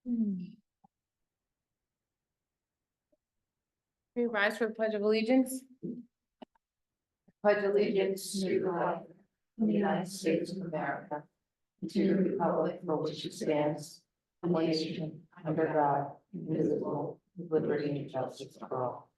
We rise for the Pledge of Allegiance. Pledge allegiance to the flag of the United States of America, and to the republic for which it stands, one nation, under God, indivisible, with liberty and justice for all.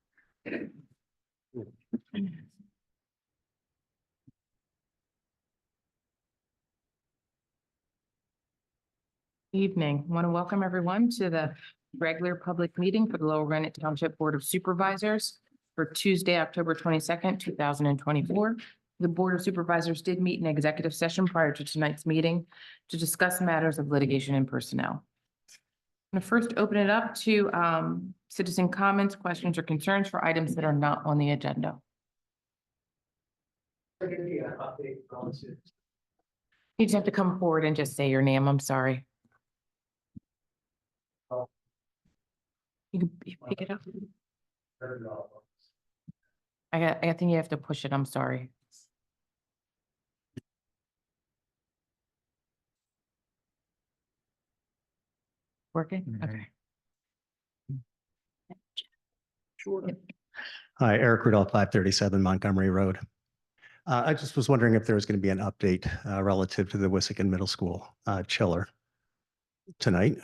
Evening. I want to welcome everyone to the regular public meeting for the Lower Granite Township Board of Supervisors for Tuesday, October 22nd, 2024. The Board of Supervisors did meet in executive session prior to tonight's meeting to discuss matters of litigation and personnel. I'm going to first open it up to citizen comments, questions, or concerns for items that are not on the agenda. You just have to come forward and just say your name. I'm sorry. You can pick it up. I think you have to push it. I'm sorry. Working? Okay. Sure. Hi, Eric Rudolph, 537 Montgomery Road. I just was wondering if there was going to be an update relative to the Wissahickon Middle School chiller tonight.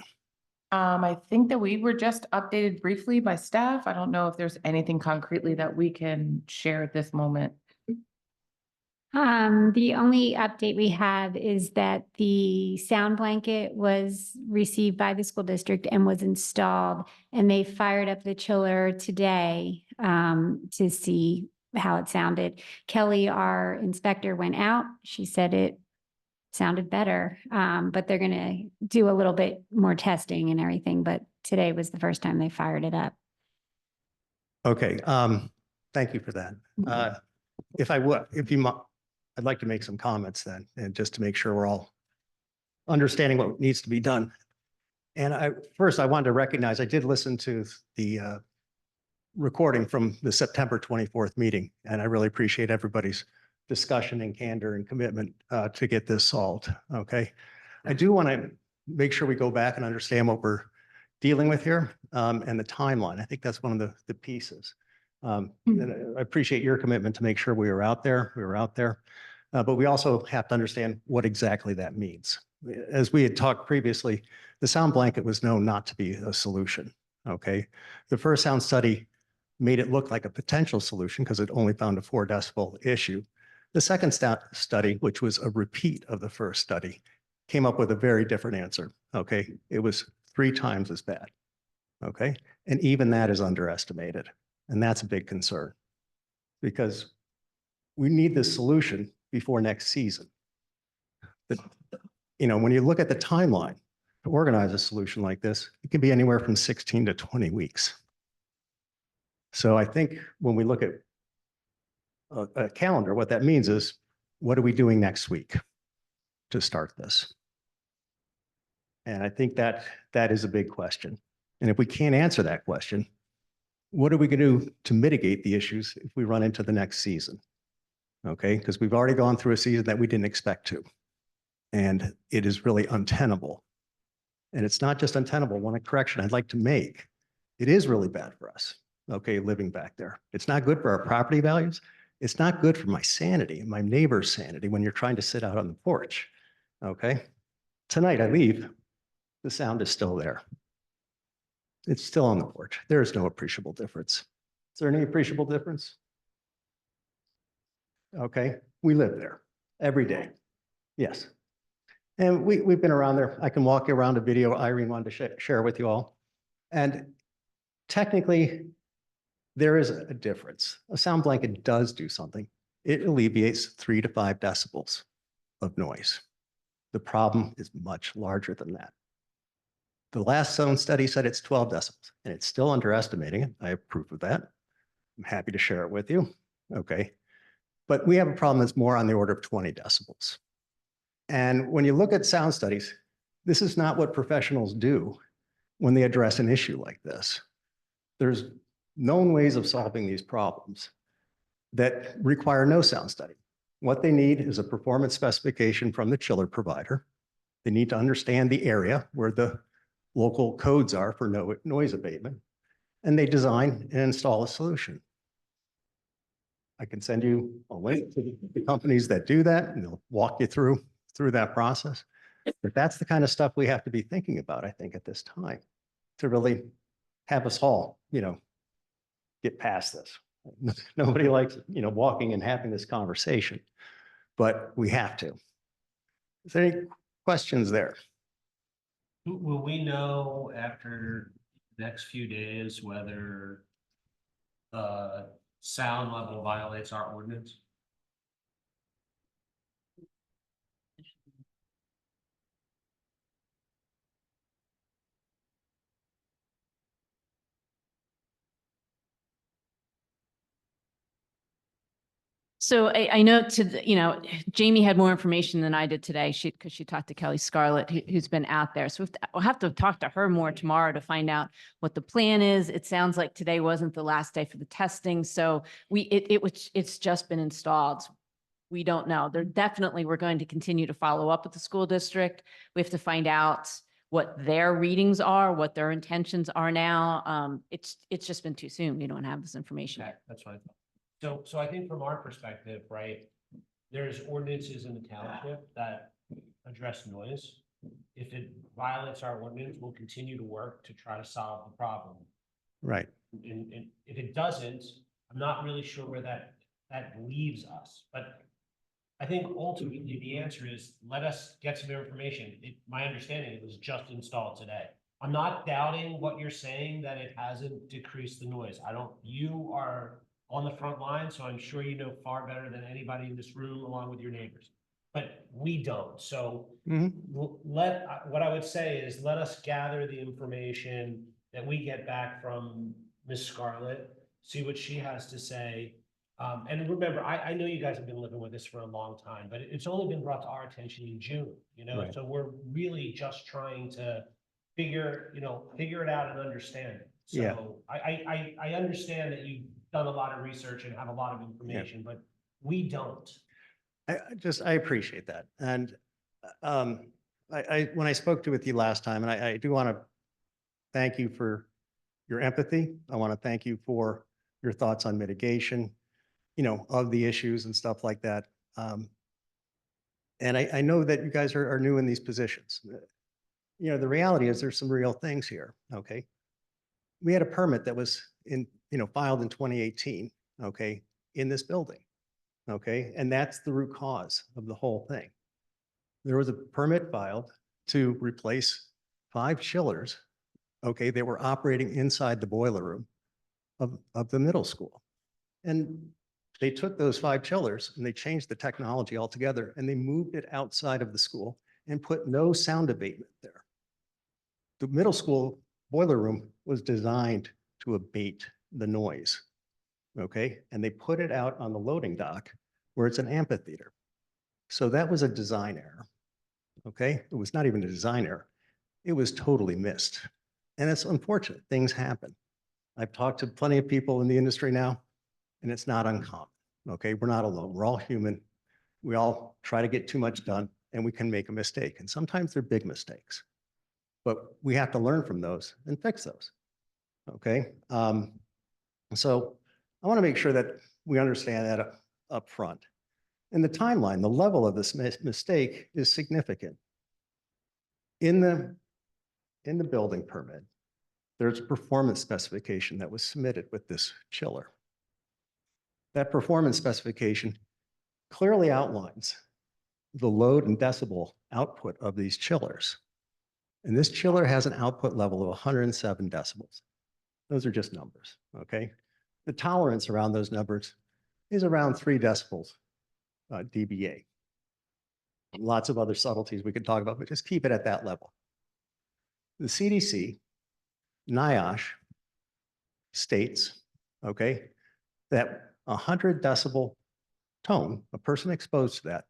I think that we were just updated briefly by staff. I don't know if there's anything concretely that we can share at this moment. The only update we have is that the sound blanket was received by the school district and was installed, and they fired up the chiller today to see how it sounded. Kelly, our inspector, went out. She said it sounded better, but they're going to do a little bit more testing and everything. But today was the first time they fired it up. Okay, thank you for that. I'd like to make some comments then, and just to make sure we're all understanding what needs to be done. And first I wanted to recognize, I did listen to the recording from the September 24th meeting, and I really appreciate everybody's discussion and candor and commitment to get this solved. Okay. I do want to make sure we go back and understand what we're dealing with here and the timeline. I think that's one of the pieces. And I appreciate your commitment to make sure we were out there. But we also have to understand what exactly that means. As we had talked previously, the sound blanket was known not to be a solution. Okay. The first sound study made it look like a potential solution because it only found a 4 decibel issue. The second study, which was a repeat of the first study, came up with a very different answer. Okay. It was 3 times as bad. Okay. And even that is underestimated. And that's a big concern because we need this solution before next season. When you look at the timeline to organize a solution like this, it can be anywhere from 16 to 20 weeks. So I think when we look at a calendar, what that means is, what are we doing next week to start this? And I think that is a big question. And if we can't answer that question, what are we going to do to mitigate the issues if we run into the next season? Okay, because we've already gone through a season that we didn't expect to. And it is really untenable. And it's not just untenable. One correction I'd like to make, it is really bad for us, okay, living back there. It's not good for our property values. It's not good for my sanity and my neighbor's sanity when you're trying to sit out on the porch, okay? Tonight I leave, the sound is still there. It's still on the porch. There is no appreciable difference. Is there any appreciable difference? Okay, we live there every day. Yes. And we've been around there. I can walk you around a video Irene wanted to share with you all. And technically, there is a difference. A sound blanket does do something. It alleviates 3 to 5 decibels of noise. The problem is much larger than that. The last sound study said it's 12 decibels, and it's still underestimating it. I have proof of that. I'm happy to share it with you. Okay. But we have a problem that's more on the order of 20 decibels. And when you look at sound studies, this is not what professionals do when they address an issue like this. There's known ways of solving these problems that require no sound study. What they need is a performance specification from the chiller provider. They need to understand the area where the local codes are for noise abatement, and they design and install a solution. I can send you a link to the companies that do that, and they'll walk you through that process. But that's the kind of stuff we have to be thinking about, I think, at this time, to really have us all, get past this. Nobody likes, walking and having this conversation, but we have to. Is there any questions there? Will we know after the next few days whether sound level violates our ordinance? So I know Jamie had more information than I did today. Because she talked to Kelly Scarlett, who's been out there. So we'll have to talk to her more tomorrow to find out what the plan is. It sounds like today wasn't the last day for the testing. So it's just been installed. We don't know. We're going to continue to follow up with the school district. We have to find out what their readings are, what their intentions are now. It's just been too soon. We don't have this information. Okay, that's fine. So I think from our perspective, right, there's ordinances in the township that address noise. If it violates our ordinance, we'll continue to work to try to solve the problem. Right. And if it doesn't, I'm not really sure where that leaves us, but I think ultimately the answer is let us get some information. My understanding, it was just installed today. I'm not doubting what you're saying, that it hasn't decreased the noise. You are on the front line, so I'm sure you know far better than anybody in this room, along with your neighbors. But we don't. So what I would say is let us gather the information that we get back from Ms. Scarlett, see what she has to say. And remember, I know you guys have been living with this for a long time, but it's only been brought to our attention in June, Right. So we're really just trying to figure it out and understand it. So Yeah. I understand that you've done a lot of research and have a lot of information, but we don't. I appreciate that. And when I spoke with you last time, and I do want to thank you for your empathy. I want to thank you for your thoughts on mitigation, of the issues and stuff like that. And I know that you guys are new in these positions. The reality is there's some real things here. Okay. We had a permit that was filed in 2018. Okay. In this building. Okay. And that's the root cause of the whole thing. There was a permit filed to replace 5 chillers. Okay. They were operating inside the boiler room of the middle school. And they took those 5 chillers and they changed the technology altogether, and they moved it outside of the school and put no sound abatement there. The middle school boiler room was designed to abate the noise. Okay. And they put it out on the loading dock where it's an amphitheater. So that was a design error. Okay. It was not even a design error. It was totally missed. And it's unfortunate. Things happen. I've talked to plenty of people in the industry now, and it's not uncommon. Okay. We're not alone. We're all human. We all try to get too much done, and we can make a mistake. And sometimes they're big mistakes, but we have to learn from those and fix those. Okay. So I want to make sure that we understand that up front. And the timeline, the level of this mistake is significant. In the building permit, there's a performance specification that was submitted with this chiller. That performance specification clearly outlines the load and decibel output of these chillers. And this chiller has an output level of 107 decibels. Those are just numbers, okay? The tolerance around those numbers is around 3 decibels dBA. Lots of other subtleties we could talk about, but just keep it at that level. The CDC, NIOSH states, okay, that 100 decibel tone, a person exposed to that,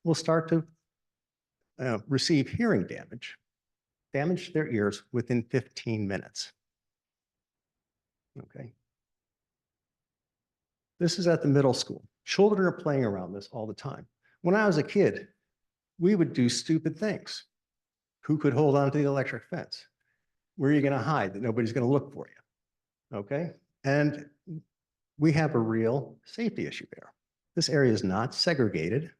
will start to receive hearing damage to their ears within 15 minutes. Okay. This is at the middle school. Children are playing around this all the time. When I was a kid, we would do stupid things. Who could hold on to the electric fence? Where are you going to hide that nobody's going to look for you? Okay. And we have a real safety issue there. This area is not segregated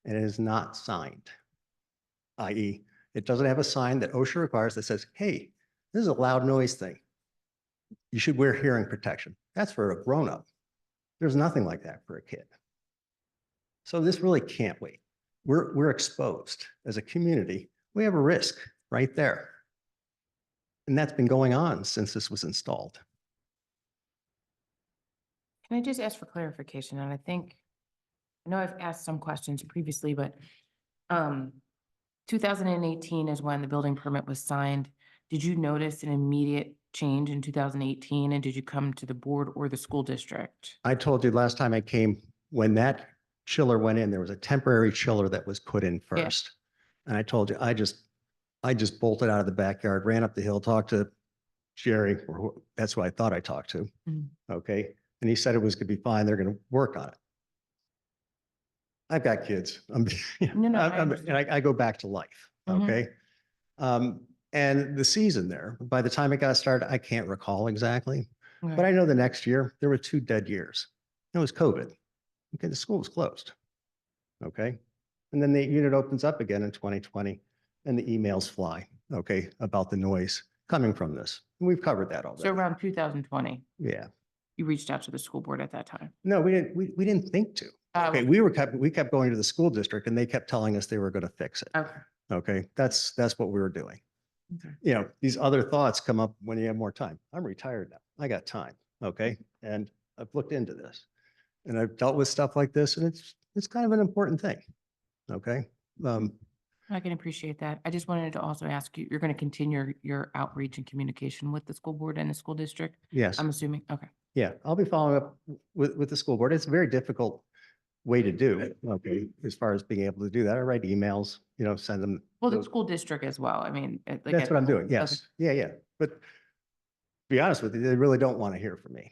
and it is not signed, i.e. it doesn't have a sign that OSHA requires that says, hey, this is a loud noise thing. You should wear hearing protection. That's for a grown-up. There's nothing like that for a kid. So this really can't wait. We're exposed as a community. We have a risk right there. And that's been going on since this was installed. Can I just ask for clarification? And I know I've asked some questions previously, but 2018 is when the building permit was signed. Did you notice an immediate change in 2018? And did you come to the board or the school district? I told you last time I came, when that chiller went in, there was a temporary chiller that was put in Yeah. first. And I told you, I just bolted out of the backyard, ran up the hill, talked to Jerry, that's who I thought I talked to. Mhm. Okay. And he said it was going to be fine. They're going to work on it. I've got kids. No, I And I go back to life. Mhm. Okay. And the season there, by the time it got started, I can't recall exactly, but I know the next year there were 2 dead years. It was COVID. Okay. The school was closed. Okay. And then the unit opens up again in 2020 and the emails fly. Okay. About the noise coming from this. And we've covered that already. So around 2020, Yeah. you reached out to the school board at that time? No, we didn't think to. Okay. We kept going to the school district and they kept telling us they were going to fix it. Okay. Okay. That's what we were doing. Okay. You know, these other thoughts come up when you have more time. I'm retired now. I got time. Okay. And I've looked into this and I've dealt with stuff like this and it's kind of an important thing. Okay. I can appreciate that. I just wanted to also ask you, you're going to continue your outreach and communication with the school board and the school district? Yes. I'm assuming, okay. Yeah, I'll be following up with the school board. It's a very difficult way to do it. Okay. As far as being able to do that, I write emails, you know, send them. Well, the school district as well. I mean. That's what I'm doing. Yes. Yeah. Yeah. But to be honest with you, they really don't want to hear from me.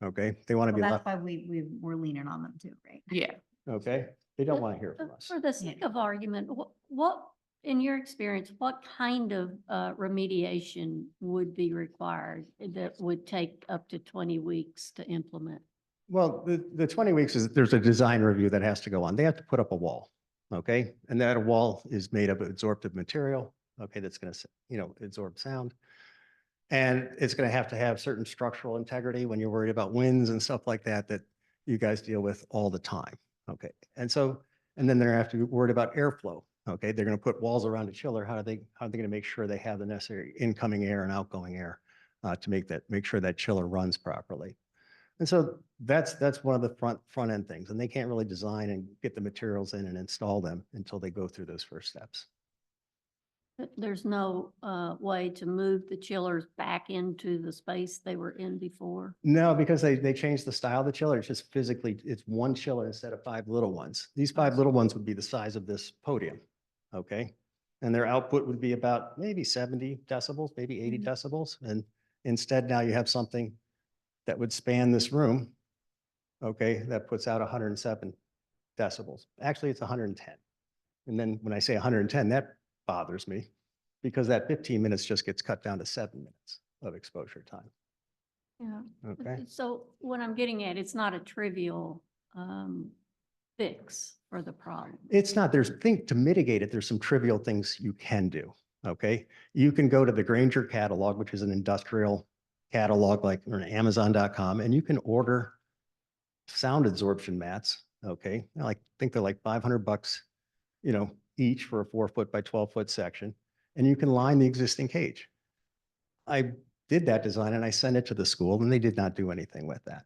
Okay. They want to be Well, left. that's why we're leaning on them too, right? Yeah. Okay. They don't want to hear from us. For the sake of argument, what, in your experience, what kind of remediation would be required that would take up to 20 weeks to implement? Well, the 20 weeks is there's a design review that has to go on. They have to put up a wall. Okay. And that wall is made of absorptive material. Okay. That's going to, you know, absorb sound. And it's going to have certain structural integrity when you're worried about winds and stuff like that, that you guys deal with all the time. Okay. And then they're going to have to be worried about airflow. Okay. They're going to put walls around a chiller. How are they going to make sure they have the necessary incoming air and outgoing air to make sure that chiller runs properly? And so that's one of the front end things. And they can't really design and get the materials in and install them until they go through those first steps. There's no way to move the chillers back into the space they were in before? No, because they changed the style of the chiller. It's just physically, it's one chiller instead of 5 little ones. These 5 little ones would be the size of this podium. Okay. And their output would be about maybe 70 decibels, maybe 80 decibels. And instead now you have something that would span this room. Okay. That puts out 107 decibels. Actually, it's 110. And then when I say 110, that bothers me because that 15 minutes just gets cut down to 7 minutes of exposure time. Yeah. Okay. So what I'm getting at, it's not a trivial fix for the problem. It's not, to mitigate it, there's some trivial things you can do. Okay. You can go to the Granger catalog, which is an industrial catalog like on Amazon.com, and you can order sound absorption mats. Okay. I think they're like $500, you know, each for a 4-foot by 12-foot section. And you can line the existing cage. I did that design and I sent it to the school and they did not do anything with that.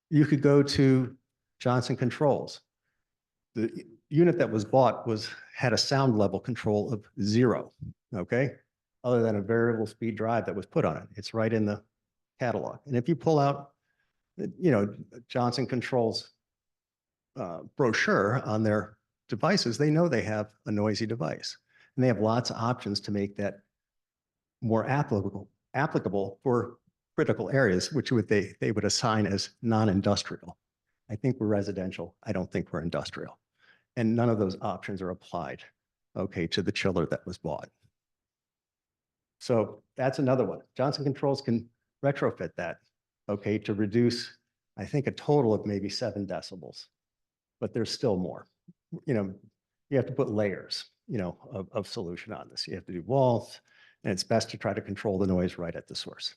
You could go to Johnson Controls. The unit that was bought had a sound level control of 0, okay? Other than a variable speed drive that was put on it. It's right in the catalog. And if you pull out, you know, Johnson Controls brochure on their devices, they know they have a noisy device. And they have lots of options to make that more applicable for critical areas, which they would assign as non-industrial. I think we're residential. I don't think we're industrial. And none of those options are applied, okay, to the chiller that was bought. So that's another one. Johnson Controls can retrofit that, okay, to reduce, I think, a total of maybe 7 decibels. But there's still more. You know, you have to put layers, of solution on this. You have to do walls, and it's best to try to control the noise right at the source.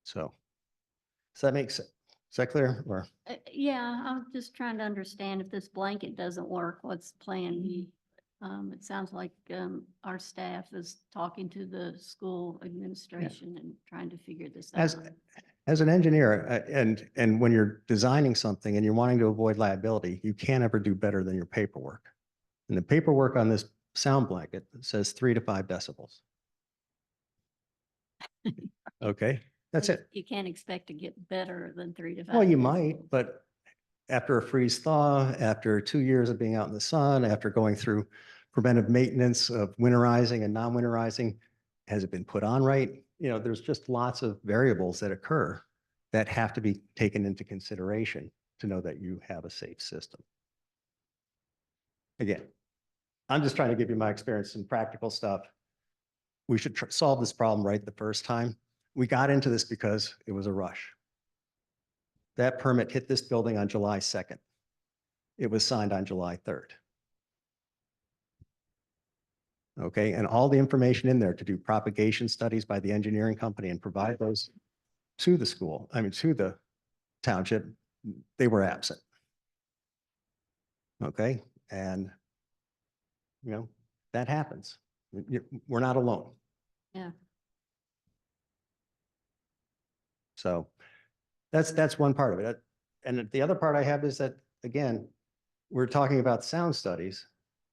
So, does that make sense? Is that clear? Or, Yeah, I'm just trying to understand if this blanket doesn't work, what's the plan? It sounds like, our staff is talking to the school administration and trying to figure this out. as an engineer, and when you're designing something and you're wanting to avoid liability, you can't ever do better than your paperwork. And the paperwork on this sound blanket says 3 to 5 decibels. Okay, that's it. You can't expect to get better than 3 to 5. Well, you might, decibels. but after a freeze thaw, after 2 years of being out in the sun, after going through preventive maintenance of winterizing and non-winterizing, has it been put on right? There's just lots of variables that occur that have to be taken into consideration to know that you have a safe system. Again, I'm just trying to give you my experience and practical stuff. We should solve this problem right the first time. We got into this because it was a rush. That permit hit this building on July 2nd. It was signed on July 3rd. Okay, and all the information in there to do propagation studies by the engineering company and provide those to the school, to the township, they were absent. Okay, and that happens. We're not alone. Yeah. So that's one part of it. And the other part I have is that, again, we're talking about sound studies,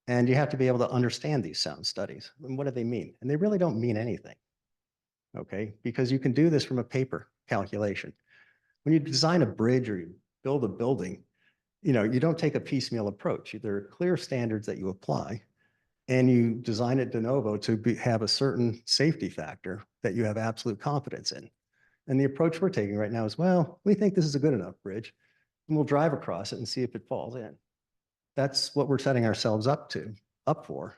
and you have to be able to understand these sound studies. And what do they mean? And they really don't mean anything. Okay, because you can do this from a paper calculation. When you design a bridge or you build a building, you don't take a piecemeal approach. There are clear standards that you apply, and you design it de novo to have a certain safety factor that you have absolute confidence in. And the approach we're taking right now is, well, we think this is a good enough bridge, and we'll drive across it and see if it falls in. That's what we're setting ourselves up for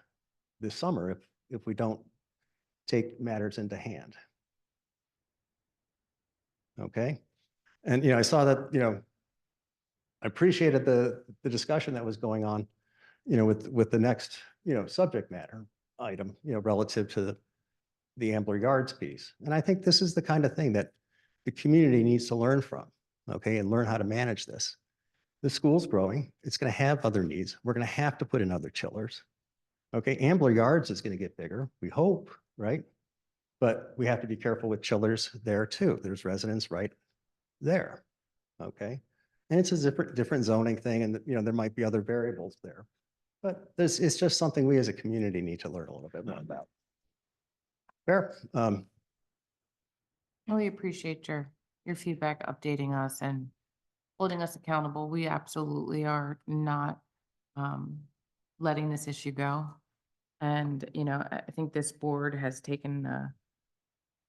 this summer if we don't take matters into hand. Okay. And, I saw that, I appreciated the discussion that was going on, with the next, subject matter item, relative to the Ambler Yards piece. And I think this is the kind of thing that the community needs to learn from, okay, and learn how to manage this. The school's growing. It's going to have other needs. We're going to have to put in other chillers. Okay, Ambler Yards is going to get bigger, we hope, right? But we have to be careful with chillers there too. There's residents right there, okay? And it's a different zoning thing, and there might be other variables there. But it's just something we as a community need to learn a little bit more about. Fair. We appreciate your feedback, updating us and holding us accountable. We absolutely are not letting this issue go. And, I think this board has taken a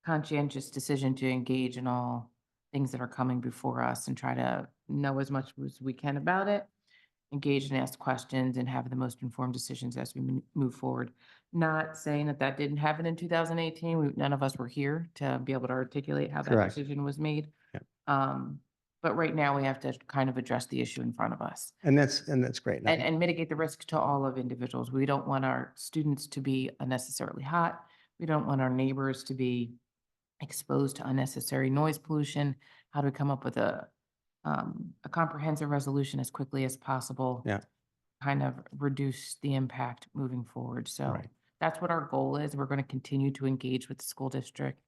conscientious decision to engage in all things that are coming before us and try to know as much as we can about it, engage and ask questions and have the most informed decisions as we move forward. Not saying that didn't happen in 2018. None of us were here to be able to articulate how that Correct. decision was made. Yeah. But right now we have to kind of address the issue in front of us And that's great. and mitigate the risk to all of individuals. We don't want our students to be unnecessarily hot. We don't want our neighbors to be exposed to unnecessary noise pollution. How do we come up with a comprehensive resolution as quickly as possible? Yeah. Kind of reduce the impact moving forward. So Right. that's what our goal is. We're going to continue to engage with the school district.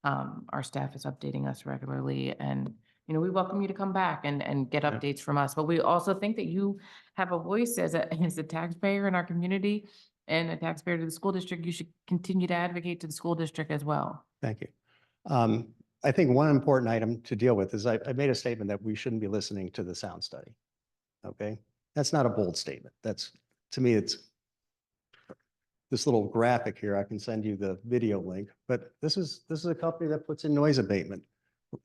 Our staff is updating us regularly, and we welcome you to come back and get Yeah. updates from us. But we also think that you have a voice as a taxpayer in our community and a taxpayer to the school district. You should continue to advocate to the school district as well. Thank you. I think one important item to deal with is I made a statement that we shouldn't be listening to the sound study. Okay, that's not a bold statement. To me, it's this little graphic here. I can send you the video link, but this is a company that puts in noise abatement,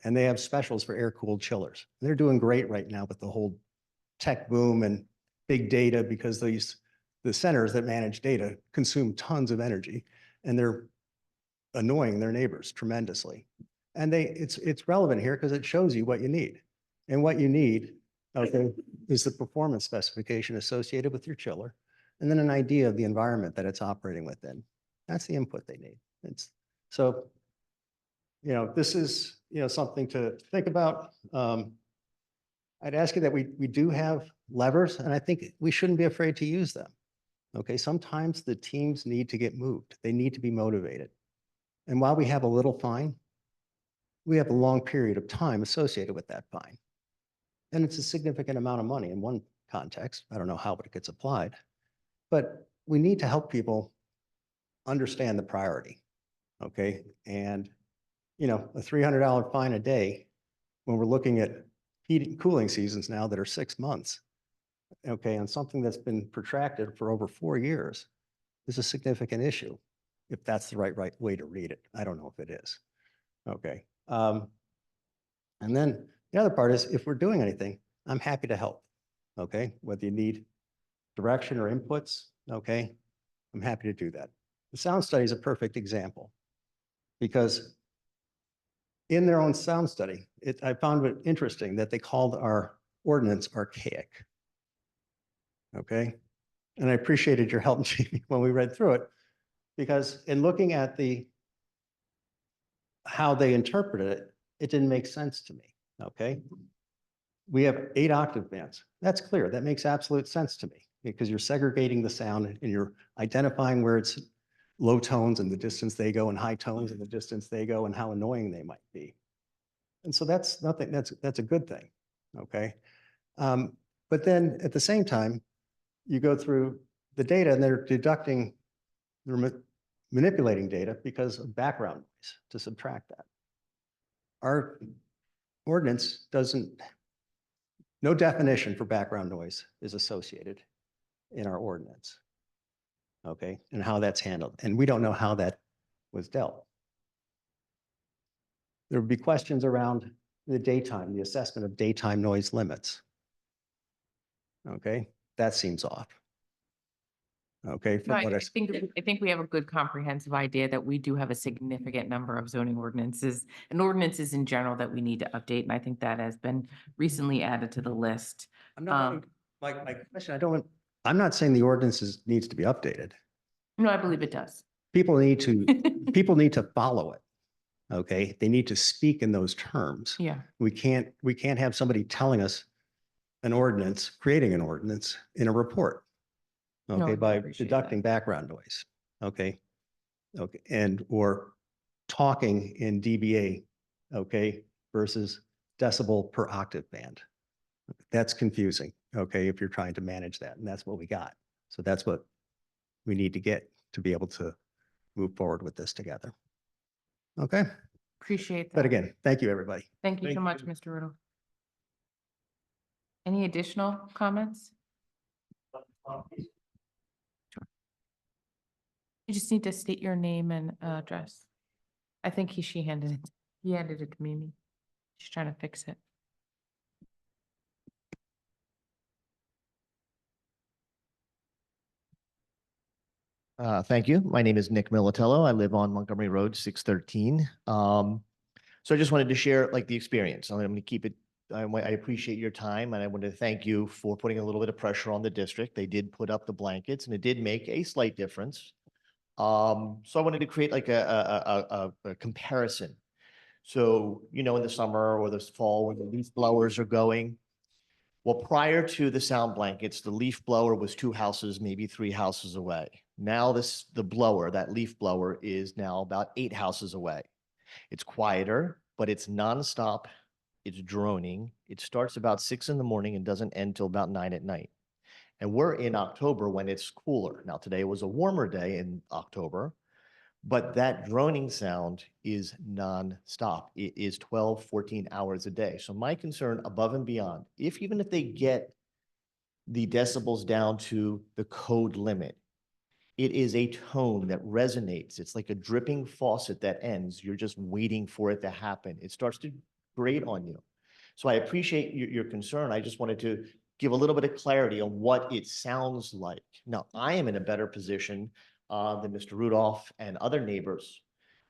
and they have specials for air-cooled chillers. They're doing great right now with the whole tech boom and big data, because the centers that manage data consume tons of energy, and they're annoying their neighbors tremendously. And it's relevant here because it shows you what you need. And what you need, okay, is the performance specification associated with your chiller, and then an idea of the environment that it's operating within. That's the input they need. It's so, this is, something to think about. I'd ask you that we do have levers, and I think we shouldn't be afraid to use them. Okay, sometimes the teams need to get moved. They need to be motivated. And while we have a little fine, we have a long period of time associated with that fine. And it's a significant amount of money in one context. I don't know how it gets applied, but we need to help people understand the priority. Okay, and a $300 fine a day when we're looking at heating cooling seasons now that are 6 months. Okay, and something that's been protracted for over 4 years is a significant issue, if that's the right way to read it. I don't know if it is. Okay. And then the other part is, if we're doing anything, I'm happy to help. Okay, whether you need direction or inputs, okay, I'm happy to do that. The sound study is a perfect example, because in their own sound study, I found it interesting that they called our ordinance archaic. Okay, and I appreciated your help, Jamie, when we read through it, because in looking at how they interpreted it, it didn't make sense to me. Okay, we have 8 octave bands. That's clear. That makes absolute sense to me, because you're segregating the sound and you're identifying where it's low tones and the distance they go, and high tones and the distance they go, and how annoying they might be. And so that's nothing. That's a good thing. Okay, but then at the same time, you go through the data and they're manipulating data because of background noise to subtract that. Our ordinance no definition for background noise is associated in our ordinance. Okay, and how that's handled. And we don't know how that was dealt. There would be questions around the assessment of daytime noise limits. Okay, that seems off. Okay. No, I think we have a good comprehensive idea that we do have a significant number of zoning ordinances and ordinances in general that we need to update. And I think that has been recently added to the list. I'm not, my question, I'm not saying the ordinances needs to be updated. No, I believe it does. People need to follow it. Okay, they need to speak in those terms. Yeah. We can't have somebody telling us creating an ordinance in a report. No, Okay, I by appreciate deducting background noise. Okay, or talking in dBA, okay, versus decibel per octave band. That's confusing, okay, if you're trying to manage that, and that's what we got. So that's what we need to get to be able to move forward with this together. Okay, Appreciate that. but again, thank you, everybody. Thank you so Thank much, Mr. Riddle. Any additional comments? You just need to state your name and address. I think he handed it to Mimi. She's trying to fix it. Thank you. My name is Nick Militello. I live on Montgomery Road, 613. So I just wanted to share the experience. I'm going to keep it. I appreciate your time, and I want to thank you for putting a little bit of pressure on the district. They did put up the blankets, and it did make a slight difference. So I wanted to create a comparison. So, in the summer or the fall when the leaf blowers are going, well, prior to the sound blankets, the leaf blower was 2 houses, maybe 3 houses away. Now that leaf blower is now about 8 houses away. It's quieter, but it's nonstop. It's droning. It starts about 6 in the morning and doesn't end till about 9 at night. And we're in October when it's cooler. Now, today was a warmer day in October, but that droning sound is nonstop. It is 12, 14 hours a day. So my concern above and beyond, even if they get the decibels down to the code limit, it is a tone that resonates. It's like a dripping faucet that ends. You're just waiting for it to happen. It starts to grate on you. So I appreciate your concern. I just wanted to give a little bit of clarity on what it sounds like. Now, I am in a better position than Mr. Rudolph and other neighbors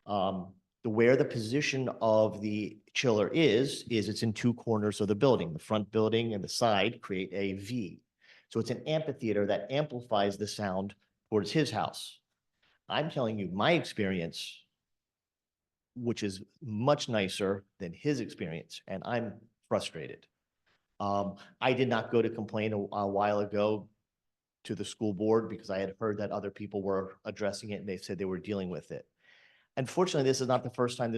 Where the position of the chiller is it's in two corners of the building. The front building and the side create a V. So it's an amphitheater that amplifies the sound towards his house. I'm telling you, my experience, which is much nicer than his experience, and I'm frustrated. I did not go to complain a while ago to the school board because I had heard that other people were addressing it and they said they were dealing with it. Unfortunately, this is not the first time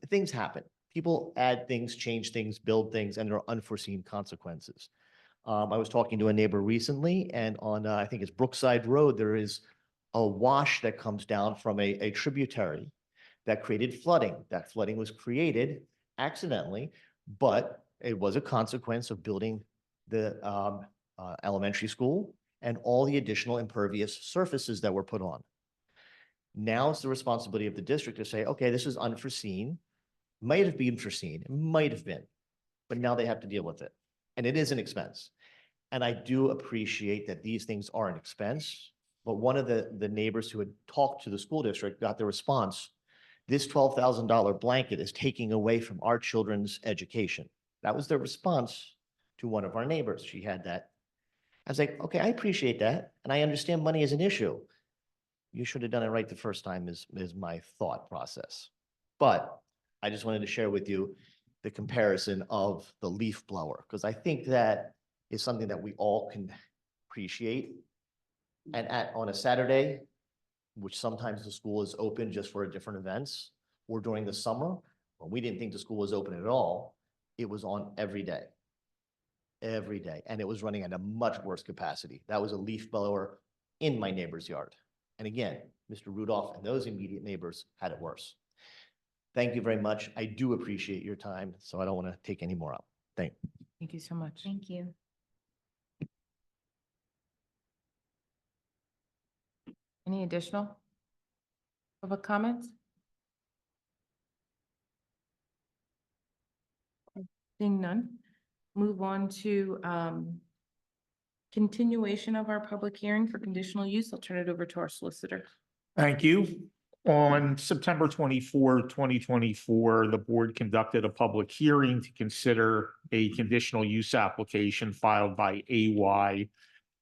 things happen. People add things, change things, build things, and there are unforeseen consequences. I was talking to a neighbor recently, and on, I think it's Brookside Road, there is a wash that comes down from a tributary that created flooding. That flooding was created accidentally, but it was a consequence of building the elementary school and all the additional impervious surfaces that were put on. Now it's the responsibility of the district to say, okay, this is unforeseen, might have been foreseen, it might have been, but now they have to deal with it. And it is an expense. And I do appreciate that these things are an expense, but one of the neighbors who had talked to the school district got the response, this $12,000 blanket is taking away from our children's education. That was their response to one of our neighbors. She had that. I was like, okay, I appreciate that. And I understand money is an issue. You should have done it right the first time is my thought process. But I just wanted to share with you the comparison of the leaf blower, because I think that is something that we all can appreciate. And on a Saturday, which sometimes the school is open just for different events, or during the summer, when we didn't think the school was open at all, it was on every day. Every day. And it was running at a much worse capacity. That was a leaf blower in my neighbor's yard. And again, Mr. Rudolph and those immediate neighbors had it worse. Thank you very much. I do appreciate your time, so I don't want to take any more up. Thank Thank you so much. Thank you. Any additional public comments? Seeing none, move on to continuation of our public hearing for conditional use. I'll turn it over to our solicitor. Thank you. On September 24, 2024, the board conducted a public hearing to consider a conditional use application filed by AY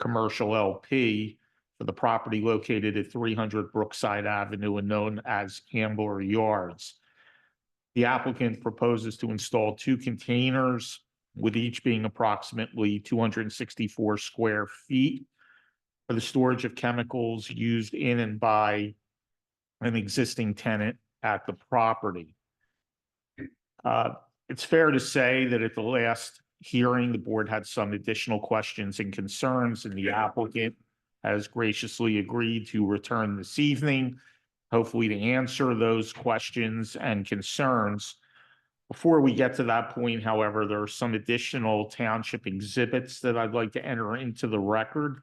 Commercial LP for the property located at 300 Brookside Avenue and known as Ambler Yards. The applicant proposes to install 2 containers, with each being approximately 264 square feet, for the storage of chemicals used in and by an existing tenant at the property. It's fair to say that at the last hearing, the board had some additional questions and concerns, and the applicant has graciously agreed to return this evening, hopefully to answer those questions and concerns. Before we get to that point, however, there are some additional township exhibits that I'd like to enter into the record.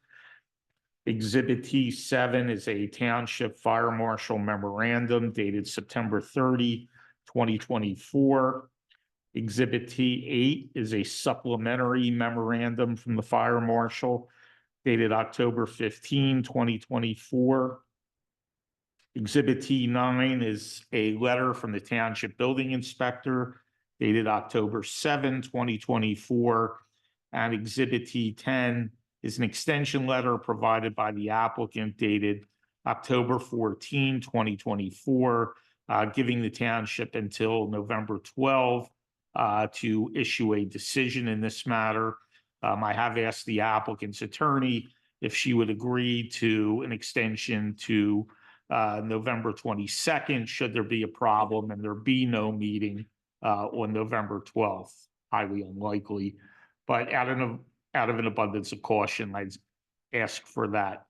Exhibit T7 is a township fire marshal memorandum dated September 30, 2024. Exhibit T8 is a supplementary memorandum from the fire marshal dated October 15, 2024. Exhibit T9 is a letter from the township building inspector dated October 7, 2024. And Exhibit T10 is an extension letter provided by the applicant dated October 14, 2024, giving the township until November 12 to issue a decision in this matter. I have asked the applicant's attorney if she would agree to an extension to November 22nd, should there be a problem and there be no meeting on November 12th. Highly unlikely, but out of an abundance of caution, I'd ask for that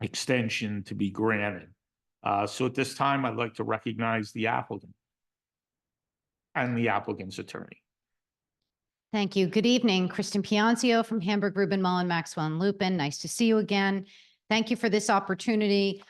extension to be granted. So at this time, I'd like to recognize the applicant and the applicant's attorney. Thank you. Good evening. Kristen Pianzio from Hamburg, Rubin, Mullen, Maxwell, and Lupin. Nice to see you again. Thank you for this opportunity.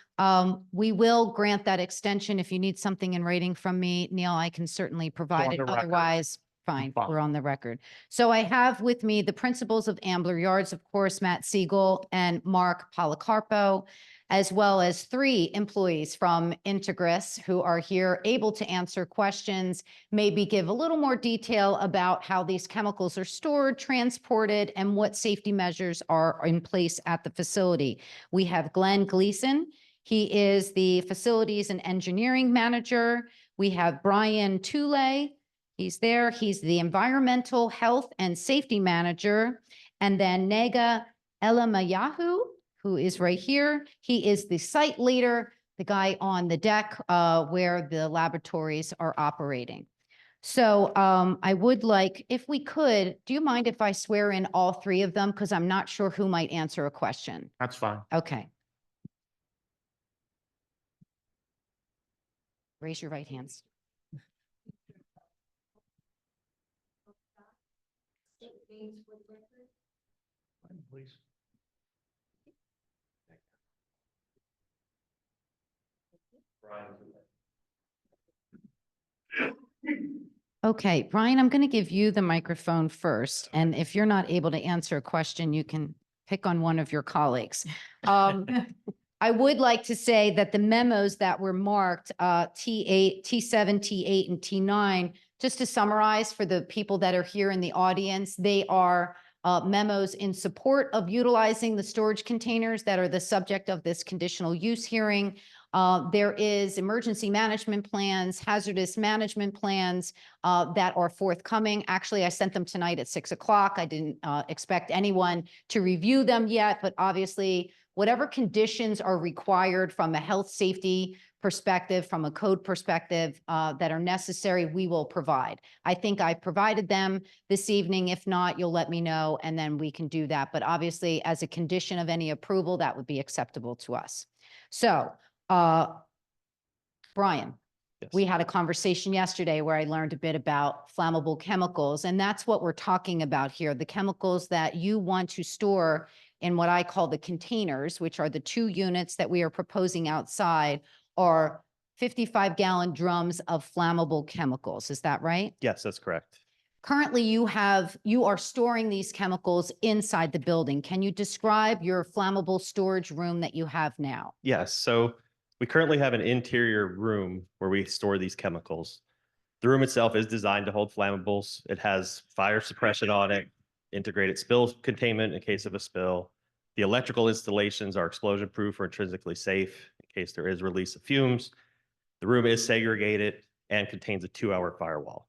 We will grant that extension. If you need something in writing from me, Neil, I can certainly provide on it. the record. Otherwise, fine, Fine. we're on the record. So I have with me the principals of Ambler Yards, of course, Matt Siegel and Mark Policarpo, as well as 3 employees from Integris who are here able to answer questions, maybe give a little more detail about how these chemicals are stored, transported, and what safety measures are in place at the facility. We have Glenn Gleason. He is the Facilities and Engineering Manager. We have Brian Toole. He's there. He's the Environmental Health and Safety Manager. And then Nega Elamayahu, who is right here. He is the site leader, the guy on the deck where the laboratories are operating. So I would like, if we could, do you mind if I swear in all 3 of them? Because I'm not sure who might answer a question. That's fine. Okay. Raise your right hands. Please. Okay, Brian, I'm going to give you the microphone first. And if you're not able to answer a question, you can pick on one of your colleagues. I would like to say that the memos that were marked, T8, T7, T8, and T9, just to summarize for the people that are here in the audience, they are memos in support of utilizing the storage containers that are the subject of this conditional use hearing. There is emergency management plans, hazardous management plans that are forthcoming. Actually, I sent them tonight at 6 o'clock. I didn't expect anyone to review them yet, but obviously whatever conditions are required from a health safety perspective, from a code perspective that are necessary, we will provide. I think I provided them this evening. If not, you'll let me know and then we can do that. But obviously as a condition of any approval, that would be acceptable to us. So, Brian, we had a conversation yesterday where I learned a bit about flammable chemicals, and that's what we're talking about here. The chemicals that you want to store in what I call the containers, which are the 2 units that we are proposing outside, are 55-gallon drums of flammable chemicals. Is that right? Yes, that's correct. Currently, you are storing these chemicals inside the building. Can you describe your flammable storage room that you have now? Yes, so we currently have an interior room where we store these chemicals. The room itself is designed to hold flammables. It has fire suppression on it, integrated spill containment in case of a spill. The electrical installations are explosion proof or intrinsically safe in case there is release of fumes. The room is segregated and contains a 2-hour firewall.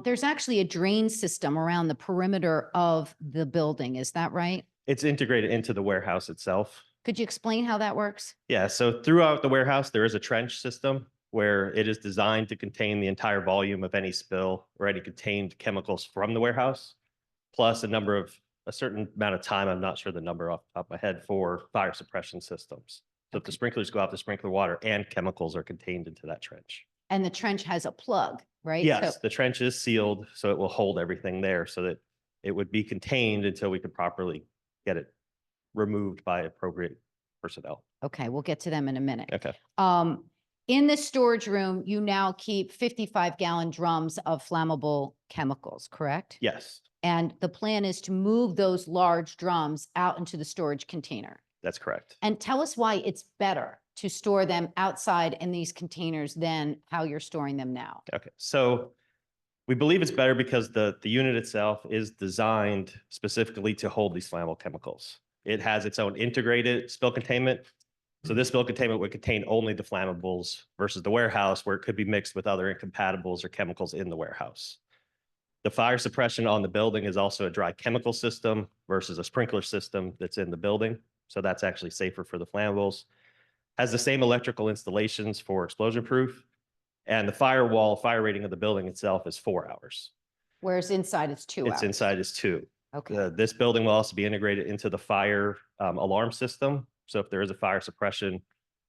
There's actually a drain system around the perimeter of the building. Is that right? It's integrated into the warehouse itself. Could you explain how that works? Yeah, so throughout the warehouse, there is a trench system where it is designed to contain the entire volume of any spill or any contained chemicals from the warehouse, plus a certain amount of time, I'm not sure the number off the top of my head, for fire suppression systems. So if the sprinklers go out, the sprinkler water and chemicals are contained into that trench. And the trench has a plug, right? Yes, So- the trench is sealed, so it will hold everything there so that it would be contained until we could properly get it removed by appropriate personnel. Okay, we'll get to them in a minute. Okay. In the storage room, you now keep 55-gallon drums of flammable chemicals, correct? Yes, And the plan is to move those large drums out into the storage container. that's correct. And tell us why it's better to store them outside in these containers than how you're storing them now. Okay, so we believe it's better because the unit itself is designed specifically to hold these flammable chemicals. It has its own integrated spill containment. So this spill containment would contain only the flammables versus the warehouse where it could be mixed with other incompatibles or chemicals in the warehouse. The fire suppression on the building is also a dry chemical system versus a sprinkler system that's in the building. So that's actually safer for the flammables. Has the same electrical installations for explosion proof. And the firewall, fire rating of the building itself is 4 hours. Whereas inside it's 2 hours. It's inside is 2. Okay. This building will also be integrated into the fire alarm system. So if there is a fire suppression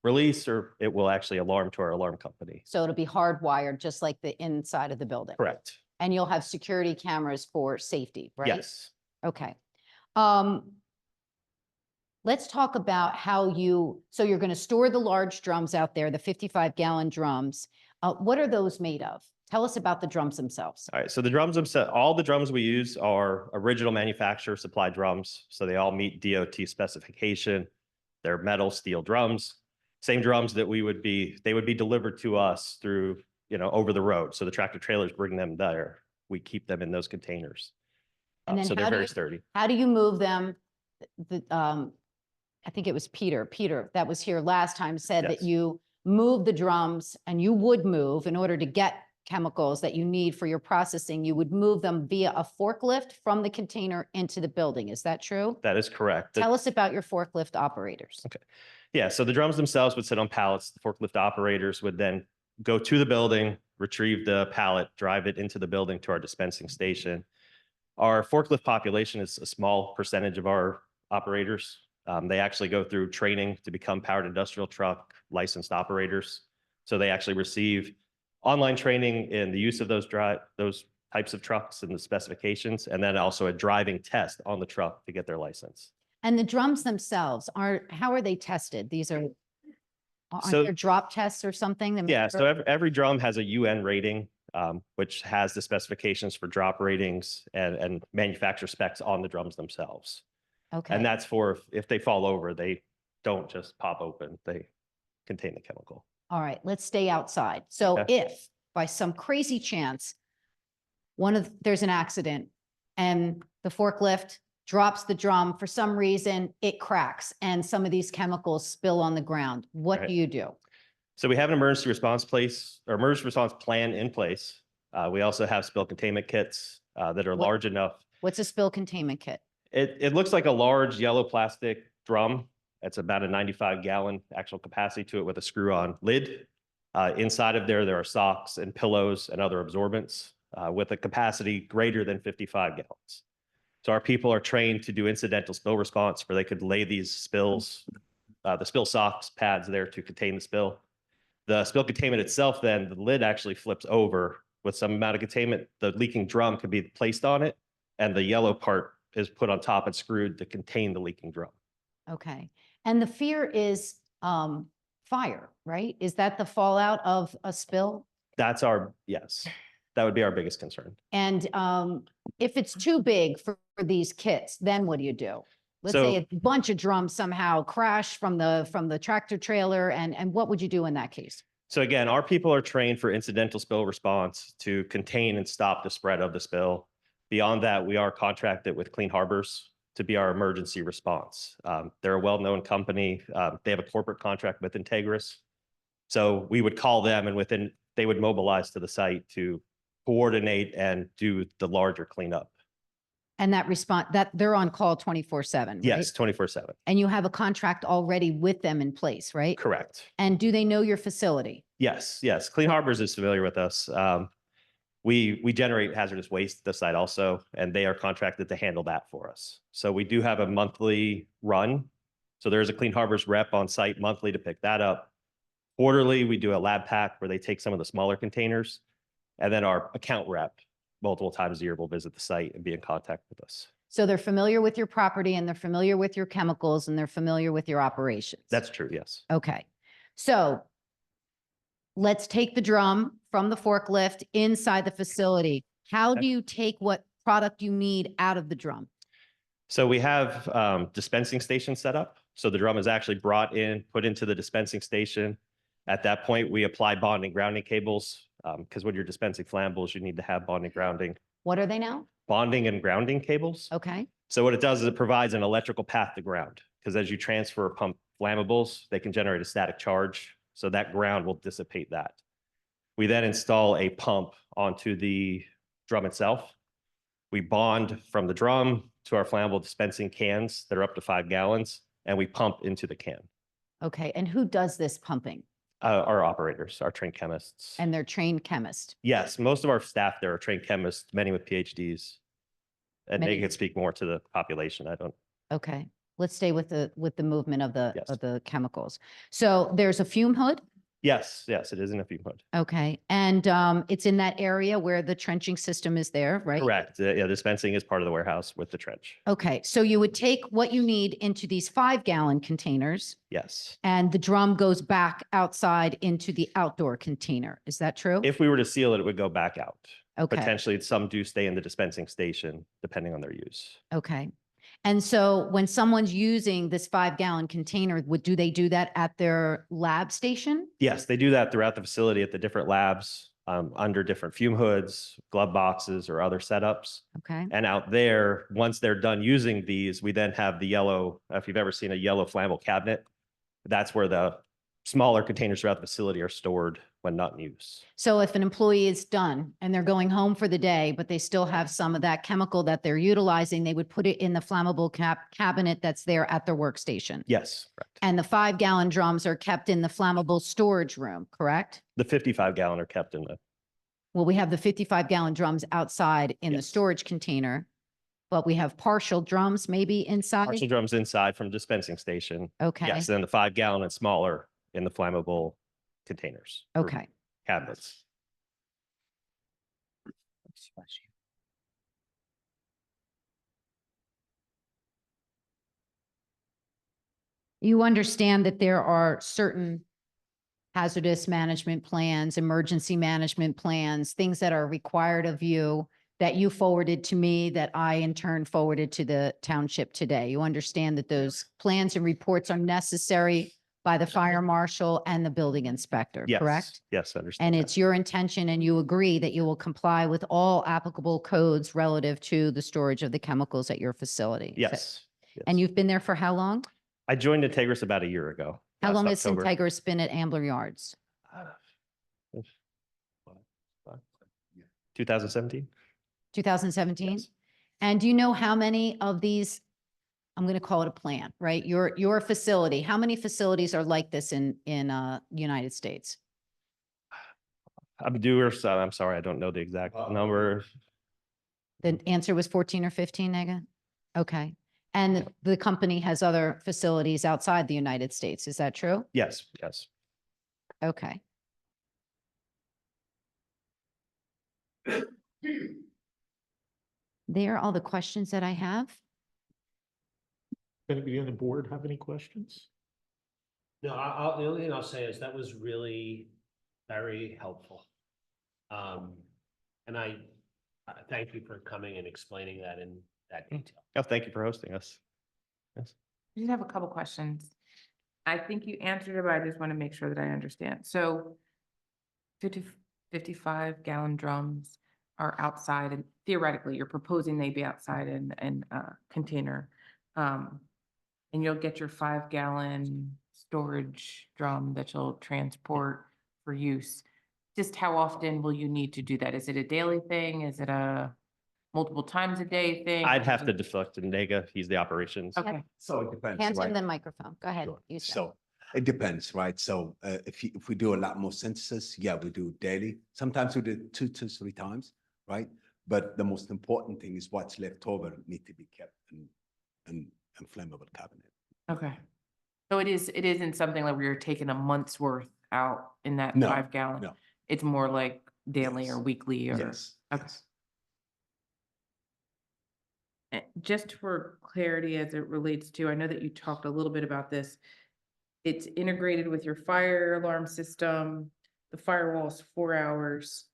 release, or it will actually alarm to our alarm company. So it'll be hardwired, just like the inside of the building. Correct. And you'll have security cameras for safety, right? Yes. Okay. Let's talk about how so you're going to store the large drums out there, the 55-gallon drums. What are those made of? Tell us about the drums themselves. All right. So the drums themselves, all the drums we use are original manufacturer supply drums. So they all meet DOT specification. They're metal steel drums, same drums that they would be delivered to us through, over the road. So the tractor trailers bring them there. We keep them in those containers. And then So they're how do very you- sturdy. How do you move them? I think it was Peter that was here last time said that Yes. you move the drums and you would move in order to get chemicals that you need for your processing. You would move them via a forklift from the container into the building. Is that true? That is correct. Tell us about your forklift operators. Okay. Yeah, so the drums themselves would sit on pallets. The forklift operators would then go to the building, retrieve the pallet, drive it into the building to our dispensing station. Our forklift population is a small percentage of our operators. They actually go through training to become powered industrial truck licensed operators. So they actually receive online training in the use of those types of trucks and the specifications, and then also a driving test on the truck to get their license. And the drums themselves how are they tested? These are So- there drop tests or something? that make Yeah, sure- so every drum has a UN rating, which has the specifications for drop ratings and manufacturer specs on the drums themselves. Okay. And that's for if they fall over, they don't just pop open, they contain the chemical. All right, let's stay outside. So Okay. if by some crazy chance, there's an accident and the forklift drops the drum, for some reason it cracks and some of these chemicals spill on the ground, what Right. do you do? So we have an emergency response plan in place. We also have spill containment kits that are What- large enough. What's a spill containment kit? It looks like a large yellow plastic drum. It's about a 95-gallon actual capacity to it with a screw-on lid. Inside of there are socks and pillows and other absorbents with a capacity greater than 55 gallons. So our people are trained to do incidental spill response where they could lay these spills, the spill socks pads there to contain the spill. The spill containment itself, then the lid actually flips over with some amount of containment. The leaking drum could be placed on it and the yellow part is put on top and screwed to contain the leaking drum. Okay. And the fear is fire, right? Is that the fallout of a spill? Yes, that would be our biggest concern. And if it's too big for these kits, then what do you do? Let's say So- a bunch of drums somehow crash from the tractor trailer, and what would you do in that case? So again, our people are trained for incidental spill response to contain and stop the spread of the spill. Beyond that, we are contracted with Clean Harbors to be our emergency response. They're a well-known company. They have a corporate contract with Integris. So we would call them and they would mobilize to the site to coordinate and do the larger cleanup. And that they're on call 24/7, right? Yes, 24/7. And you have a contract already with them in place, right? Correct. And do they know your facility? Yes. Clean Harbors is familiar with us. We generate hazardous waste at the site also, and they are contracted to handle that for us. So we do have a monthly run. So there is a Clean Harbors rep on site monthly to pick that up. Quarterly, we do a lab pack where they take some of the smaller containers. And then our account rep multiple times a year will visit the site and be in contact with us. So they're familiar with your property and they're familiar with your chemicals and they're familiar with your operations. That's true, yes. Okay. So let's take the drum from the forklift inside the facility. How Okay. do you take what product you need out of the drum? So we have dispensing stations set up. So the drum is actually brought in, put into the dispensing station. At that point, we apply bonding grounding cables because when you're dispensing flammables, you need to have bonding grounding. What are they now? Bonding and grounding cables. Okay. So what it does is it provides an electrical path to ground because as you transfer or pump flammables, they can generate a static charge. So that ground will dissipate that. We then install a pump onto the drum itself. We bond from the drum to our flammable dispensing cans that are up to 5 gallons, and we pump into the can. Okay. And who does this pumping? Our operators, our trained chemists. And they're trained chemists. Yes, most of our staff there are trained chemists, many with PhDs. And they Many- could speak more to the population. I don't. Okay. Let's stay with the movement of Yes. the chemicals. So there's a fume hood. Yes, it is in a fume hood. Okay. And it's in that area where the trenching system is there, right? Correct. Yeah, dispensing is part of the warehouse with the trench. Okay. So you would take what you need into these 5-gallon containers Yes. and the drum goes back outside into the outdoor container. Is that true? If we were to seal it, it would go back out. Okay. Potentially, some do stay in the dispensing station, depending on their use. Okay. And so when someone's using this 5-gallon container, do they do that at their lab station? Yes, they do that throughout the facility at the different labs, under different fume hoods, glove boxes, or other setups. Okay. And out there, once they're done using these, we then have the yellow, if you've ever seen a yellow flammable cabinet, that's where the smaller containers throughout the facility are stored when not in use. So if an employee is done and they're going home for the day, but they still have some of that chemical that they're utilizing, they would put it in the flammable cabinet that's there at their workstation. Yes, correct. And the 5-gallon drums are kept in the flammable storage room, correct? The 55-gallon are kept in the, Well, we have the 55-gallon drums outside in the Yes. storage container, but we have partial drums maybe inside. partial drums inside from dispensing station. Okay, Yes, then the 5-gallon and smaller in the flammable containers. or okay. Cabinets. You understand that there are certain hazardous management plans, emergency management plans, things that are required of you that you forwarded to me that I in turn forwarded to the township today. You understand that those plans and reports are necessary by the fire marshal and the building inspector, Yes. correct? Yes, I understand. And that. it's your intention and you agree that you will comply with all applicable codes relative to the storage of the chemicals at your facility? Yes. And yes. you've been there for how long? I joined Integris about a year ago. How last long has October. Integris been at Ambler Yards? 2017? 2017? Yes. And do you know how many of these, I'm going to call it a plant, right? Your facility, how many facilities are like this in United States? I'm doer, so I'm sorry, I don't know the exact number. The answer was 14 or 15, Nega? Okay. And the company has other facilities outside the United States. Is that true? Yes, yes. Okay. There are all the questions that I have. Anybody on the board have any questions? No, the only thing I'll say is that was really very helpful. And I thank you for coming and explaining that in that detail. Oh, thank you for hosting us. Yes. I just have a couple questions. I think you answered it, but I just want to make sure that I understand. So 55-gallon drums are outside and theoretically you're proposing they be outside in a container. And you'll get your 5-gallon storage drum that you'll transport for use. Just how often will you need to do that? Is it a daily thing? Is it a multiple times a day thing? I'd have to deflect to Nega. He's the operations. Okay, So it depends, Hands on right? the microphone. Go ahead. Sure. You said. So it depends, right? So if we do a lot more synthesis, yeah, we do daily. Sometimes we do 2 to 3 times, right? But the most important thing is what's left over need to be kept in flammable cabinet. okay. So it isn't something like where you're taking a month's worth out in that No, 5-gallon? no. It's more like daily or Yes. weekly or? Yes. Okay. yes. Just for clarity as it relates to, I know that you talked a little bit about this. It's integrated with your fire alarm system. The firewall is 4 hours.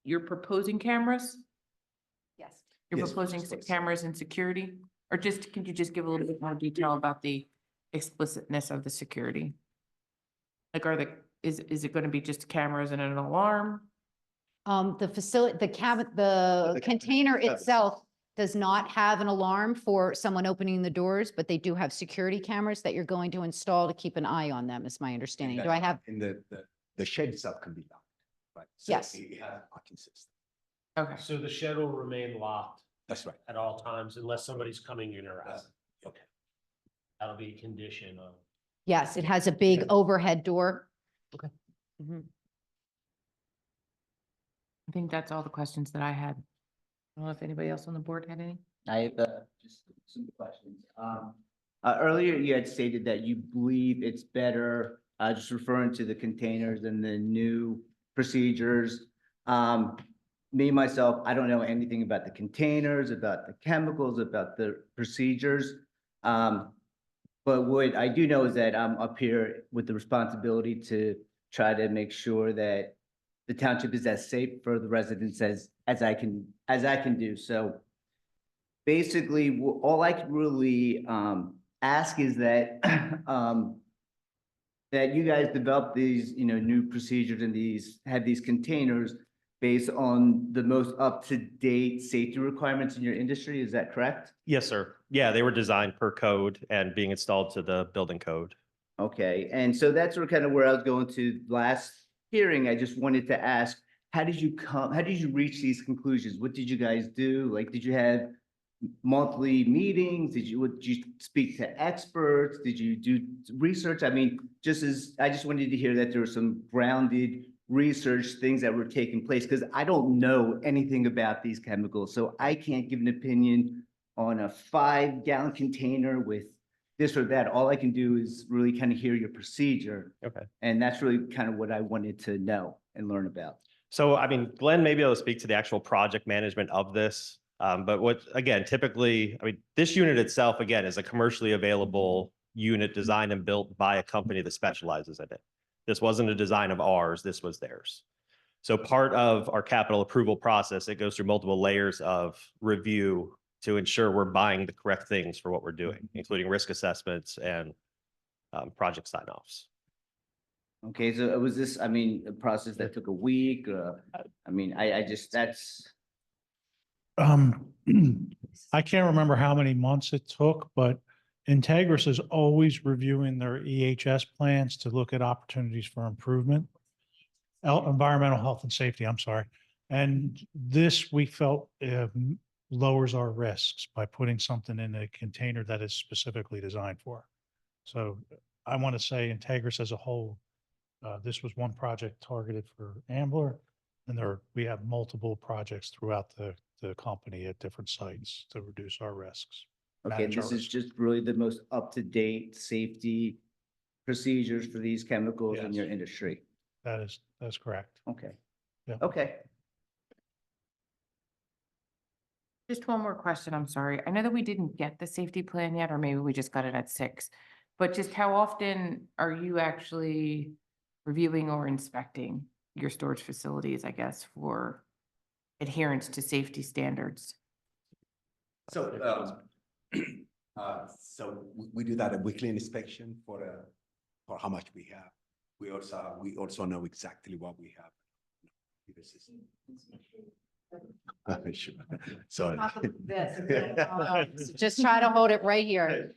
You're proposing cameras? Yes. You're Yes, proposing yes. cameras and security? Or just, could you just give a little bit more detail about the explicitness of the security? Like, is it going to be just cameras and an alarm? The facility, the container itself does not have an alarm for someone opening the doors, but they do have security cameras that you're going to install to keep an eye on them, is my understanding. Do I have? In the shed itself can be locked, right? So Yes. It has a locking system. Okay, So the shed will remain locked That's right. at all times unless somebody's coming in or out. That's- Okay. That'll be a condition of. Yes, it has a big overhead door. Okay. Mhm. I think that's all the questions that I had. I don't know if anybody else on the board had any? I have just some questions. Earlier you had stated that you believe it's better, just referring to the containers and the new procedures. Myself, I don't know anything about the containers, about the chemicals, about the procedures. But what I do know is that I'm up here with the responsibility to try to make sure that the township is as safe for the residents as I can do. So basically, all I can really ask is that that you guys develop these, new procedures and have these containers based on the most up-to-date safety requirements in your industry. Is that correct? Yes, sir. Yeah, they were designed per code and being installed to the building code. Okay, and so that's sort of kind of where I was going to last hearing. I just wanted to ask, how did you reach these conclusions? What did you guys do? Like, did you have monthly meetings? Did you speak to experts? Did you do research? I mean, I just wanted to hear that there was some grounded research, things that were taking place, because I don't know anything about these chemicals. So I can't give an opinion on a 5-gallon container with this or that. All I can do is really kind of hear your procedure. Okay. And that's really kind of what I wanted to know and learn about. So, I mean, Glenn may be able to speak to the actual project management of this. But again, typically, I mean, this unit itself, again, is a commercially available unit designed and built by a company that specializes in it. This wasn't a design of ours, this was theirs. So part of our capital approval process, it goes through multiple layers of review to ensure we're buying the correct things for what we're doing, including risk assessments and project sign-offs. Okay, so was this, I mean, a process that took a week? I mean, that's. I can't remember how many months it took, but Integris is always reviewing their EHS plans to look at opportunities for improvement. Environmental health and safety, I'm sorry. And this we felt lowers our risks by putting something in a container that is specifically designed for. So I want to say Integris as a whole, this was one project targeted for Ambler, and we have multiple projects throughout the company at different sites to reduce our risks. Okay, this is just really the most up-to-date safety procedures for these chemicals in Yes. your industry. That's correct. Okay. Yeah. Okay. Just one more question, I'm sorry. I know that we didn't get the safety plan yet, or maybe we just got it at 6. But just how often are you actually reviewing or inspecting your storage facilities, I guess, for adherence to safety standards? So, we do that a weekly inspection for how much we have. We also know exactly what we have. Sure. Sorry. Just try to hold it right here.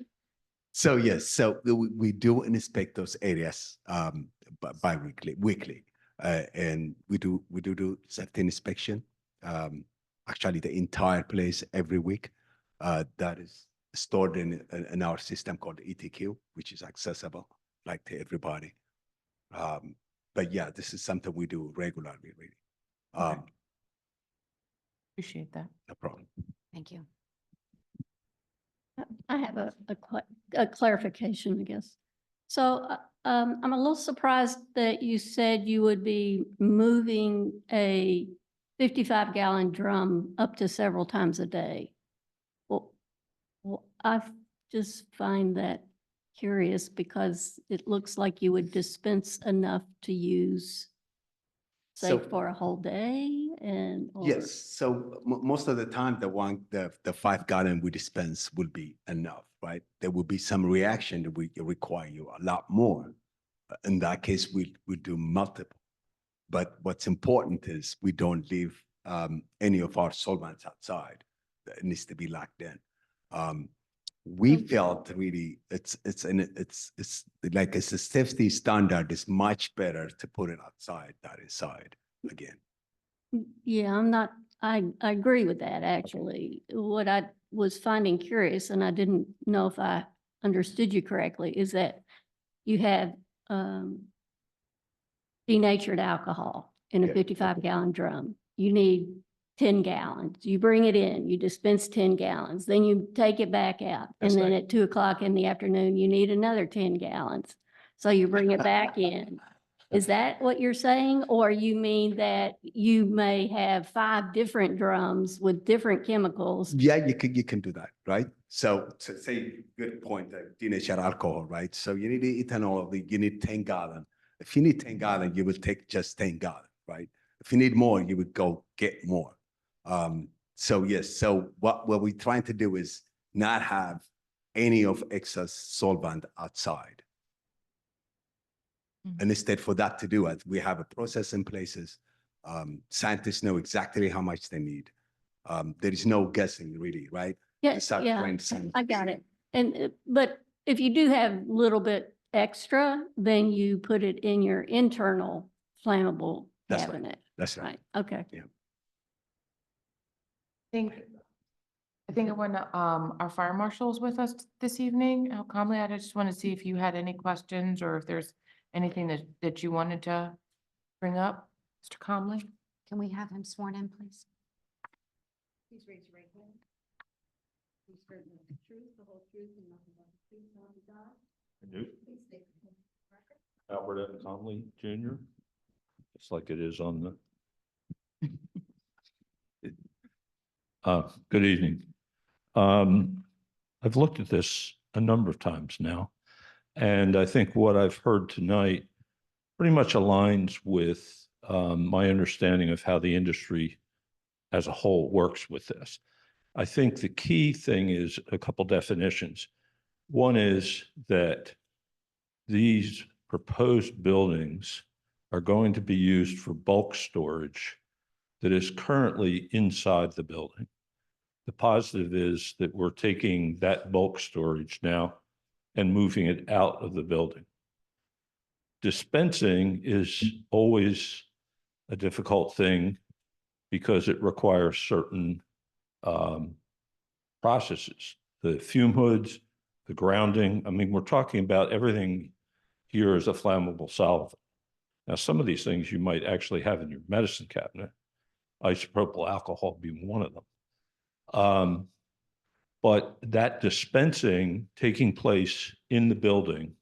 So yes, so we do inspect those areas weekly, and we do safety inspection. Actually, the entire place every week. That is stored in our system called ETQ, which is accessible like to everybody. But yeah, this is something we do regularly, really. Okay. Appreciate that. No problem. Thank you. I have a clarification, I guess. So I'm a little surprised that you said you would be moving a 55-gallon drum up to several times a day. Well, I just find that curious because it looks like you would dispense enough to use, say, So- for a whole day or- Yes, so most of the time, the 5-gallon we dispense will be enough, right? There will be some reaction that we require you a lot more. In that case, we do multiple. But what's important is we don't leave any of our solvents outside. It needs to be locked in. We felt really it's like it's a safety standard. It's much better to put it outside than inside again. Yeah, I agree with that, actually. What I was finding curious, and I didn't know if I understood you correctly, is that you have denatured alcohol in a Yeah. 55-gallon drum. You need 10 gallons. You bring it in, you dispense 10 gallons, then you take it back out. That's And then right. at 2:00 in the afternoon, you need another 10 gallons. So you bring it back in. Is that what you're saying? Or you mean that you may have 5 different drums with different chemicals? Yeah, you can do that, right? So say, good point, denatured alcohol, right? So you need ethanol, you need 10 gallon. If you need 10 gallon, you will take just 10 gallon, right? If you need more, you would go get more. So yes, so what we're trying to do is not have any of excess solvent outside. Mhm. And instead for that to do it, we have a process in places. Scientists know exactly how much they need. There is no guessing really, right? Yeah, Just start yeah, trying to send- I got it. And, but if you do have a little bit extra, then you put it in your internal flammable That's right. cabinet. That's right. Right, okay. I think when our fire marshal is with us this evening, Al Comley, I just want to see if you had any questions or if there's anything that you wanted to bring up, Mr. Comley. Can we have him sworn in, please? Please raise your right hand. Please swear to the truth, the whole truth, and nothing but the truth, so help you God. I do. Please state your name for the record. Albert N. Conley Jr. It's like it is on the. Good evening. I've looked at this a number of times now, and I think what I've heard tonight pretty much aligns with my understanding of how the industry as a whole works with this. I think the key thing is a couple definitions. One is that these proposed buildings are going to be used for bulk storage that is currently inside the building. The positive is that we're taking that bulk storage now and moving it out of the building. Dispensing is always a difficult thing because it requires certain processes, the fume hoods, the grounding. I mean, we're talking about everything here is a flammable solvent. Now, some of these things you might actually have in your medicine cabinet, isopropyl alcohol being one of them. But that dispensing taking place in the building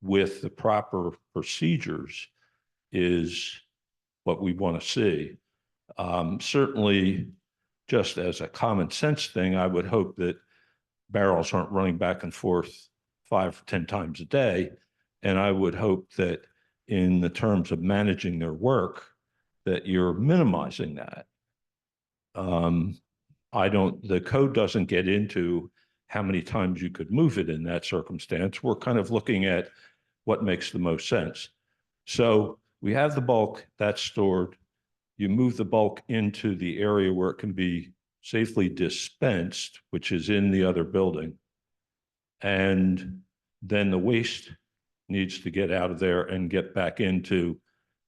with the proper procedures is what we want to see. Certainly, just as a common sense thing, I would hope that barrels aren't running back and forth 5 or 10 times a day. And I would hope that in the terms of managing their work, that you're minimizing that. The code doesn't get into how many times you could move it in that circumstance. We're kind of looking at what makes the most sense. So we have the bulk that's stored. You move the bulk into the area where it can be safely dispensed, which is in the other building. And then the waste needs to get out of there and get back into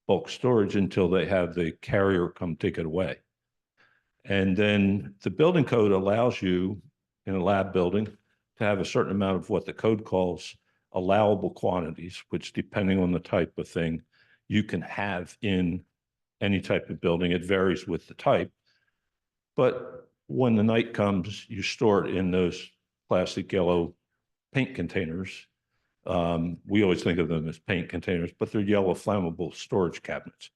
bulk storage until they have the carrier come take it away. And then the building code allows you in a lab building to have a certain amount of what the code calls allowable quantities, which depending on the type of thing you can have in any type of building. It varies with the type. But when the night comes, you store it in those plastic yellow paint containers. We always think of them as paint containers, but they're yellow flammable storage cabinets.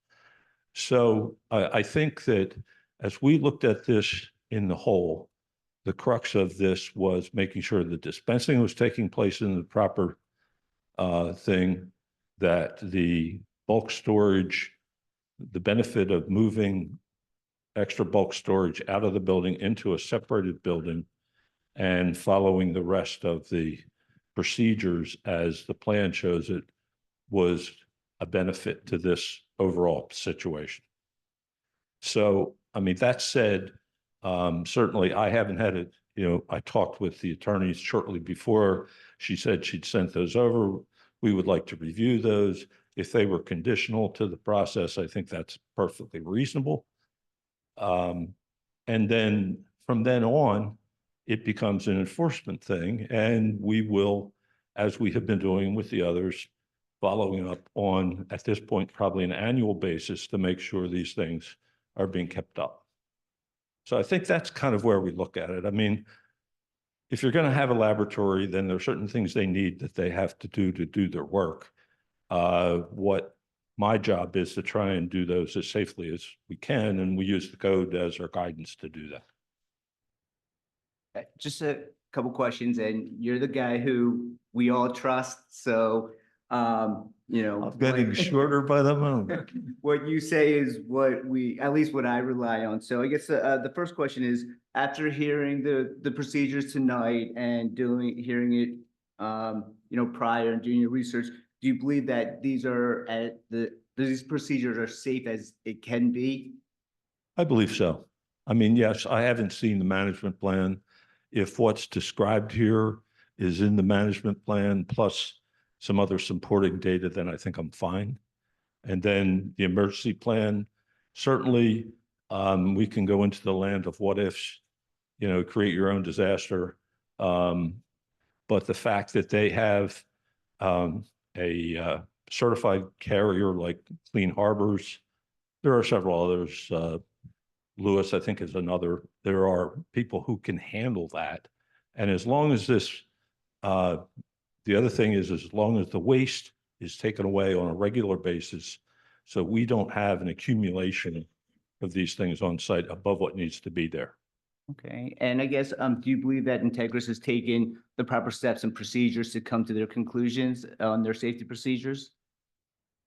So I think that as we looked at this in the whole, the crux of this was making sure the dispensing was taking place in the proper thing, that the bulk storage, the benefit of moving extra bulk storage out of the building into a separated building and following the rest of the procedures as the plan shows it was a benefit to this overall situation. So, I mean, that said, certainly I haven't had it, I talked with the attorneys shortly before. She said she'd sent those over. We would like to review those. If they were conditional to the process, I think that's perfectly reasonable. And then from then on, it becomes an enforcement thing. And we will, as we have been doing with the others, following up on, at this point, probably an annual basis to make sure these things are being kept up. So I think that's kind of where we look at it. I mean, if you're going to have a laboratory, then there are certain things they need that they have to do their work. What my job is to try and do those as safely as we can, and we use the code as our guidance to do that. Just a couple questions, and you're the guy who we all trust. So you know. I'm getting shorter by the moment. What you say is what we, at least what I rely on. So I guess the first question is, after hearing the procedures tonight and hearing it, you know, prior and doing your research, do you believe that these procedures are safe as it can be? I believe so. I mean, yes, I haven't seen the management plan. If what's described here is in the management plan plus some other supporting data, then I think I'm fine. And then the emergency plan, certainly we can go into the land of what ifs, you know, create your own disaster. But the fact that they have a certified carrier like Clean Harbors, there are several others. Lewis, I think, is another. There are people who can handle that. And as long as this, the other thing is, as long as the waste is taken away on a regular basis, so we don't have an accumulation of these things on site above what needs to be there. Okay, and I guess, do you believe that Integris has taken the proper steps and procedures to come to their conclusions on their safety procedures?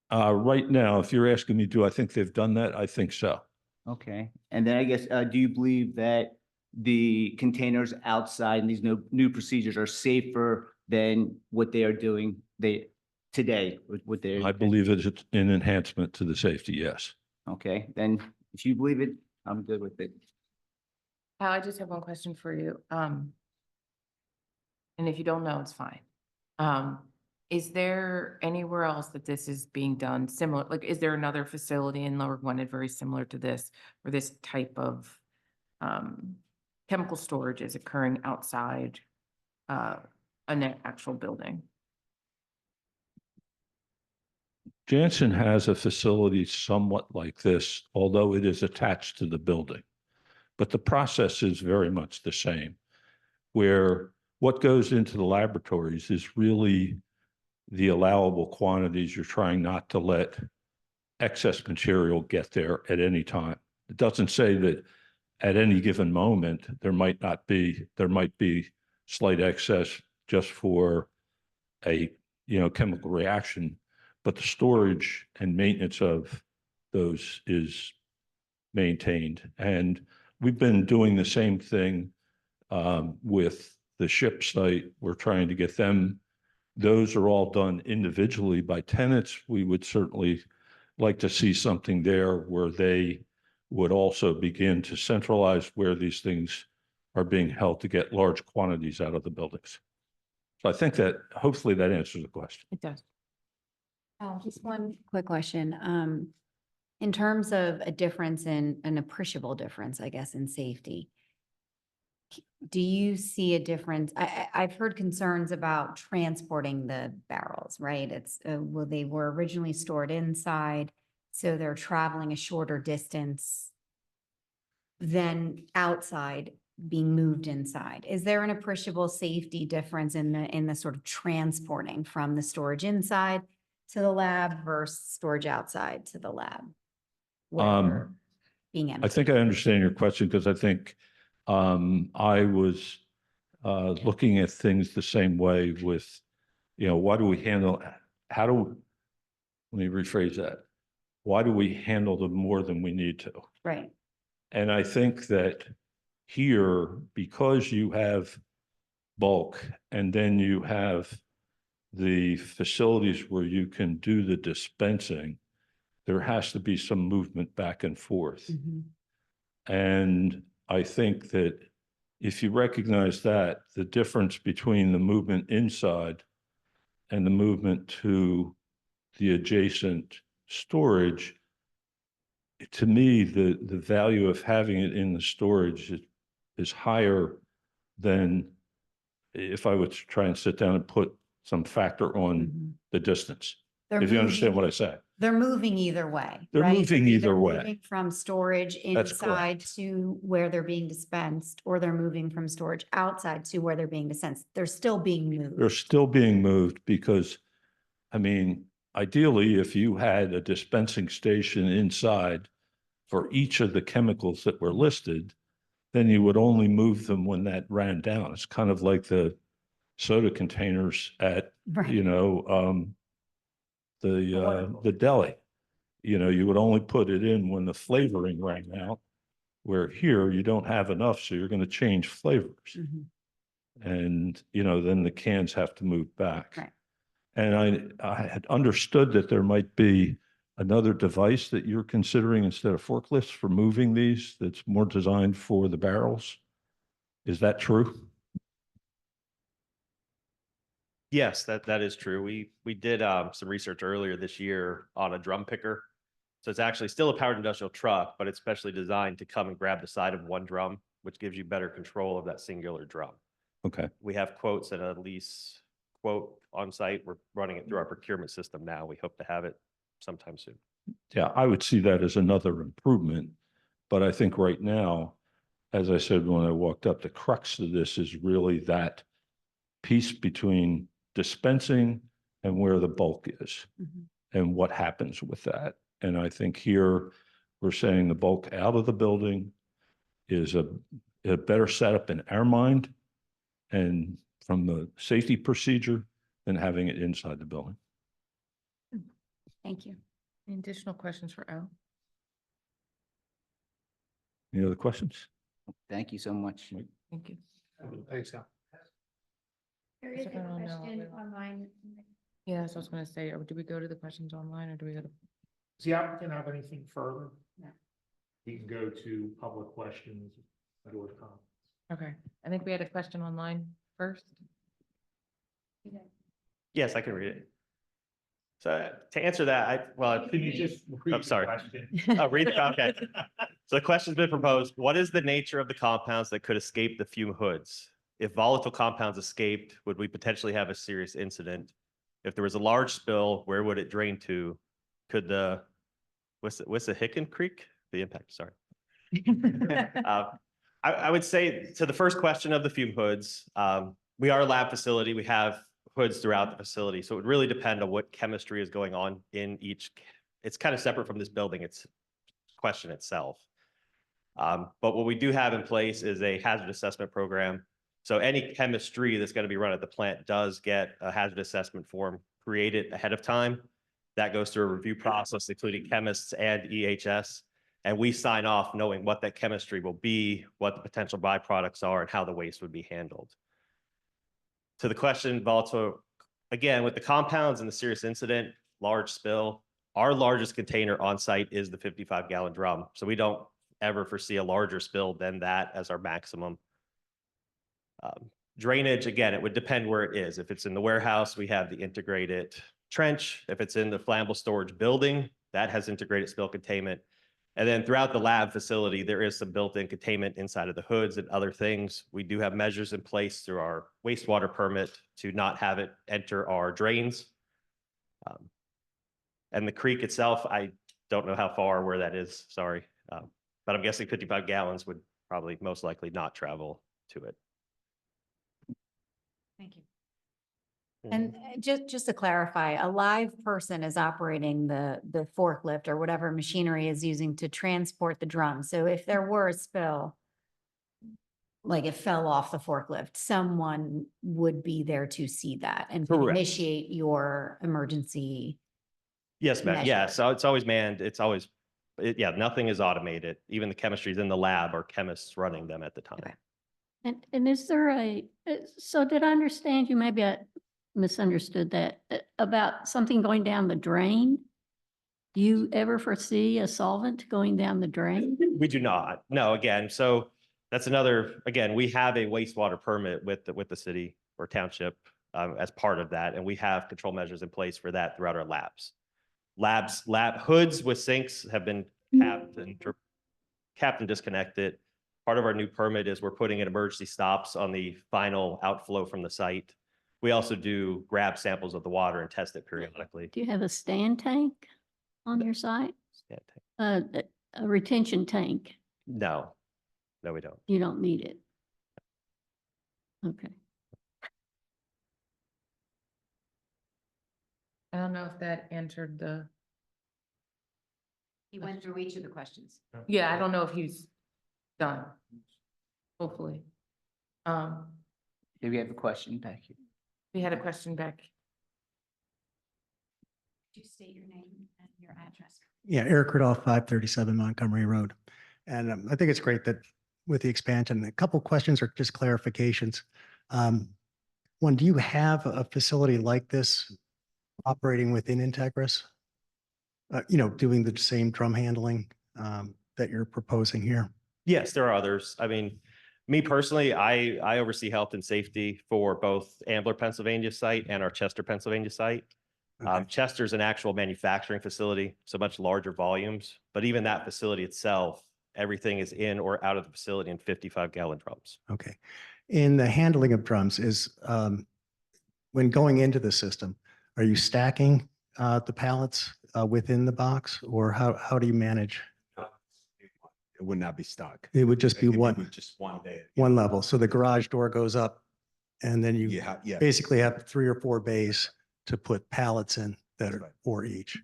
Right now, if you're asking me, do I think they've done that? I think so. Okay, and then I guess, do you believe that the containers outside and these new procedures are safer than what they are doing today with what they're? I believe it's an enhancement to the safety, yes. Okay, then if you believe it, I'm good with it. Hal, I just have one question for you. And if you don't know, it's fine. Is there anywhere else that this is being done similar? Like, is there another facility in Lower Gwinnett very similar to this, where this type of chemical storage is occurring outside an actual building? Janssen has a facility somewhat like this, although it is attached to the building. But the process is very much the same, where what goes into the laboratories is really the allowable quantities. You're trying not to let excess material get there at any time. It doesn't say that at any given moment, there might be slight excess just for a, you know, chemical reaction, but the storage and maintenance of those is maintained. And we've been doing the same thing with the ship site. We're trying to get them. Those are all done individually by tenants. We would certainly like to see something there where they would also begin to centralize where these things are being held to get large quantities out of the buildings. So I think that hopefully that answers the question. It does. Just one quick question. In terms of a difference in an appreciable difference, I guess, in safety, do you see a difference? I've heard concerns about transporting the barrels, right? It's, well, they were originally stored inside, so they're traveling a shorter distance than outside being moved inside. Is there an appreciable safety difference in the sort of transporting from the storage inside to the lab versus storage outside to the lab? Being empty. I think I understand your question, because I think I was looking at things the same way with, you know, why do we handle, let me rephrase that. Why do we handle them more than we need to? Right. And I think that here, because you have bulk and then you have the facilities where you can do the dispensing, there has to be some movement back and forth. And I think that if you recognize that, the difference between the movement inside and the movement to the adjacent storage, to me, the value of having it in the storage is higher than if I would try and sit down and put some factor on the distance. They're If you understand moving- what I say. They're moving either way. They're right? moving They're either either way. moving from storage That's inside correct. to where they're being dispensed, or they're moving from storage outside to where they're being dispensed. They're still being moved. They're still being moved because, I mean, ideally, if you had a dispensing station inside for each of the chemicals that were listed, then you would only move them when that ran down. It's kind of like the soda containers at, Right. you know, the deli. You know, you would only put it in when the flavoring ran out, where here you don't have enough, so you're going to change flavors. And, you know, then the cans have to move back. Right. And I had understood that there might be another device that you're considering instead of forklifts for moving these that's more designed for the barrels. Is that true? Yes, that is true. We did some research earlier this year on a drum picker. So it's actually still a powered industrial truck, but it's specially designed to come and grab the side of one drum, which gives you better control of that singular drum. Okay. We have quotes and a lease quote on site. We're running it through our procurement system now. We hope to have it sometime soon. Yeah, I would see that as another improvement. But I think right now, as I said when I walked up, the crux of this is really that piece between dispensing and where the bulk is and what happens with that. And I think here we're saying the bulk out of the building is a better setup in our mind and from the safety procedure than having it inside the building. Thank you. Any additional questions for Al? Any other questions? Thank you so much. Thank you. Thanks, Al. There is a question online. Yeah, that's what I was gonna say. Or do we go to the questions online or do we go to? Does the applicant have anything further? No. He can go to public questions or comments. Okay, I think we had a question online first. Yes, I can read it. So to answer that, Can you just repeat I'm the sorry. question? Oh, read it. Okay. So the question's been proposed. What is the nature of the compounds that could escape the fume hoods? If volatile compounds escaped, would we potentially have a serious incident? If there was a large spill, where would it drain to? Could the Wissahickon Creek, the impact, sorry. I would say to the first question of the fume hoods, we are a lab facility. We have hoods throughout the facility. So it would really depend on what chemistry is going on in each. It's kind of separate from this building. It's question itself. But what we do have in place is a hazard assessment program. So any chemistry that's going to be run at the plant does get a hazard assessment form created ahead of time. That goes through a review process, including chemists and EHS. And we sign off knowing what that chemistry will be, what the potential byproducts are, and how the waste would be handled. To the question, volatile, again, with the compounds and the serious incident, large spill, our largest container on site is the 55-gallon drum. So we don't ever foresee a larger spill than that as our maximum. Drainage, again, it would depend where it is. If it's in the warehouse, we have the integrated trench. If it's in the flammable storage building, that has integrated spill containment. And then throughout the lab facility, there is some built-in containment inside of the hoods and other things. We do have measures in place through our wastewater permit to not have it enter our drains. And the creek itself, I don't know how far where that is, sorry. But I'm guessing 55 gallons would probably most likely not travel to it. Thank you. And just to clarify, a live person is operating the forklift or whatever machinery is using to transport the drum. So if there were a spill, like it fell off the forklift, someone would be there to see that and can Correct. initiate your emergency. Yes, ma'am. Yeah, measure. so it's always manned. It's always, yeah, nothing is automated. Even the chemistry is in the lab or chemists running them at the time. Okay. And is there so did I understand you, maybe I misunderstood that, about something going down the drain? Do you ever foresee a solvent going down the drain? We do not. No, again, so that's another, again, we have a wastewater permit with the city or township as part of that. And we have control measures in place for that throughout our labs. Lab hoods with sinks have been capped and disconnected. Part of our new permit is we're putting in emergency stops on the final outflow from the site. We also do grab samples of the water and test it periodically. Do you have a stand tank on your site? A retention tank? No, no, we don't. You don't need it? Okay. I don't know if that answered the, He went through each of the questions. yeah, I don't know if he's done. Hopefully. Maybe we have a question back here. We had a question back. Just state your name and your address. Yeah, Eric Rudolph, 537 Montgomery Road. And I think it's great that with the expansion, a couple questions are just clarifications. One, do you have a facility like this operating within Integris? Doing the same drum handling that you're proposing here? Yes, there are others. I mean, me personally, I oversee health and safety for both Ambler, Pennsylvania site and our Chester, Pennsylvania site. Okay. Chester's an actual manufacturing facility, so much larger volumes, but even that facility itself, everything is in or out of the facility in 55-gallon drums. Okay. In the handling of drums when going into the system, are you stacking the pallets within the box, or how do you manage? It would not be stock. It would just be It would one Just one day. one level. So the garage door goes up and then you Yeah. basically have 3 or 4 bays to put pallets in that That's are right. 4 each,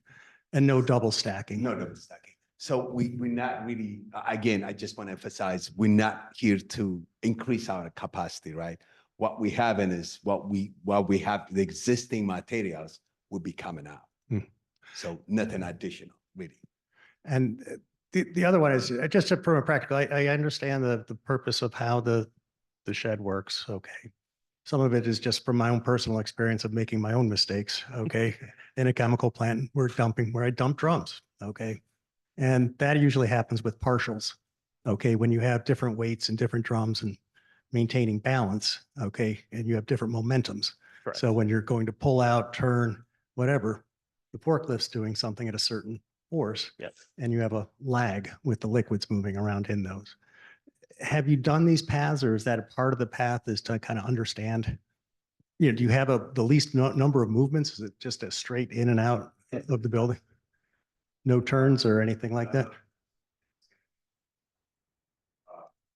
and no double stacking. No double stacking. So we're not really, again, I just want to emphasize, we're not here to increase our capacity, right? What we have is what we have, the existing materials will be coming out. Hmm. So nothing additional, really. And the other one is just from a practical, I understand the purpose of how the shed works. Okay. Some of it is just from my own personal experience of making my own mistakes. Okay. In a chemical plant, where I dump drums. Okay. And that usually happens with partials. Okay. When you have different weights and different drums and maintaining balance. Okay. And you have different momentums. Correct. So when you're going to pull out, turn, whatever, the forklift's doing something at a certain force. Yes. And you have a lag with the liquids moving around in those. Have you done these paths, or is that a part of the path is to kind of understand? Do you have the least number of movements? Is it just a straight in and out of the building? No turns or anything like that?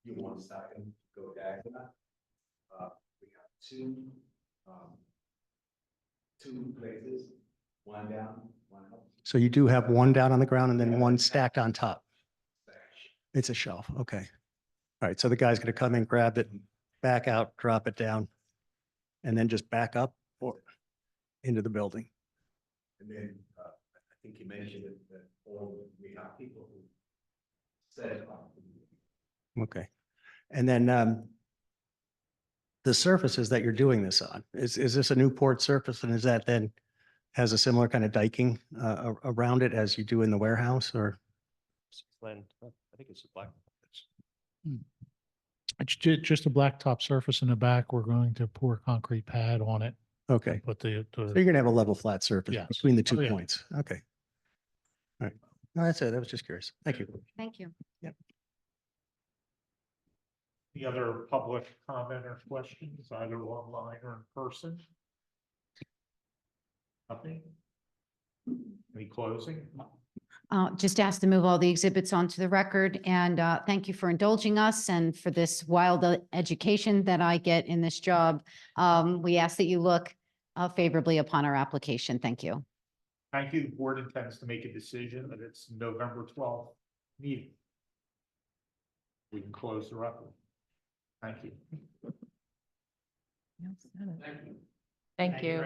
You want to start and go diagonal. We have two places, one down, one up. So you do have one down on the ground and then one stacked on top. It's a shelf. Okay. All right. So the guy's going to come in, grab it, back out, drop it down, and then just back up or into the building. And then I think you mentioned it, that we have people who said. Okay. And then the surfaces that you're doing this on, is this a Newport surface, and is that then has a similar kind of diking around it as you do in the warehouse, or? Glenn, I think it's black. It's just a blacktop surface in the back. We're going to pour concrete pad on it. Okay. But So you're gonna have a level flat surface Yes. between the 2 Oh, yeah. points. Okay. All right. No, that's it. I was just curious. Thank you. Thank you. The other public comment or questions, either online or in person? Nothing? Any closing? Just ask to move all the exhibits onto the record, and thank you for indulging us and for this wild education that I get in this job. We ask that you look favorably upon our application. Thank you. Thank you. The board intends to make a decision that it's November 12th meeting. We can close the record. Thank you. Thank you.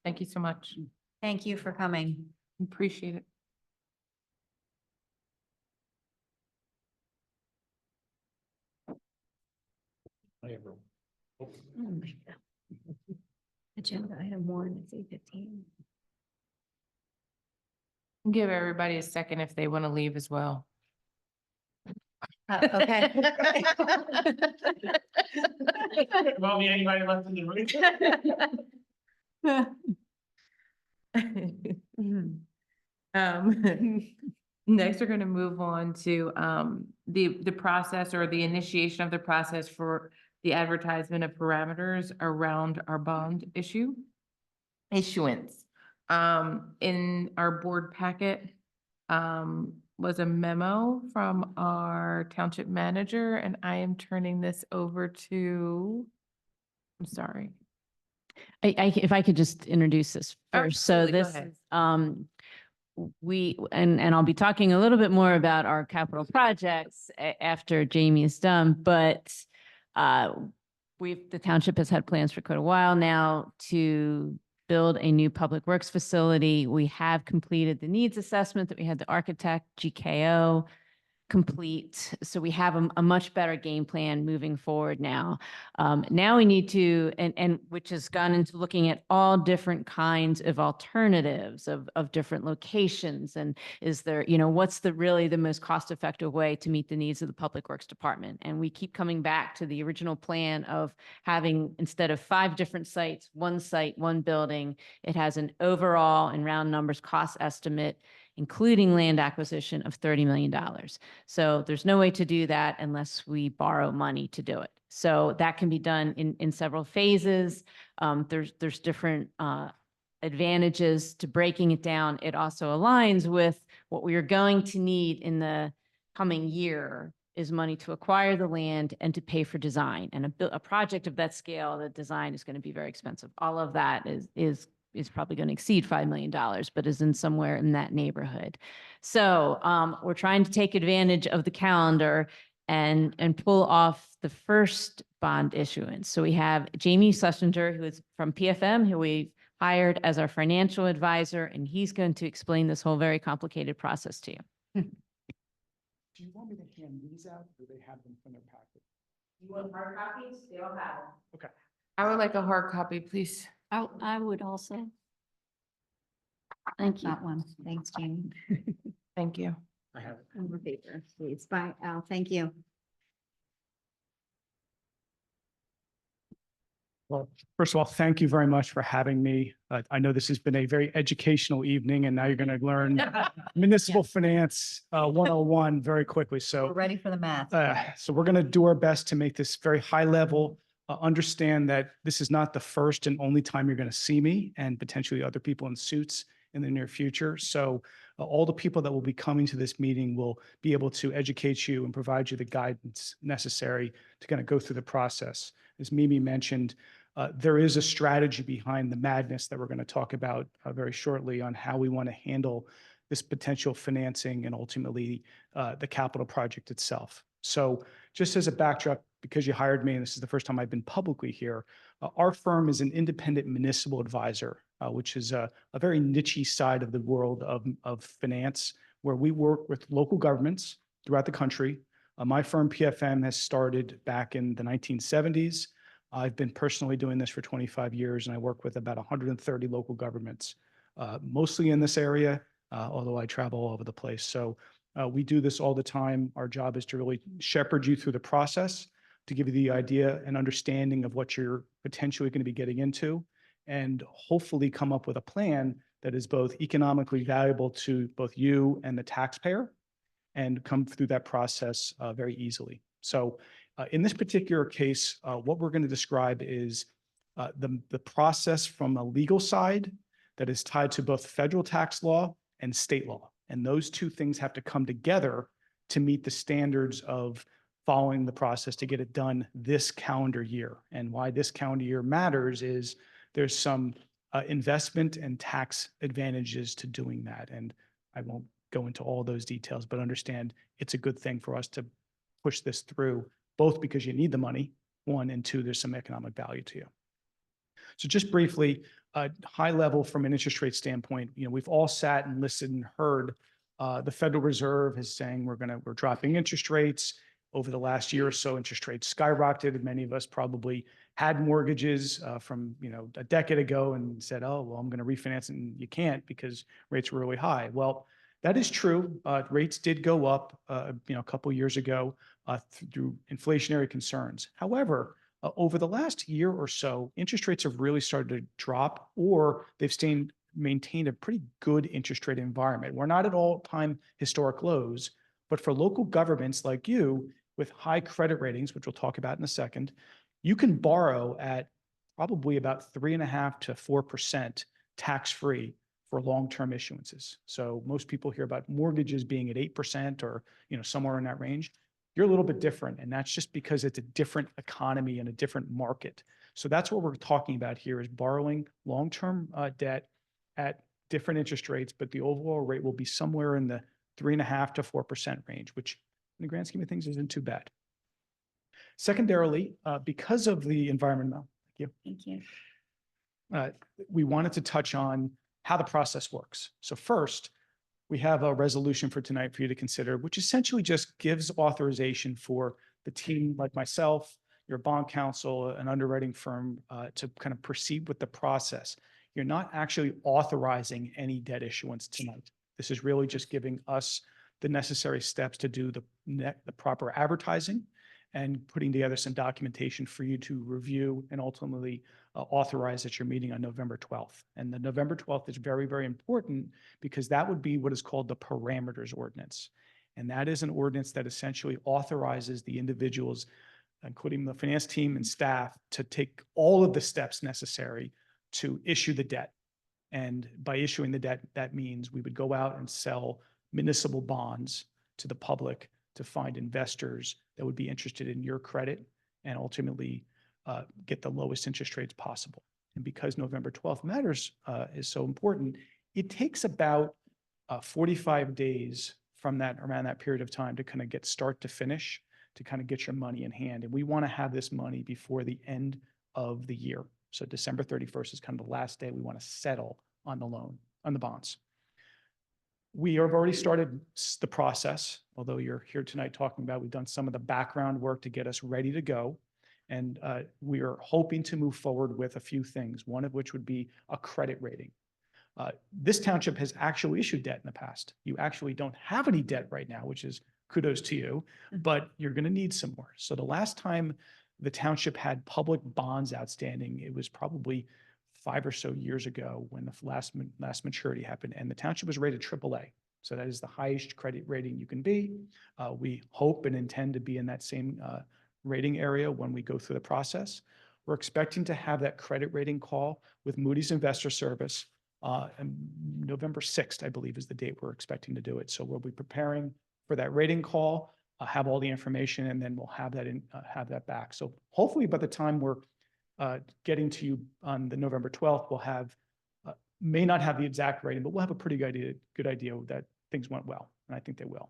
Thank you so much. Thank you for coming. Appreciate it. Hi, everyone. Oh my God. Agenda item 1 is 8:15. Give everybody a second if they want to leave as well. Okay. Well, anybody left in the room? Next, we're going to move on to the process or the initiation of the process for the advertisement of parameters around our bond issuance. In our board packet was a memo from our township manager, and I am turning this over to, I'm sorry. If I could just introduce this first. So Absolutely, go this ahead. is, and I'll be talking a little bit more about our capital projects after Jamie is done, but the township has had plans for quite a while now to build a new public works facility. We have completed the needs assessment that we had the architect, GKO, complete. So we have a much better game plan moving forward now. Now we need to, and which has gone into looking at all different kinds of alternatives of different locations. And is there, what's really the most cost-effective way to meet the needs of the Public Works Department? And we keep coming back to the original plan of having, instead of 5 different sites, 1 site, 1 building. It has an overall, in round numbers, cost estimate, including land acquisition, of $30 million. So there's no way to do that unless we borrow money to do it. So that can be done in several phases. There's different advantages to breaking it down. It also aligns with what we are going to need in the coming year is money to acquire the land and to pay for design. And a project of that scale, the design is going to be very expensive. All of that is probably going to exceed $5 million, but is in somewhere in that neighborhood. So we're trying to take advantage of the calendar and pull off the first bond issuance. So we have Jamie Schlesinger, who is from PFM, who we hired as our financial advisor, and he's going to explain this whole very complicated process to you. Do you want me to hand these out, or do they have them in their packet? You want hard copies? They all have them. Okay. I would like a hard copy, please. I would also. Thank you. That one. Thanks, Jamie. Thank you. I have. Over paper, please. Bye, Al. Thank you. Well, first of all, thank you very much for having me. I know this has been a very educational evening, and now you're going to learn municipal finance 101 very quickly. We're So, ready for the math. so we're going to do our best to make this very high level. Understand that this is not the first and only time you're going to see me, and potentially other people in suits in the near future. So all the people that will be coming to this meeting will be able to educate you and provide you the guidance necessary to kind of go through the process. As Mimi mentioned, there is a strategy behind the madness that we're going to talk about very shortly on how we want to handle this potential financing and ultimately the capital project itself. So just as a backdrop, because you hired me, and this is the first time I've been publicly here, our firm is an independent municipal advisor, which is a very niche side of the world of finance, where we work with local governments throughout the country. My firm, PFM, has started back in the 1970s. I've been personally doing this for 25 years, and I work with about 130 local governments, mostly in this area, although I travel all over the place. So we do this all the time. Our job is to really shepherd you through the process, to give you the idea and understanding of what you're potentially going to be getting into, and hopefully come up with a plan that is both economically valuable to both you and the taxpayer, and come through that process very easily. So in this particular case, what we're going to describe is the process from a legal side that is tied to both federal tax law and state law. And those two things have to come together to meet the standards of following the process to get it done this calendar year. And why this calendar year matters is there's some investment and tax advantages to doing that. And I won't go into all those details, but understand it's a good thing for us to push this through, both because you need the money, 1, and 2, there's some economic value to you. So just briefly, high level from an interest rate standpoint, we've all sat and listened and heard the Federal Reserve is saying we're dropping interest rates. Over the last year or so, interest rates skyrocketed. Many of us probably had mortgages from a decade ago and said, "Oh, well, I'm going to refinance," and you can't because rates were really high. Well, that is true. Rates did go up, a couple years ago through inflationary concerns. However, over the last year or so, interest rates have really started to drop, or they've maintained a pretty good interest rate environment. We're not at all-time historic lows, but for local governments like you with high credit ratings, which we'll talk about in a second, you can borrow at probably about 3.5% to 4% tax-free for long-term issuances. So most people hear about mortgages being at 8% or somewhere in that range. You're a little bit different, and that's just because it's a different economy and a different market. So that's what we're talking about here, is borrowing long-term debt at different interest rates, but the overall rate will be somewhere in the 3.5% to 4% range, which in the grand scheme of things isn't too bad. Secondarily, because of the environmental, Thank you. we wanted to touch on how the process works. So first, we have a resolution for tonight for you to consider, which essentially just gives authorization for the team like myself, your bond counsel, an underwriting firm, to kind of proceed with the process. You're not actually authorizing any debt issuance tonight. This is really just giving us the necessary steps to do the proper advertising and putting together some documentation for you to review and ultimately authorize at your meeting on November 12th. And the November 12th is very, very important because that would be what is called the parameters ordinance. And that is an ordinance that essentially authorizes the individuals, including the finance team and staff, to take all of the steps necessary to issue the debt. And by issuing the debt, that means we would go out and sell municipal bonds to the public to find investors that would be interested in your credit and ultimately get the lowest interest rates possible. And because November 12th matters is so important, it takes about 45 days from around that period of time to kind of get start to finish, to kind of get your money in hand. And we want to have this money before the end of the year. So December 31st is kind of the last day we want to settle on the loan, on the bonds. We have already started the process, although you're here tonight talking about, we've done some of the background work to get us ready to go. And we are hoping to move forward with a few things, one of which would be a credit rating. This township has actually issued debt in the past. You actually don't have any debt right now, which is kudos to you, but you're going to need some more. So the last time the township had public bonds outstanding, it was probably 5 or so years ago when the last maturity happened, and the township was rated AAA. So that is the highest credit rating you can be. We hope and intend to be in that same rating area when we go through the process. We're expecting to have that credit rating call with Moody's Investor Service and November 6th, I believe, is the date we're expecting to do it. So we'll be preparing for that rating call, have all the information, and then we'll have that back. So hopefully by the time we're getting to you on the November 12th, we'll have, may not have the exact rating, but we'll have a pretty good idea that things went well, and I think they will.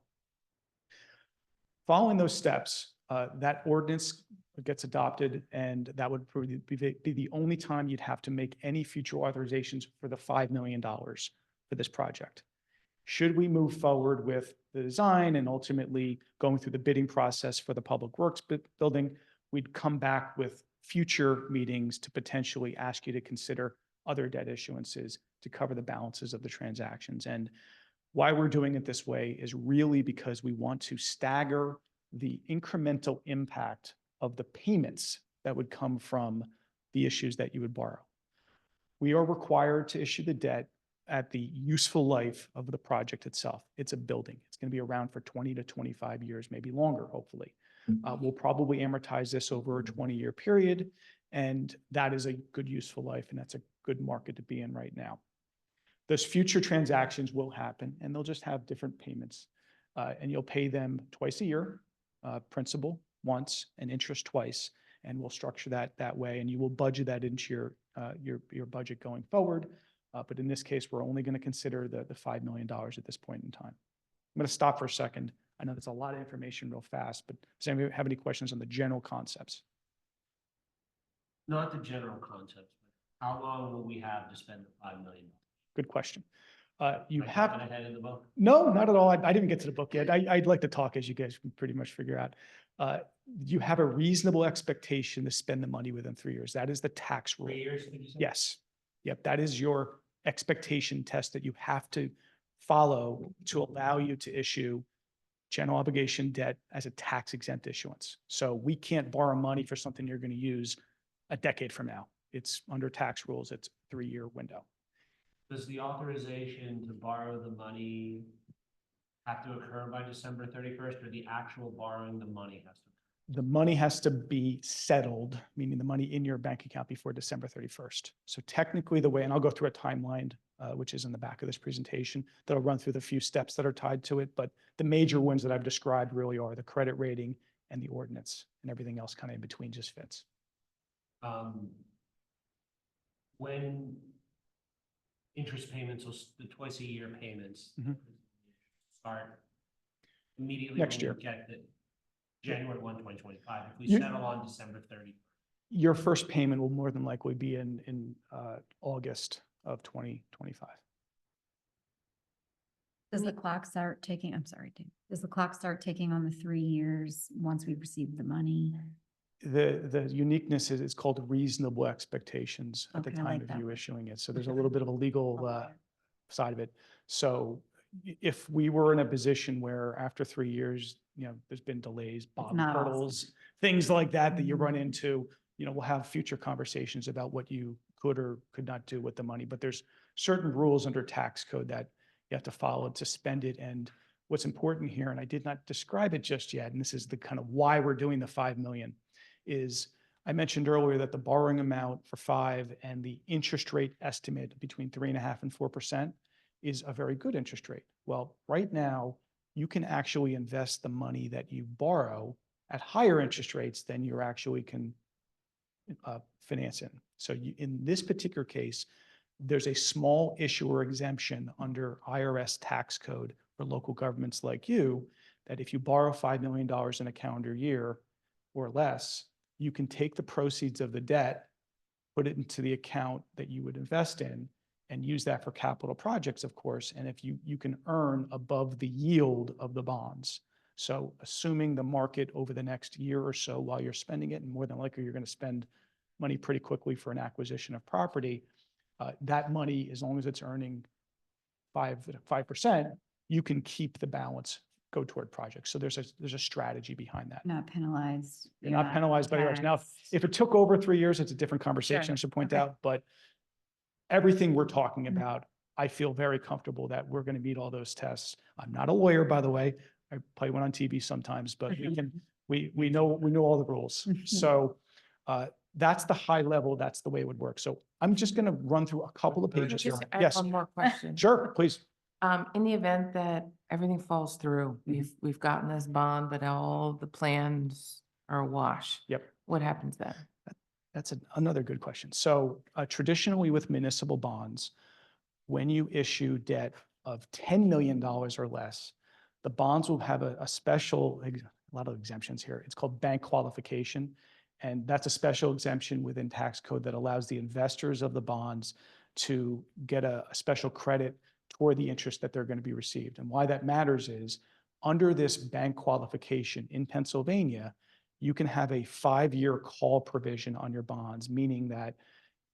Following those steps, that ordinance gets adopted, and that would be the only time you'd have to make any future authorizations for the $5 million for this project. Should we move forward with the design and ultimately going through the bidding process for the public works building, we'd come back with future meetings to potentially ask you to consider other debt issuances to cover the balances of the transactions. And why we're doing it this way is really because we want to stagger the incremental impact of the payments that would come from the issues that you would borrow. We are required to issue the debt at the useful life of the project itself. It's a building. It's going to be around for 20 to 25 years, maybe longer, hopefully. We'll probably amortize this over a 20-year period, and that is a good useful life, and that's a good market to be in right now. Those future transactions will happen, and they'll just have different payments, and you'll pay them twice a year, principal once and interest twice, and we'll structure that way, and you will budget that into your budget going forward. But in this case, we're only going to consider the $5 million at this point in time. I'm going to stop for a second. I know that's a lot of information real fast, but does anybody have any questions on the general concepts? Not the general concepts, but how long will we have to spend the $5 million? Good question. You Am I have jumping ahead in the book? No, not at all. I didn't get to the book yet. I'd like to talk, as you guys can pretty much figure out. You have a reasonable expectation to spend the money within 3 years. That is the tax rule. 3 years, did you say? Yes. Yep. That is your expectation test that you have to follow to allow you to issue general obligation debt as a tax exempt issuance. So we can't borrow money for something you're going to use a decade from now. It's under tax rules. It's a 3-year window. Does the authorization to borrow the money have to occur by December 31st, or the actual borrowing the money has to occur? The money has to be settled, meaning the money in your bank account before December 31st. So technically the way, and I'll go through a timeline, which is in the back of this presentation, that'll run through the few steps that are tied to it. But the major ones that I've described really are the credit rating and the ordinance, and everything else kind of in between just fits. When interest payments, the twice a year payments start immediately Next when year. we get the January 1, 2025. If we You- settle on December 31st, Your first payment will more than likely be in August of 2025. Does the clock start taking, I'm sorry, Dave. Does the clock start taking on the 3 years once we receive the money? The uniqueness is it's called reasonable expectations at the Okay, I time like of that you word. issuing it. So there's a little bit of a legal Okay. side of it. So if we were in a position where after 3 years, there's been delays, bottom not awesome. hurdles, things like that you run into, we'll have future conversations about what you could or could not do with the money. But there's certain rules under tax code that you have to follow to spend it. And what's important here, and I did not describe it just yet, and this is the kind of why we're doing the 5 million, is I mentioned earlier that the borrowing amount for 5 and the interest rate estimate between 3.5% and 4% is a very good interest rate. Well, right now, you can actually invest the money that you borrow at higher interest rates than you actually can finance in. So in this particular case, there's a small issuer exemption under IRS tax code for local governments like you, that if you borrow $5 million in a calendar year or less, you can take the proceeds of the debt, put it into the account that you would invest in, and use that for capital projects, of course. And if you can earn above the yield of the bonds. So assuming the market over the next year or so while you're spending it, and more than likely you're going to spend money pretty quickly for an acquisition of property, that money, as long as it's earning 5%, you can keep the balance, go toward projects. So there's a strategy behind that. Not penalized. You're not penalized by the IRS. Now, if it took over 3 years, it's a different conversation, I should point Okay. out, but everything we're talking about, I feel very comfortable that we're going to meet all those tests. I'm not a lawyer, by the way. I play one on TV sometimes, but we know all the rules. So that's the high level. That's the way it would work. So I'm just going to run through a couple of pages here. I have Yes, one more question. sure, please. In the event that everything falls through, we've gotten this bond, but all the plans are awash. Yep. What happens then? That's another good question. So traditionally with municipal bonds, when you issue debt of $10 million or less, the bonds will have a special, a lot of exemptions here. It's called bank qualification. And that's a special exemption within tax code that allows the investors of the bonds to get a special credit toward the interest that they're going to be received. And why that matters is under this bank qualification in Pennsylvania, you can have a 5-year call provision on your bonds, meaning that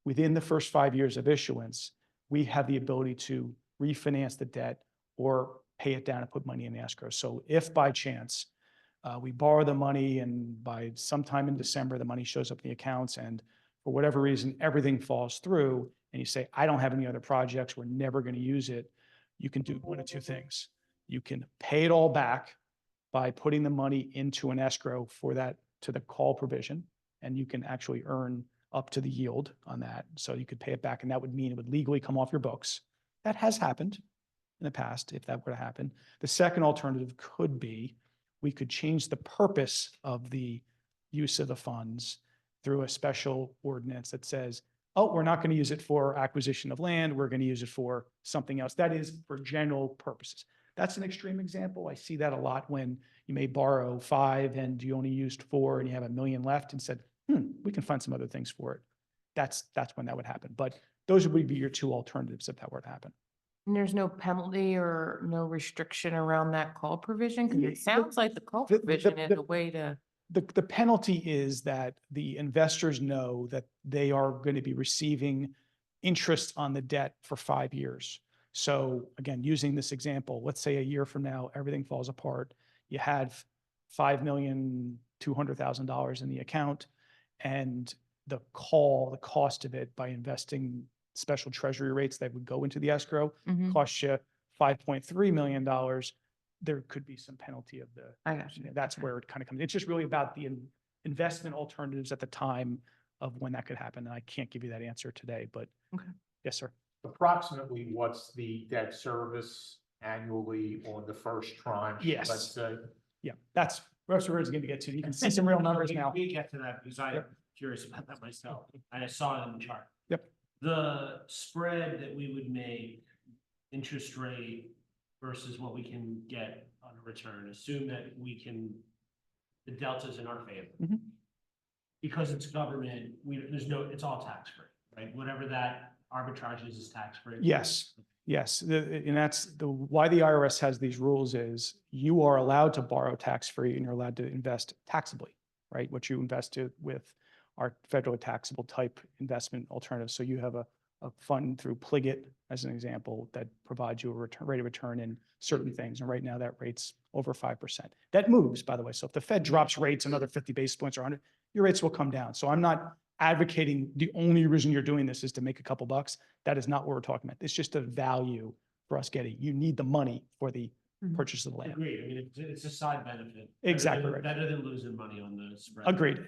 within the first 5 years of issuance, we have the ability to refinance the debt or pay it down and put money in escrow. So if by chance we borrow the money and by sometime in December, the money shows up in the accounts and for whatever reason, everything falls through and you say, I don't have any other projects, we're never going to use it, you can do one of two things. You can pay it all back by putting the money into an escrow for that to the call provision, and you can actually earn up to the yield on that. So you could pay it back, and that would mean it would legally come off your books. That has happened in the past, if that were to happen. The second alternative could be we could change the purpose of the use of the funds through a special ordinance that says, oh, we're not going to use it for acquisition of land, we're going to use it for something else. That is for general purposes. That's an extreme example. I see that a lot when you may borrow 5 and you only used 4 and you have $1 million left and said, we can find some other things for it. That's when that would happen. But those would be your two alternatives if that were to happen. And there's no penalty or no restriction around that call provision? Because it sounds like the call provision is a way to. The penalty is that the investors know that they are going to be receiving interest on the debt for 5 years. So again, using this example, let's say a year from now, everything falls apart. You had $5,200,000 in the account, and the cost of it by investing special treasury rates that would go into the escrow cost you $5.3 million. There could be some penalty of the. I got you. That's where it kind of comes. It's just really about the investment alternatives at the time of when that could happen. And I can't give you that answer today, but yes, sir. Approximately, what's the debt service annually on the first tranche? Yes. Let's say. Yeah, that's where it's going to get to. You can see some real numbers now. We get to that because I'm curious about that myself. And I saw it in the chart. Yep. The spread that we would make, interest rate versus what we can get on a return, assume that the delta's in our favor. because it's government, there's no, it's all tax free, right? Whatever that arbitrage is tax free. Yes, yes. And that's why the IRS has these rules is you are allowed to borrow tax-free and you're allowed to invest taxably, right? What you invested with our federally taxable type investment alternatives. So you have a fund through Pliget, as an example, that provides you a rate of return in certain things. And right now that rate's over 5%. That moves, by the way. So if the Fed drops rates another 50 basis points or 100, your rates will come down. So I'm not advocating the only reason you're doing this is to make a couple bucks. That is not what we're talking about. It's just a value for us getting. You need the money for the purchase of the land. Agreed. I mean, it's a side benefit. Exactly right. Better than losing money on the spread. Agreed.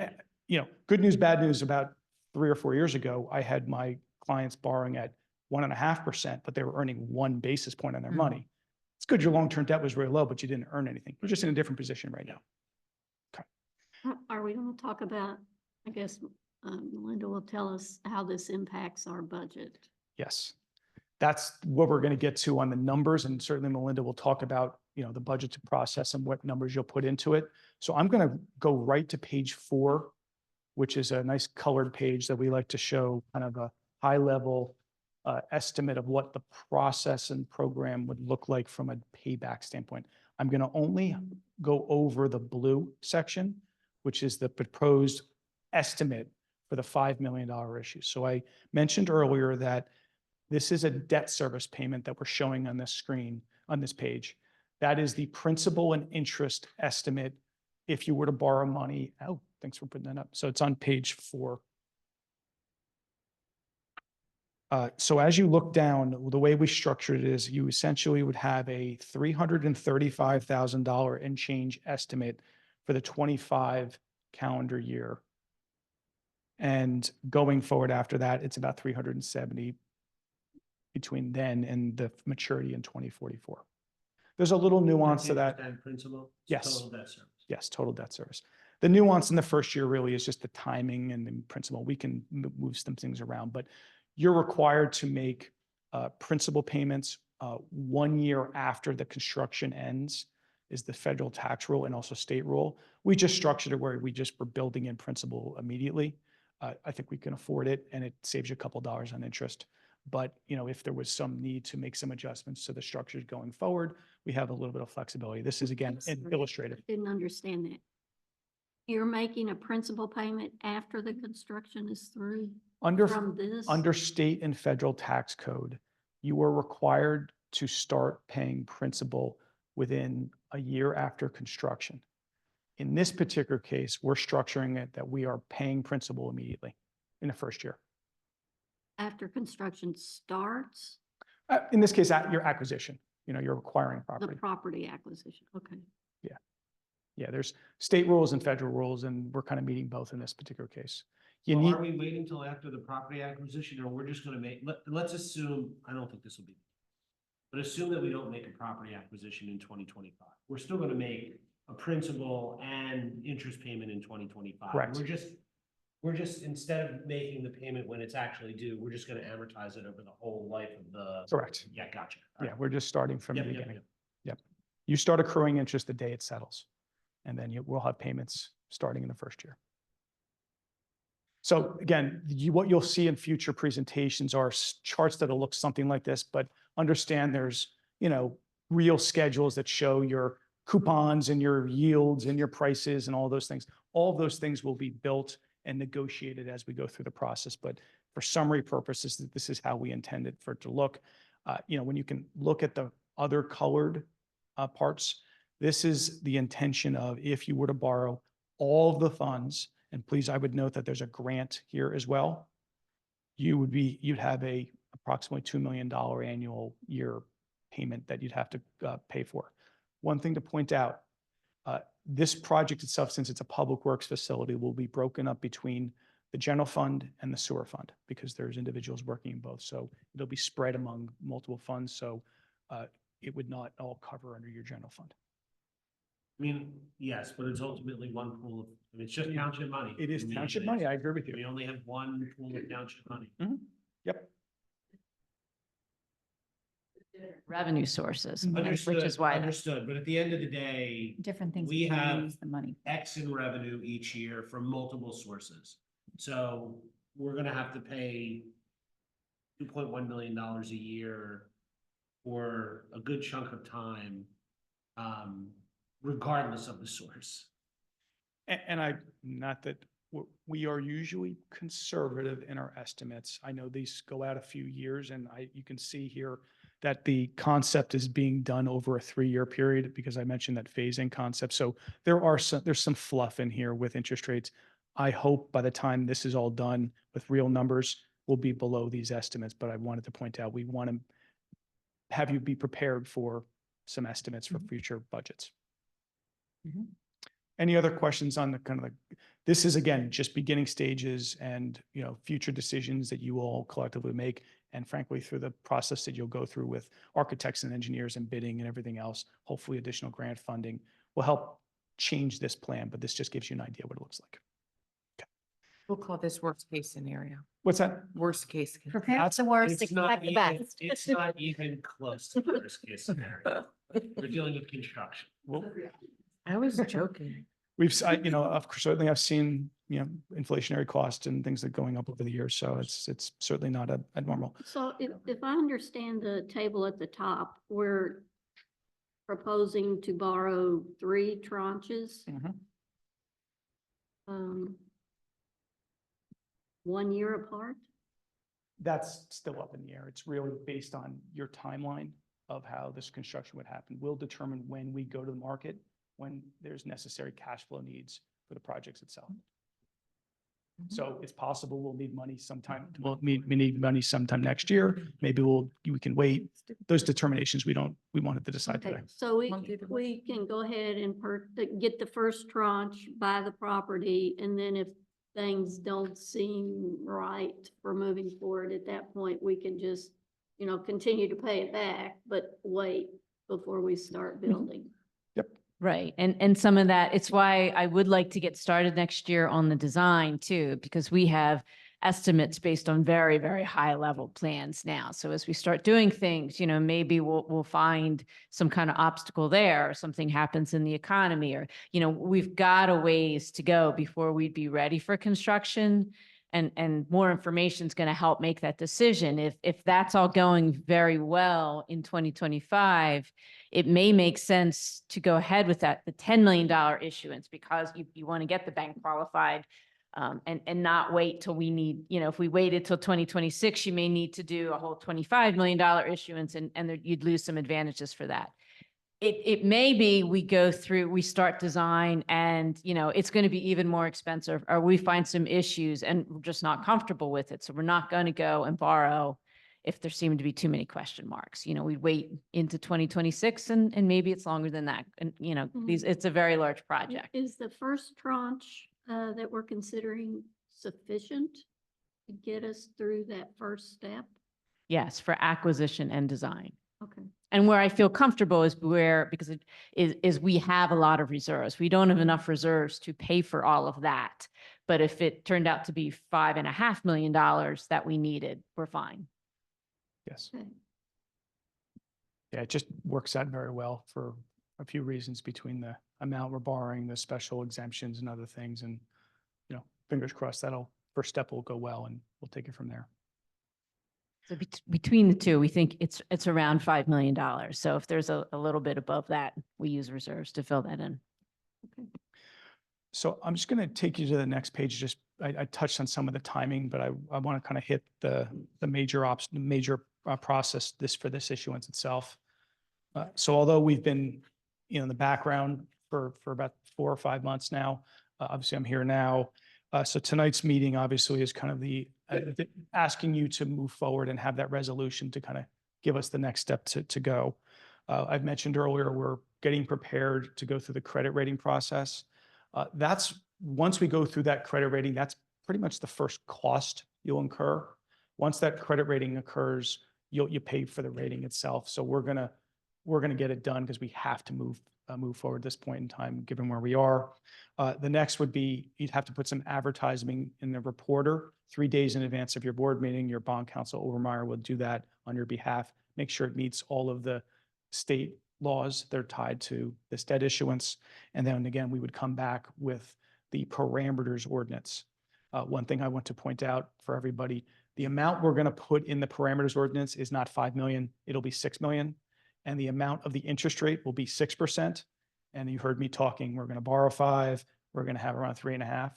You know, good news, bad news. About 3 or 4 years ago, I had my clients borrowing at 1.5%, but they were earning 1 basis point on their money. It's good your long-term debt was really low, but you didn't earn anything. You're just in a different position right now. Are we going to talk about, I guess, Melinda will tell us how this impacts our budget. Yes. That's what we're going to get to on the numbers. And certainly Melinda will talk about, you know, the budget to process and what numbers you'll put into it. So I'm going to go right to page 4, which is a nice colored page that we like to show kind of a high level estimate of what the process and program would look like from a payback standpoint. I'm going to only go over the blue section, which is the proposed estimate for the $5 million issue. So I mentioned earlier that this is a debt service payment that we're showing on this screen, on this page. That is the principal and interest estimate if you were to borrow money. Oh, thanks for putting that up. So it's on page 4. So as you look down, the way we structured it is you essentially would have a $335,000 and change estimate for the 25 calendar year. And going forward after that, it's about 370 between then and the maturity in 2044. There's a little nuance to that. And principal? Yes. Total debt service. Yes, total debt service. The nuance in the first year really is just the timing and the principal. We can move some things around, but you're required to make principal payments 1 year after the construction ends is the federal tax rule and also state rule. We just structured it where we just were building in principal immediately. I think we can afford it and it saves you a couple dollars on interest. But, you know, if there was some need to make some adjustments to the structures going forward, we have a little bit of flexibility. This is again illustrative. Didn't understand that. You're making a principal payment after the construction is through from this? Under state and federal tax code, you are required to start paying principal within a year after construction. In this particular case, we're structuring it that we are paying principal immediately in the first year. After construction starts? In this case, at your acquisition, you know, you're acquiring The property. property acquisition, okay. Yeah, there's state rules and federal rules, and we're kind of meeting both in this particular case. You So need, are we waiting till after the property acquisition, or we're just gonna make, let's assume, I don't think this will be, but assume that we don't make a property acquisition in 2025. We're still gonna make a principal and interest payment in 2025. Correct. We're just, instead of making the payment when it's actually due, we're just gonna amortize it over the whole life of the. correct. Yeah, gotcha. All Yeah, right. we're just starting from the Yep, yep, beginning. yep. Yep. You start accruing interest the day it settles. And then we'll have payments starting in the first year. So again, what you'll see in future presentations are charts that'll look something like this, but understand there's, you know, real schedules that show your coupons and your yields and your prices and all those things. All of those things will be built and negotiated as we go through the process. But for summary purposes, this is how we intend it for it to look. You know, when you can look at the other colored parts, this is the intention of if you were to borrow all of the funds, and please, I would note that there's a grant here as well. You'd have a approximately $2 million annual year payment that you'd have to pay for. One thing to point out, this project itself, since it's a public works facility, will be broken up between the general fund and the sewer fund because there's individuals working in both. So it'll be spread among multiple funds. So it would not all cover under your general fund. I mean, yes, but it's ultimately one pool of, I mean, it's just township money. It is I mean, township money. I agree with We you. only have one pool of township money. Yep. revenue sources, which Understood, is why. understood. But at the end of the day, Different things. we can have use the money. X in revenue each year from multiple sources. So we're gonna have to pay $2.1 million a year for a good chunk of time, regardless of the source. And I, not that, we are usually conservative in our estimates. I know these go out a few years and you can see here that the concept is being done over a 3-year period because I mentioned that phasing concept. So there's some fluff in here with interest rates. I hope by the time this is all done with real numbers, we'll be below these estimates. But I wanted to point out, we want to have you be prepared for some estimates for future budgets. Any other questions on the kind of this is again, just beginning stages and, future decisions that you all collectively make. And frankly, through the process that you'll go through with architects and engineers and bidding and everything else, hopefully additional grant funding will help change this plan, but this just gives you an idea what it looks like. We'll call this worst case scenario. What's that? Worst case. Prepare That's- for the worst, It's not expect the even, best. it's not even close to the worst case scenario. We're dealing with construction. Well, I was joking. of course, certainly I've seen, inflationary costs and things that are going up over the years. So it's certainly not abnormal. So if I understand the table at the top, we're proposing to borrow 3 tranches. Mhm. 1 year apart? That's still up in the air. It's really based on your timeline of how this construction would happen. We'll determine when we go to the market, when there's necessary cash flow needs for the projects itself. So it's possible we'll need money sometime. We need money sometime next year. Maybe we can wait. Those determinations we wanted to decide Okay, today. so Won't do the- we can go ahead and get the first tranche, buy the property, and then if things don't seem right for moving forward, at that point, we can just, continue to pay it back, but wait before we start building. Right. And some of that, it's why I would like to get started next year on the design too, because we have estimates based on very, very high level plans now. So as we start doing things, maybe we'll find some kind of obstacle there, or something happens in the economy, or, we've got a ways to go before we'd be ready for construction. And more information is going to help make that decision. If that's all going very well in 2025, it may make sense to go ahead with that, the $10 million issuance, because you want to get the bank qualified, and not wait till we need, if we waited till 2026, you may need to do a whole $25 million issuance, and you'd lose some advantages for that. It may be we start design and, it's going to be even more expensive, or we find some issues and we're just not comfortable with it. So we're not going to go and borrow if there seem to be too many question marks. We'd wait into 2026 and maybe it's longer than that. And, it's a very large project. Is the first tranche that we're considering sufficient to get us through that first step? Yes, for acquisition and design. Okay. And where I feel comfortable is because it is we have a lot of reserves. We don't have enough reserves to pay for all of that. But if it turned out to be $5.5 million that we needed, we're fine. Yes. Okay. Yeah, it just works out very well for a few reasons between the amount we're borrowing, the special exemptions and other things. And, fingers crossed first step will go well and we'll take it from there. So between the two, we think it's around $5 million. So if there's a little bit above that, we use reserves to fill that in. Okay. So I'm just going to take you to the next page. I touched on some of the timing, but I want to kind of hit the major process for this issuance itself. So although we've been, in the background for about 4 or 5 months now, obviously I'm here now. So tonight's meeting obviously is kind of asking you to move forward and have that resolution to kind of give us the next step to go. I've mentioned earlier, we're getting prepared to go through the credit rating process. Once we go through that credit rating, that's pretty much the first cost you'll incur. Once that credit rating occurs, you pay for the rating itself. So we're gonna get it done because we have to move forward at this point in time, given where we are. The next would be, you'd have to put some advertising in the Reporter 3 days in advance of your board meeting. Your bond counsel Overmeyer will do that on your behalf. make sure it meets all of the state laws that are tied to this debt issuance. And then again, we would come back with the parameters ordinance. One thing I want to point out for everybody, the amount we're going to put in the parameters ordinance is not 5 million, it'll be 6 million. And the amount of the interest rate will be 6%. And you heard me talking, we're going to borrow 5, we're going to have around 3.5.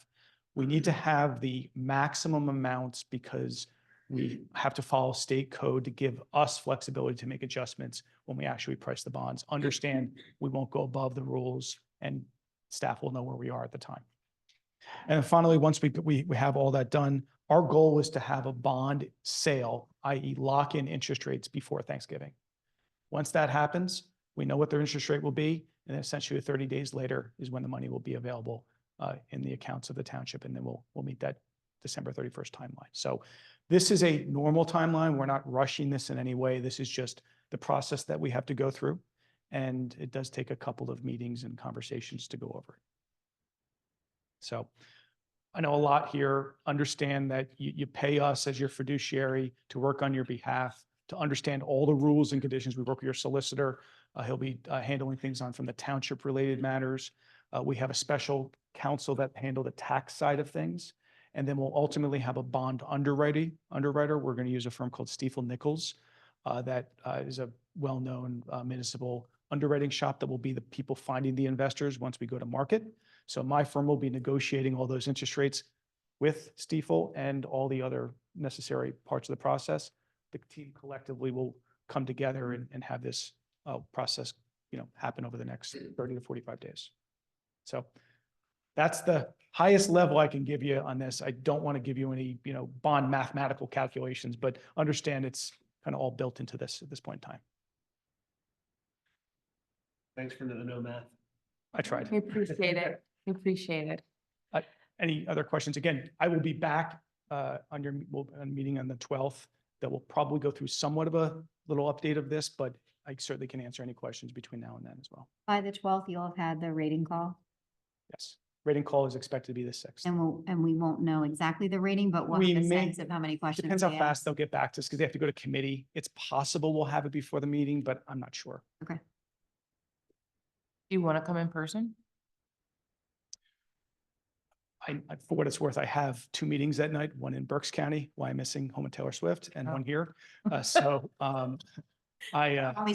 We need to have the maximum amounts because we have to follow state code to give us flexibility to make adjustments when we actually price the bonds. Understand, we won't go above the rules and staff will know where we are at the time. And finally, once we have all that done, our goal is to have a bond sale, i.e. lock in interest rates before Thanksgiving. Once that happens, we know what their interest rate will be, and then essentially 30 days later is when the money will be available in the accounts of the township, and then we'll meet that December 31st timeline. So this is a normal timeline. We're not rushing this in any way. This is just the process that we have to go through, and it does take a couple of meetings and conversations to go over it. So I know a lot here. Understand that you pay us as your fiduciary to work on your behalf, to understand all the rules and conditions. We work with your solicitor. He'll be handling things on from the township related matters. We have a special counsel that handle the tax side of things. And then we'll ultimately have a bond underwriter. We're going to use a firm called Stiefel Nichols. That is a well-known municipal underwriting shop that will be the people finding the investors once we go to market. So my firm will be negotiating all those interest rates with Stiefel and all the other necessary parts of the process. The team collectively will come together and have this process, happen over the next 30 to 45 days. So that's the highest level I can give you on this. I don't want to give you any, bond mathematical calculations, but understand it's kind of all built into this at this point in time. Thanks for the no math. I tried. We appreciate it. We appreciate it. Any other questions? Again, I will be back on your meeting on the 12th. That will probably go through somewhat of a little update of this, but I certainly can answer any questions between now and then as well. By the 12th, you'll have had the rating call, Yes. Rating call is expected to be the 6th. and we won't know exactly the rating, but we'll We have a may- sense of how many questions. Depends how they fast ask. they'll get back to us because they have to go to committee. It's possible we'll have it before the meeting, but I'm not sure. Okay. Do you want to come in person? For what it's worth, I have 2 meetings that night, one in Berks County, why I'm missing home and Taylor Swift, and Oh. one here. Always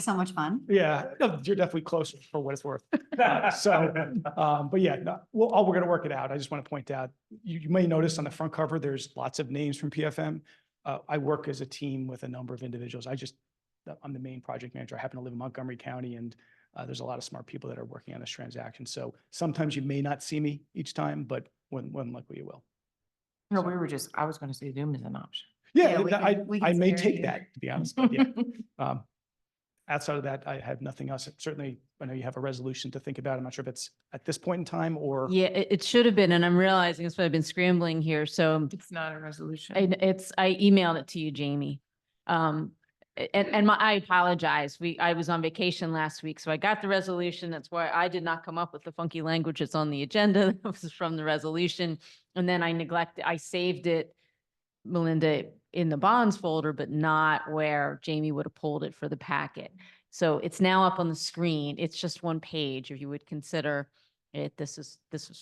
so much fun. Yeah, no, you're definitely closer for what it's worth. But yeah, no, we're going to work it out. I just want to point out, you may notice on the front cover, there's lots of names from PFM. I work as a team with a number of individuals. I'm the main project manager. I happen to live in Montgomery County, and there's a lot of smart people that are working on this transaction. So sometimes you may not see me each time, but when likely you will. No, I was going to say Zoom is an option. Yeah, we can I may stare at take you. that, to be honest, but yeah. Outside of that, I have nothing else. Certainly, I know you have a resolution to think about. I'm not sure if it's at this point in time or. Yeah, it should have been, and I'm realizing that's why I've been scrambling here. So It's not a resolution. I emailed it to you, Jamie. I apologize. I was on vacation last week, so I got the resolution. That's why I did not come up with the funky language that's on the agenda. That was from the resolution. And then I saved it, Melinda, in the bonds folder, but not where Jamie would have pulled it for the packet. So it's now up on the screen. It's just one page. If you would consider it, this is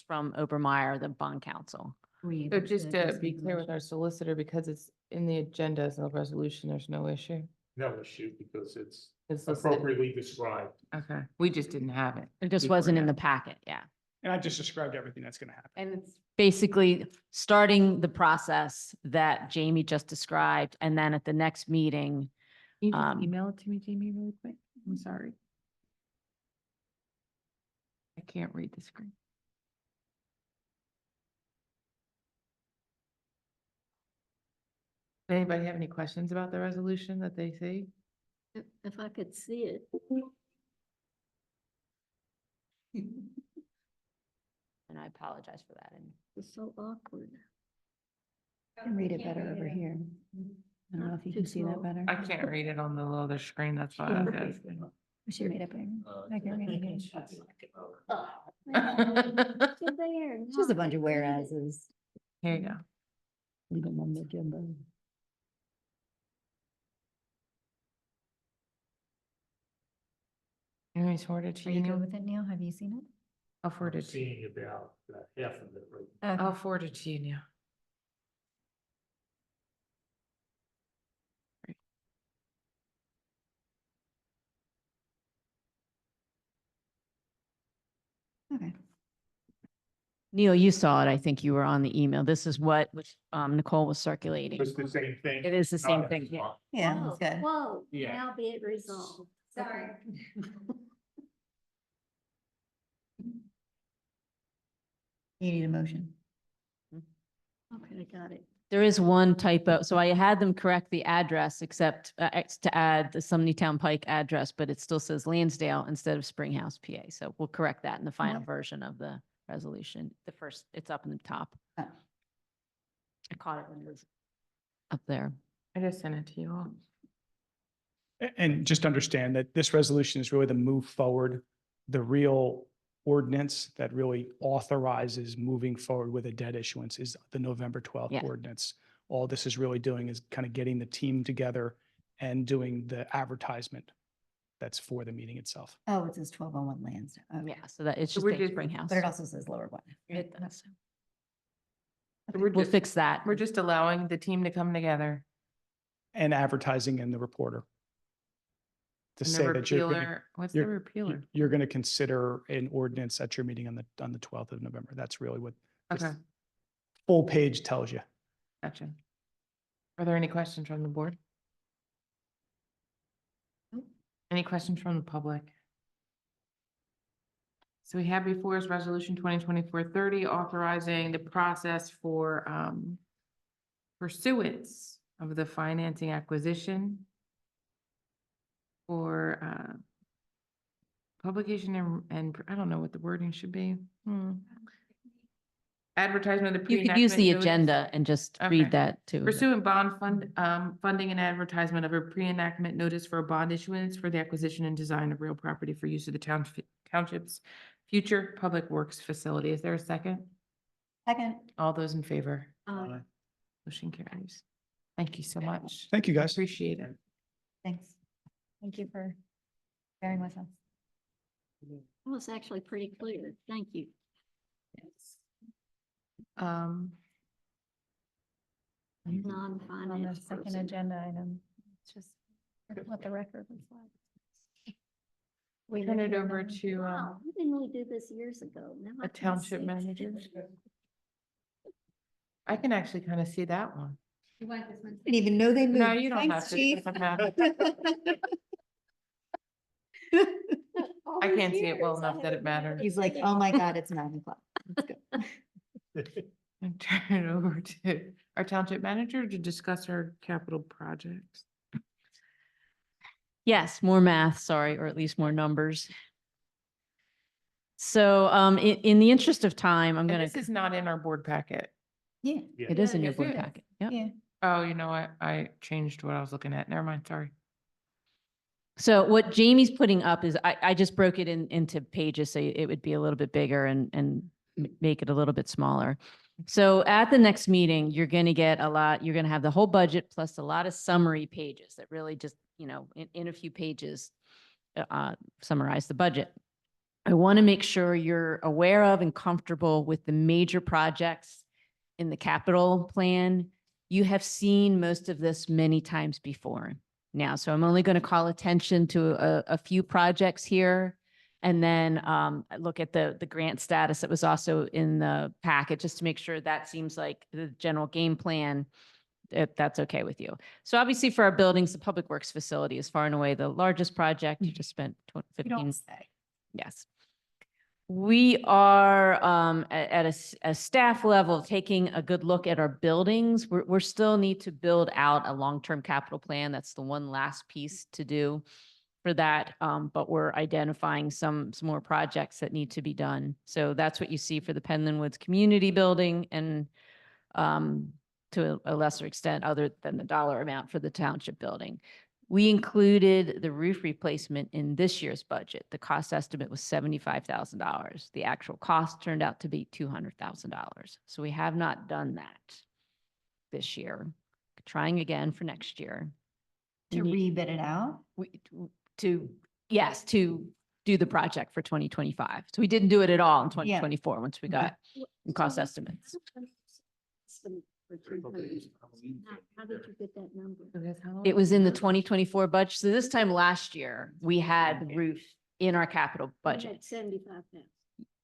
from Obermeyer, the bond counsel. So just to be clear with our solicitor, because it's in the agenda as a resolution, there's no issue. No issue because it's It's listed. appropriately described. Okay, we just didn't have it. It just before wasn't in now. the packet, yeah. And I just described everything that's going to happen. And it's basically starting the process that Jamie just described. And then at the next meeting, Can you just email it to me, Jamie, really quick? I'm sorry. I can't read the screen. Anybody have any questions about the resolution that they see? If I could see it. and I apologize for that. And It's so awkward. I can read it better over here. I don't know if you can see that better. I can't read it on the other screen, that's why I was asking. She made it bigger. I can read it. Just a bunch of whereases. Here you go. Can we forward it to Are you, you good Neil? with it, Neil? Have you seen it? I'll forward it to you. Seeing about half of it right. Okay. I'll forward it to you, Neil. Okay. Neil, you saw it. I think you were on the email. This is what Nicole was circulating. It's the same thing. It is the same Not- thing. Yeah. Yeah, Whoa, that's good. Whoa, Yeah. now be it resolved. Sorry. You need a motion. Okay, I got it. There is one typo. So I had them correct the address except to add the Sumneytown Pike address, but it still says Lansdale instead of Springhouse, PA. So we'll correct that in the final version of the resolution. The first, it's up in the top. Oh. I caught it when it was up there. I just sent it to you all. And just understand that this resolution is really the move forward. The real ordinance that really authorizes moving forward with a debt issuance is the November 12th Yeah. ordinance. All this is really doing is kind of getting the team together and doing the advertisement that's for the meeting itself. Oh, it says 1201 Lansdale. Okay. Yeah, so that it's So just we're a just- Springhouse. But it also says lower one. It does. So we're We'll just, fix that. we're just allowing the team to come together. And advertising in the reporter. To And say the that you're gonna, repealer, what's the you're- repealer? you're going to consider an ordinance at your meeting on the 12th of November. That's really what this Okay, full page tells you. gotcha. Are there any questions from the board? Any questions from the public? So we have before us Resolution 2024-30 authorizing the process for pursuance of the financing acquisition for publication and I don't know what the wording should be. Advertisement of the You could use pre-enactment the notice. agenda and just Okay. read that too. Pursuant bond funding and advertisement of a pre-enactment notice for a bond issuance for the acquisition and design of real property for use of the township's future public works facility. Is there a second? Second. All those in favor? Uh, Motion carries. Thank you so much. Thank you, guys. Appreciate it. Thanks. Thank you for bearing with us. It was actually pretty clear. Thank you. Yes. On Non-finance. the second person. agenda item, it's just what the record was like. We Turn live it here over now. to Wow, didn't we do this years ago? Now I a can township see. manager. I can actually kind of see that one. Didn't even know they moved. No, you don't Thanks, have to. Chief. It doesn't matter. I can't see it well enough that it matters. He's like, oh my God, it's 9:00. Let's go. And turn it over to our township manager to discuss our capital projects. Yes, more math, sorry, or at least more numbers. So in the interest of time, I'm And gonna, this is not in our board packet. Yeah. it is in your Yes, it board is. packet. Yep. Yeah. Oh, you know what? I changed what I was looking at. Never mind, sorry. So what Jamie's putting up is, I just broke it into pages, so it would be a little bit bigger and make it a little bit smaller. So at the next meeting, you're going to get you're going to have the whole budget plus a lot of summary pages that really just, in a few pages, summarize the budget. I want to make sure you're aware of and comfortable with the major projects in the capital plan. You have seen most of this many times before now. So I'm only going to call attention to a few projects here. And then look at the grant status that was also in the packet, just to make sure that seems like the general game plan, if that's okay with you. So obviously for our buildings, the Public Works facility is far and away the largest project. You just spent You 15. don't say. Yes. We are at a staff level taking a good look at our buildings. We're still need to build out a long-term capital plan. That's the one last piece to do for that. But we're identifying some more projects that need to be done. So that's what you see for the Penland Woods Community Building and to a lesser extent, other than the dollar amount for the Township Building. We included the roof replacement in this year's budget. The cost estimate was $75,000. The actual cost turned out to be $200,000. So we have not done that this year. Trying again for next year. To rebid it out? Yes, to do the project for 2025. So we didn't do it at all in 2024 once we got cost estimates. How did you get that number? It was in the 2024 budget. So this time last year, we had the roof in our capital budget 75,000.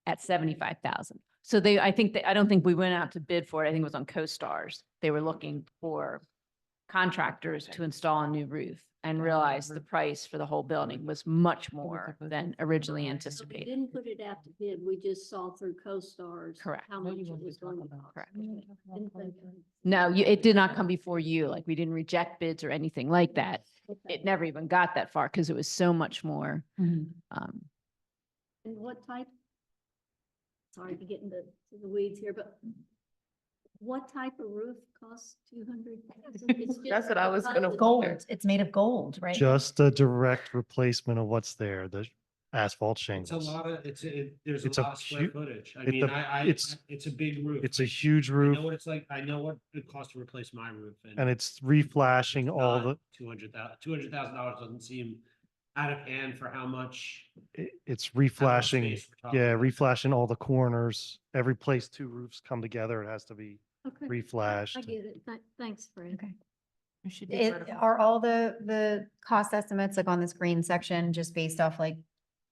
at 75,000. So I don't think we went out to bid for it. I think it was on CoStarz. They were looking for contractors to install a new roof and realized the price for the whole building was much more than originally We anticipated. didn't put it out to bid. We just saw through CoStarz. Correct. How much it was going to cost. Correct. Okay. Didn't think- No, it did not come before you. Like, we didn't reject bids or anything like that. Okay. It never even got that far because it was so much more. And what type? Sorry to get into the weeds here, but what type of roof costs 200,000? That's what I was gonna- Gold. It's made of gold, right? Just a direct replacement of what's there, the asphalt It's a shingles. lot of, there's It's a a lot of square hu- footage. I it's mean, a- it's- it's a big roof. It's a huge I roof know what it's like. I know what it costs to replace my roof. and it's reflashing all the, $200,000 doesn't seem out of hand for how much. it's how much reflashing, space we're talking yeah, about. reflashing all the corners. Every place two roofs come together, it has to be Okay. reflashed. I get it. Thanks, Fred. Okay. It should be part of- Are all the cost estimates like on this green section just based off like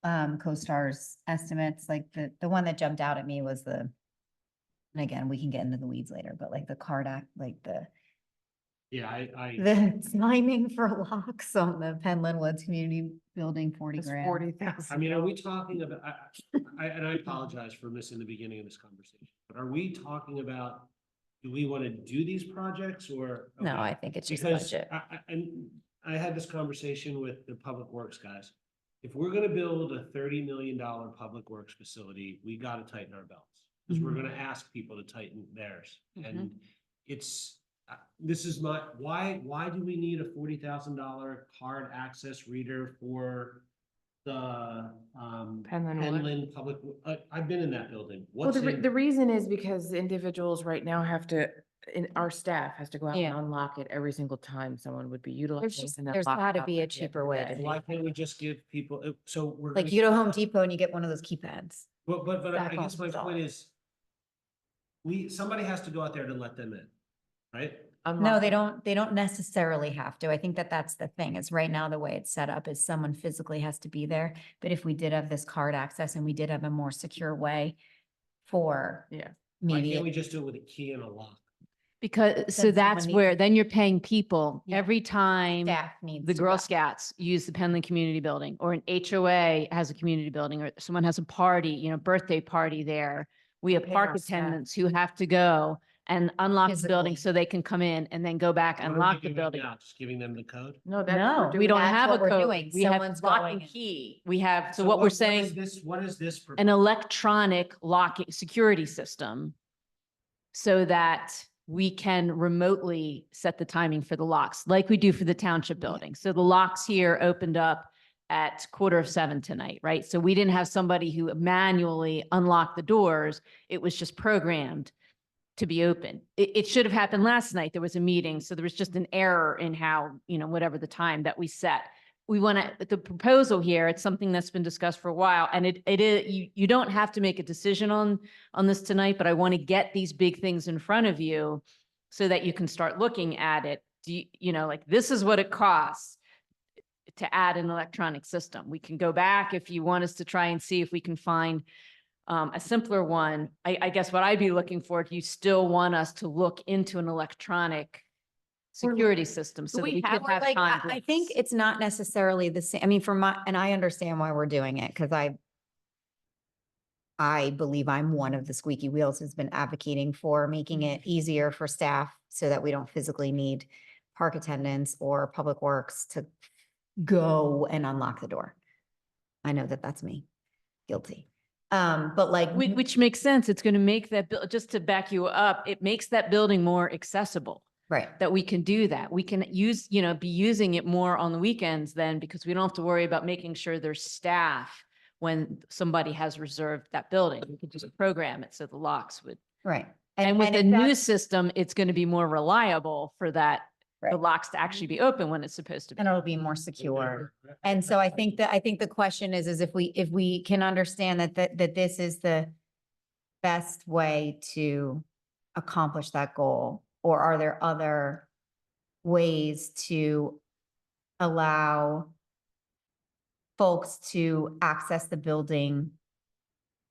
CoStar's estimates? Like the one that jumped out at me was and again, we can get into the weeds later, but like the card act, like the timing for locks on the Penland Woods Community Building, 40 It's grand. 40,000. I mean, are we talking about, and I apologize for missing the beginning of this conversation, but are we talking about, do we want to do these projects or? No, okay. I think it's just Because budget. and I had this conversation with the Public Works guys. If we're gonna build a $30 million public works facility, we gotta tighten our belts. Because we're gonna ask people to tighten theirs. And it's, this is why do we need a $40,000 card access reader for the Penland Wood. Penland Public? I've been in that building. Well, What's the reason is because individuals right now have to, our staff has to go out and Yeah. unlock it every single time someone would be utilizing. just- and then there's lock it gotta up be a at the end of cheaper the way day. to Why can't we just give people, so we're. Like gonna- you go to Home Depot and you get one of those keypads. But I Back guess off my the point dollar. is, somebody has to go out there to let them in, right? No, Unlock they it. they don't necessarily have to. I think that's the thing is right now, the way it's set up is someone physically has to be there. But if we did have this card access and we did have a more secure way for Yeah. Why maybe. can't we just do it with a key and a lock? Because, so Then that's someone where, needs- then you're paying people Yeah. every time Staff needs. the to Girl go. Scouts use the Penland Community Building, or an HOA has a community building, or someone has a party, birthday party there. We have Paying park our staff. attendants who have to go and unlock the building Physically. so they can come in and then go back and What are we lock the doing building. now? Just giving them the code? No, that's. what No, we're We doing. don't That's have a what we're code. doing. We have Someone's lock going and in. key. We have, so what we're saying, What is this? for- an electronic locking security system so that we can remotely set the timing for the locks, like we do for the township building. So the locks here opened up at 6:45 tonight, right? So we didn't have somebody who manually unlocked the doors. It was just programmed to be open. It should have happened last night. There was a meeting, so there was just an error in how, whatever the time that we set. We want to, the proposal here, it's something that's been discussed for a while, and it is, you don't have to make a decision on this tonight, but I want to get these big things in front of you so that you can start looking at it. Like, this is what it costs to add an electronic system. We can go back if you want us to try and see if we can find a simpler one. I guess what I'd be looking for, do you still want us to look into an electronic security system so that we can have Like, time? I think it's not necessarily the same. I mean, and I understand why we're doing it because I believe I'm one of the squeaky wheels who's been advocating for making it easier for staff so that we don't physically need park attendants or public works to go and unlock the door. I know that that's me, guilty. But like, Which makes sense. It's going to make that, just to back you up, it makes that building more accessible. right. That we can do that. We can use, be using it more on the weekends then, because we don't have to worry about making sure there's staff when somebody has reserved that building. We could just program it so the locks would. Right. And with if the new that's- system, it's going to be more reliable for that the Right. locks to actually be open when it's supposed to be. And it'll be more secure. And so I think the question is if we can understand that this is the best way to accomplish that goal, or are there other ways to allow folks to access the building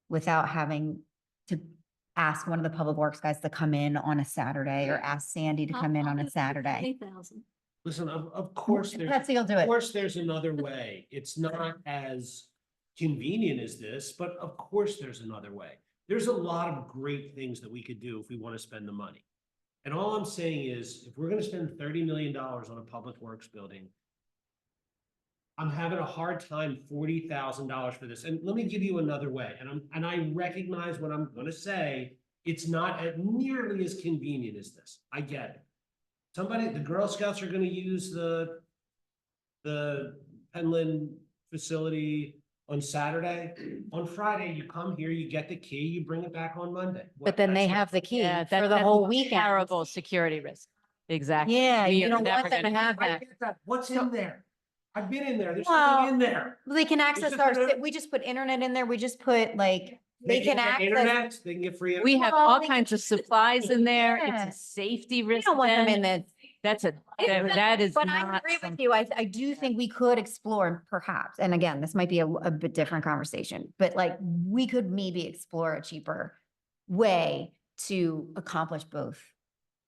without having to ask one of the public works guys to come in on a Saturday, or ask Sandy to come in on a Saturday? 8,000. Listen, of course, Betsy will do of it. course, there's another way. It's not as convenient as this, but of course, there's another way. There's a lot of great things that we could do if we want to spend the money. And all I'm saying is, if we're gonna spend $30 million on a public works building, I'm having a hard time $40,000 for this. And let me give you another way. And I recognize what I'm gonna say. It's not nearly as convenient as this. I get it. The Girl Scouts are gonna use the Penland facility on Saturday. On Friday, you come here, you get the key, you bring it back on Monday. But then they have the key Yeah, for the that's whole a weekend. Terrible security risk. Exactly. Yeah, We you are don't never want them to gonna- have I that. get that. What's in there? I've been in there. There's Well, something in there. They can access just our, gonna- we just put internet in there. We just put like, they can get access. internet, they can get free. We have Well, all they- kinds of supplies in there. Yeah. It's a safety We risk. don't want them in then. the. That is But I not agree with something- you. I do think we could explore perhaps, and again, this might be a bit different conversation, but like, we could maybe explore a cheaper way to accomplish both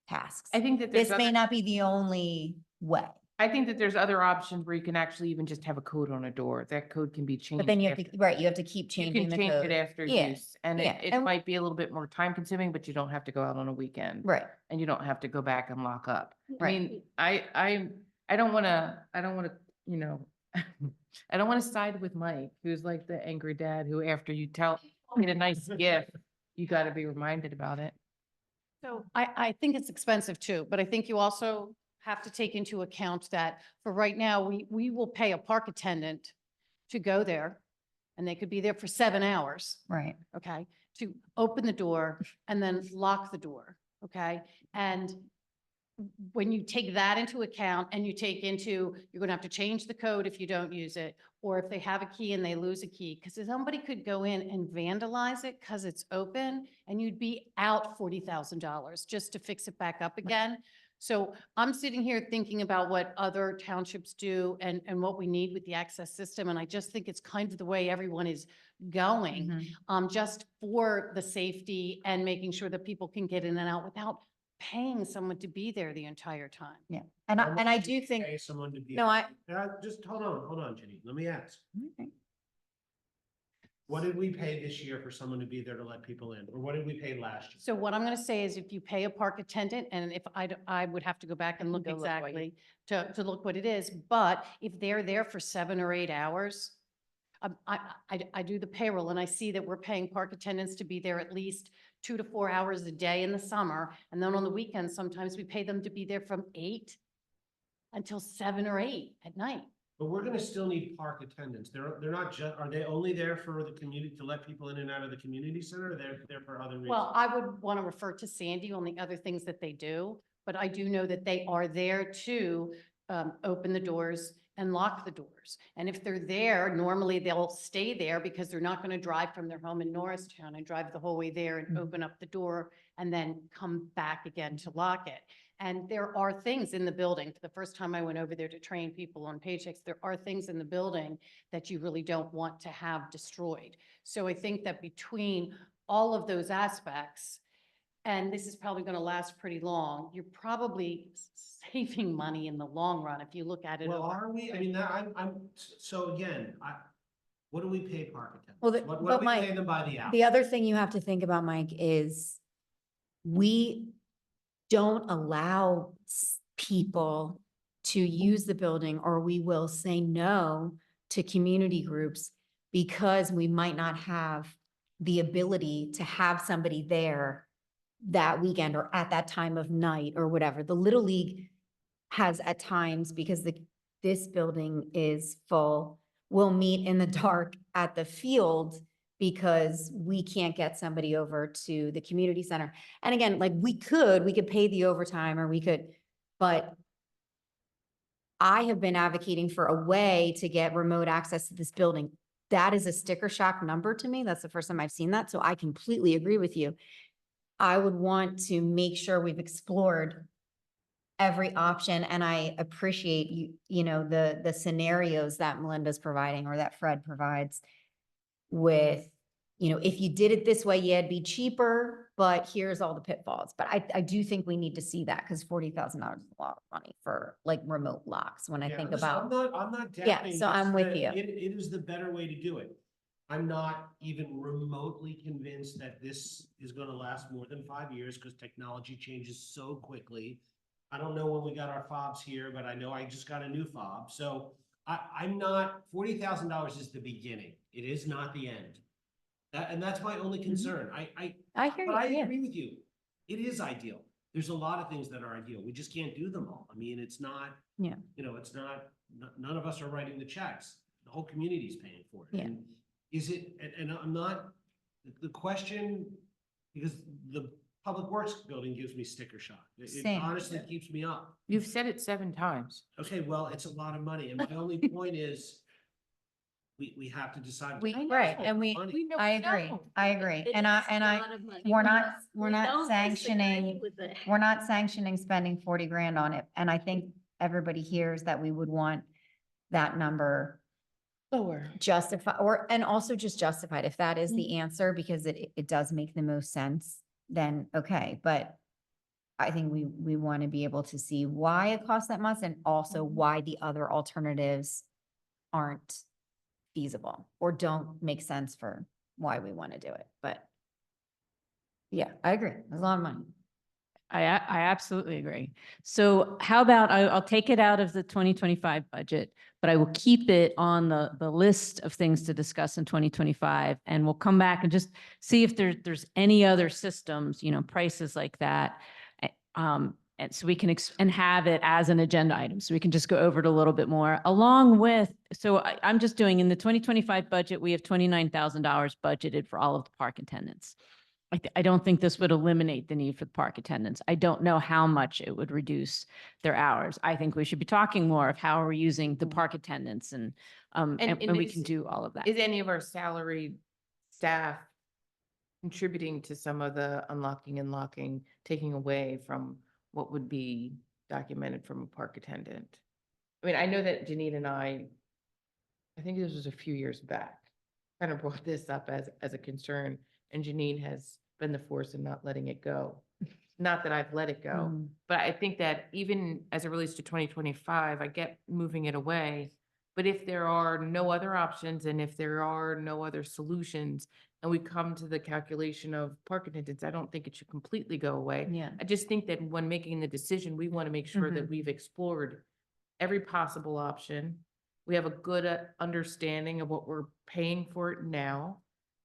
tasks. I think that This may not be the only way, I think that there's other options where you can actually even just have a code on a door. That code can be changed. but then you have after- to, right, you have to keep You changing can the change it code. after Yeah, use, and yeah, it and- might be a little bit more time consuming, but you don't have to go out on a weekend. Right. And you don't have to go back and lock up. I Right. mean, I don't wanna, you know, I don't wanna side with Mike, who's like the angry dad who after you get a nice gift, you gotta be reminded about it. So I think it's expensive too, but I think you also have to take into account that for right now, we will pay a park attendant to go there, and they could be there for 7 hours, Right. okay, to open the door and then lock the door, okay? And when you take that into account and you take into, you're gonna have to change the code if you don't use it, or if they have a key and they lose a key, because somebody could go in and vandalize it because it's open, and you'd be out $40,000 just to fix it back up again. So I'm sitting here thinking about what other townships do and what we need with the access system, and I just think it's kind of the way everyone is going, just for the safety and making sure that people can get in and out without paying someone to be there the entire time. Yeah. And I do think, Pay someone to be. no, Just hold on, Jenny. Let me ask. What did we pay this year for someone to be there to let people in? Or what did we pay last year? So what I'm going to say is if you pay a park attendant, and if I would have to go back and look go look what exactly to look what it is, but if they're there for 7 or 8 hours, I do the payroll and I see that we're paying park attendants to be there at least 2 to 4 hours a day in the summer. And then on the weekends, sometimes we pay them to be there from 8 until 7 or 8 at night. But we're gonna still need park attendants. They're not just, are they only there for the community, to let people in and out of the community center? Or they're there for other reasons? Well, I would want to refer to Sandy on the other things that they do, but I do know that they are there to open the doors and lock the doors. And if they're there, normally they'll stay there because they're not going to drive from their home in Norristown and drive the whole way there and open up the door and then come back again to lock it. And there are things in the building. For the first time I went over there to train people on paychecks, there are things in the building that you really don't want to have destroyed. So I think that between all of those aspects, and this is probably going to last pretty long, you're probably saving money in the long run if you look at it. Well, over- are we? I mean, so again, what do we pay park attendants? Well, What but do we Mike, pay them by the hour? the other thing you have to think about, Mike, is we don't allow people to use the building, or we will say no to community groups because we might not have the ability to have somebody there that weekend or at that time of night or whatever. The Little League has at times, because this building is full, will meet in the dark at the field because we can't get somebody over to the community center. And again, like we could pay the overtime, or we could, but I have been advocating for a way to get remote access to this building. That is a sticker shock number to me. That's the first time I've seen that. So I completely agree with you. I would want to make sure we've explored every option, and I appreciate the scenarios that Melinda's providing or that Fred provides with, if you did it this way, yeah, it'd be cheaper, but here's all the pitfalls. But I do think we need to see that, because $40,000 is a lot of money for like remote locks when I think about. I'm not Yeah, doubting. so I'm it's with the- you. It is the better way to do it. I'm not even remotely convinced that this is gonna last more than 5 years, because technology changes so quickly. I don't know when we got our fobs here, but I know I just got a new fob. So I'm not, $40,000 is the beginning. It is not the end. And that's my only concern. I hear But you, I yeah. agree with you. It is ideal. There's a lot of things that are ideal. We just can't do them all. I mean, it's not, Yeah. it's not, none of us are writing the checks. The whole community's paying for it. Yeah. And is it, and I'm not, the question, because the Public Works building gives me sticker shock. It Same. honestly keeps me up. You've said it 7 times. Okay, well, it's a lot of money. And my only point is, we have to decide. Right, and We know- I agree, know. I agree. It And is I, a and I, lot of money. we're not We don't disagree sanctioning, with that. we're not sanctioning spending 40 grand on it. And I think everybody hears that we would want that number Lower. justified, and also just justified, if that is the answer, because it does make the most sense, then okay. But I think we want to be able to see why it costs that much, and also why the other alternatives aren't feasible or don't make sense for why we want to do it. But yeah, I agree. There's a lot of money. I absolutely agree. So how about I'll take it out of the 2025 budget, but I will keep it on the list of things to discuss in 2025. And we'll come back and just see if there's any other systems, prices like that. And so we can, and have it as an agenda item. So we can just go over it a little bit more along with, so I'm just doing in the 2025 budget, we have $29,000 budgeted for all of the park attendants. I don't think this would eliminate the need for the park attendants. I don't know how much it would reduce their hours. I think we should be talking more of how we're using the park attendants and we is- can do all of that. Is any of our salaried staff contributing to some of the unlocking and locking, taking away from what would be documented from a park attendant? I mean, I know that Janine and I think this was a few years back, kind of brought this up as a concern, and Janine has been the force in not letting it go. Not that I've let it go, but I think that even as it relates to 2025, I get moving it away. But if there are no other options, and if there are no other solutions, and we come to the calculation of park attendants, I don't think it should completely go away. Yeah. I just think that when making the decision, we want to make sure that we've explored every possible option. We have a good understanding of what we're paying for it now.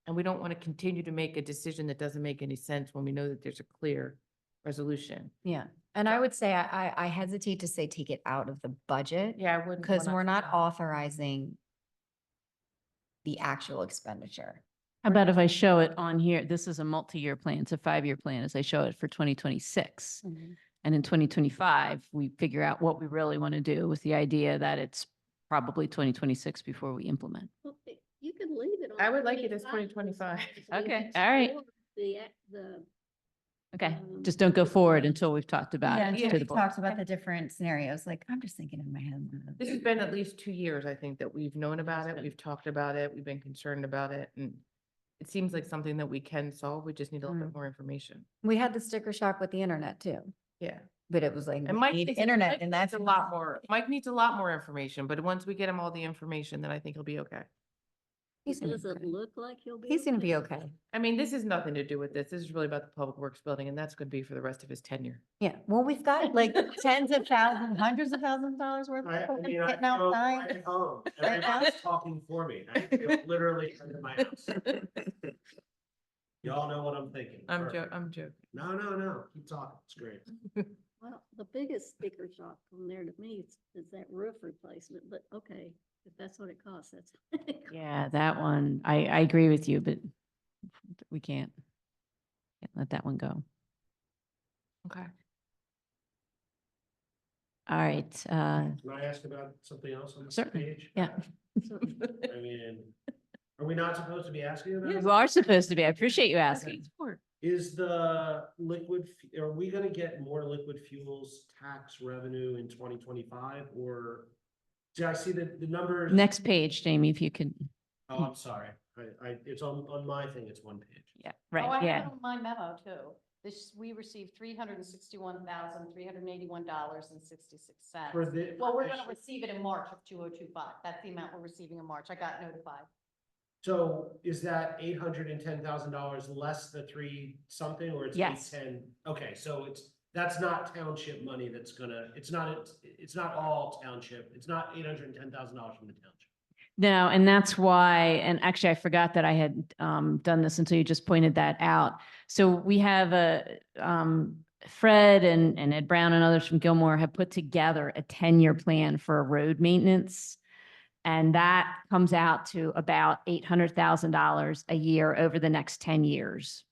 And we don't want to continue to make a decision that doesn't make any sense when we know that there's a clear resolution. Yeah. And I would say, I hesitate to say take it out of the budget. Yeah, I wouldn't. Because wanna- we're not authorizing the actual expenditure. How about if I show it on here? This is a multi-year plan. It's a 5-year plan as I show it for 2026. And in 2025, we figure out what we really want to do with the idea that it's probably 2026 before we implement. Well, you could leave it on. I would like it as 2025. 2025. Okay, all right. The, Okay, just don't go forward until we've talked about Yeah, it until to we the board. talked about the different scenarios, like, I'm just thinking in my head. This has been at least 2 years, I think, that we've known about it. We've talked about it. We've been concerned about it. And it seems like something that we can solve. We just need a little bit more information. We had the sticker shock with the internet too, Yeah. but it was like, And we Mike need needs- internet, Mike and needs that's a lot more. Mike needs a lot more information, but once we get him all the information, then I think he'll be okay. He's gonna does be it okay. look like he'll be? He's gonna be okay. I mean, this is nothing to do with this. This is really about the Public Works building, and that's going to be for the rest of his tenure. Yeah, well, we've got like tens of thousands, hundreds of thousands of dollars worth of I equipment mean, I sitting feel outside. at home. Right now? Everybody's talking for me. I feel literally in my house. Y'all know what I'm thinking. I'm Perfect. joking. No. Keep talking. It's great. Well, the biggest sticker shock from there to me is that roof replacement, but okay, if that's what it costs, that's. Yeah, that one, I agree with you, but we can't let that one go. Okay. All right, Can I ask about something else on this Certainly, page? yeah. I mean, are we not supposed to be asking about? You are supposed to be. I appreciate you asking. Is the are we gonna get more liquid fuels tax revenue in 2025 or? Did I see the numbers? Next page, Jamie, if you could, Oh, I'm sorry. It's on my thing. It's one page. yeah, Oh, I right, have yeah. it on my memo too. We received $361,381.66. For the. Well, we're gonna receive it in March of 2025. That's the amount we're receiving in March. I got notified. So is that $810,000 less the three something or it's Yes. 810? Okay, so that's not township money it's not all township. It's not $810,000 from the township. No, and that's why, and actually I forgot that I had done this until you just pointed that out. So we have Fred and Ed Brown and others from Gilmore have put together a 10-year plan for road maintenance. And that comes out to about $800,000 a year over the next 10 years.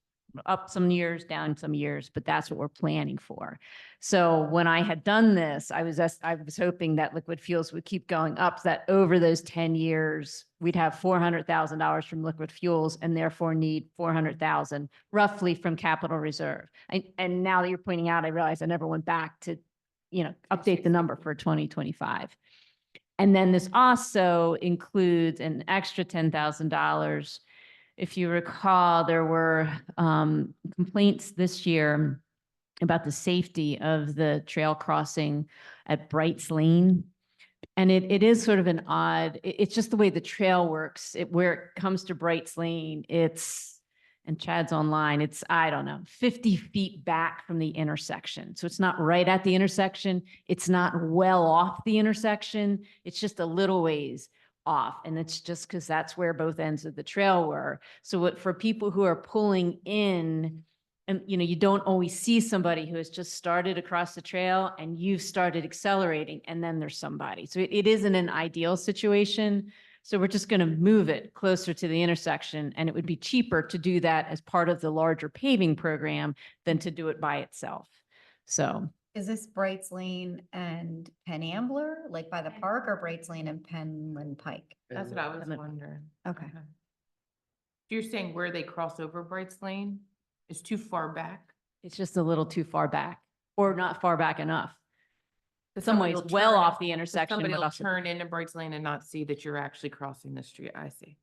Up some years, down some years, but that's what we're planning for. So when I had done this, I was hoping that liquid fuels would keep going up, that over those 10 years, we'd have $400,000 from liquid fuels and therefore need 400,000 roughly from capital reserve. And now that you're pointing out, I realize I never went back to, update the number for 2025. And then this also includes an extra $10,000. If you recall, there were complaints this year about the safety of the trail crossing at Brights Lane. And it is sort of an odd, it's just the way the trail works. Where it comes to Brights Lane, and Chad's online, it's, I don't know, 50 feet back from the intersection. So it's not right at the intersection. It's not well off the intersection. It's just a little ways off. And it's just because that's where both ends of the trail were. So for people who are pulling in, and you don't always see somebody who has just started across the trail and you've started accelerating and then there's somebody. So it isn't an ideal situation. So we're just going to move it closer to the intersection, and it would be cheaper to do that as part of the larger paving program than to do it by itself. So Is this Brights Lane and Penn Ambler, like by the park, or Brights Lane and Penland Pike? That's what I was wondering. Okay. You're saying where they cross over Brights Lane is too far back? it's just a little too far back or not far back enough. That Some somebody ways will well turn- off the that intersection, Somebody but will also. turn into Brights Lane and not see that you're actually crossing the street. I see.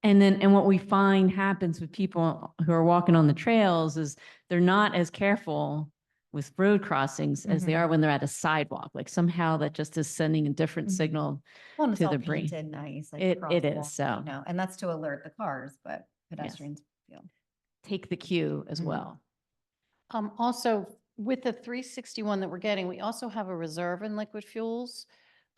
And what we find happens with people who are walking on the trails is they're not as careful with road crossings as they Mhm. are when they're at a sidewalk. Like somehow that just is sending a different Mhm. signal. Well, and it's to all the brain. painted nice, like It is, crosswalk, so. and that's to alert the cars, but pedestrians feel. Take the cue as Mhm. well. Also, with the 361 that we're getting, we also have a reserve in liquid fuels.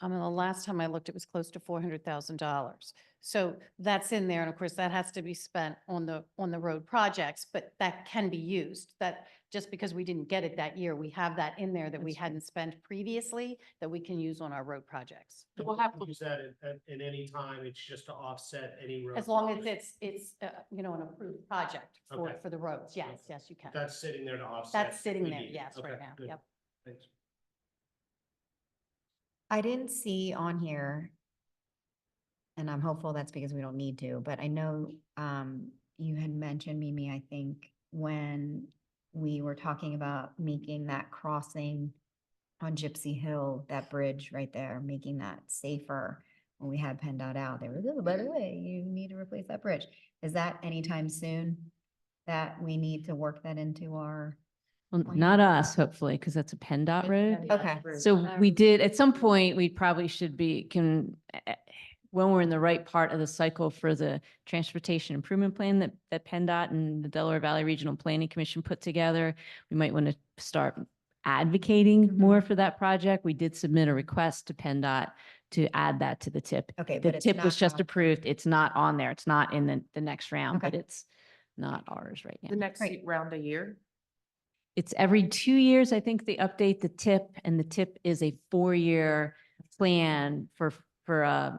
And the last time I looked, it was close to $400,000. So that's in there. And of course, that has to be spent on the road projects, but that can be used. That just because we didn't get it that year, we have that in there that we hadn't spent previously that we can use on our road projects. So we'll have to use that at any time. It's just to offset any road. As long as projects. it's an approved project Okay. for the roads. Yes, Okay. yes, you can. That's sitting there to offset. That's sitting there, previous. yes, right Okay, now. good. Yep. Thanks. I didn't see on here, and I'm hopeful that's because we don't need to, but I know you had mentioned, Mimi, I think, when we were talking about making that crossing on Gypsy Hill, that bridge right there, making that safer. When we had PennDOT out, they were, oh, by the way, you need to replace that bridge. Is that anytime soon that we need to work that into our? Well, not us, hopefully, because that's a PennDOT road. Okay. So we did, at some point, we probably should be, when we're in the right part of the cycle for the transportation improvement plan that PennDOT and the Delaware Valley Regional Planning Commission put together, we might want to start advocating more for that project. We did submit a request to PennDOT to add that to the TIP. Okay, The but it's TIP not was just on- approved. It's not on there. It's not in the next round, Okay. but it's not ours right The now. next Right. round a year? It's every 2 years, I think they update the TIP, and the TIP is a 4-year plan for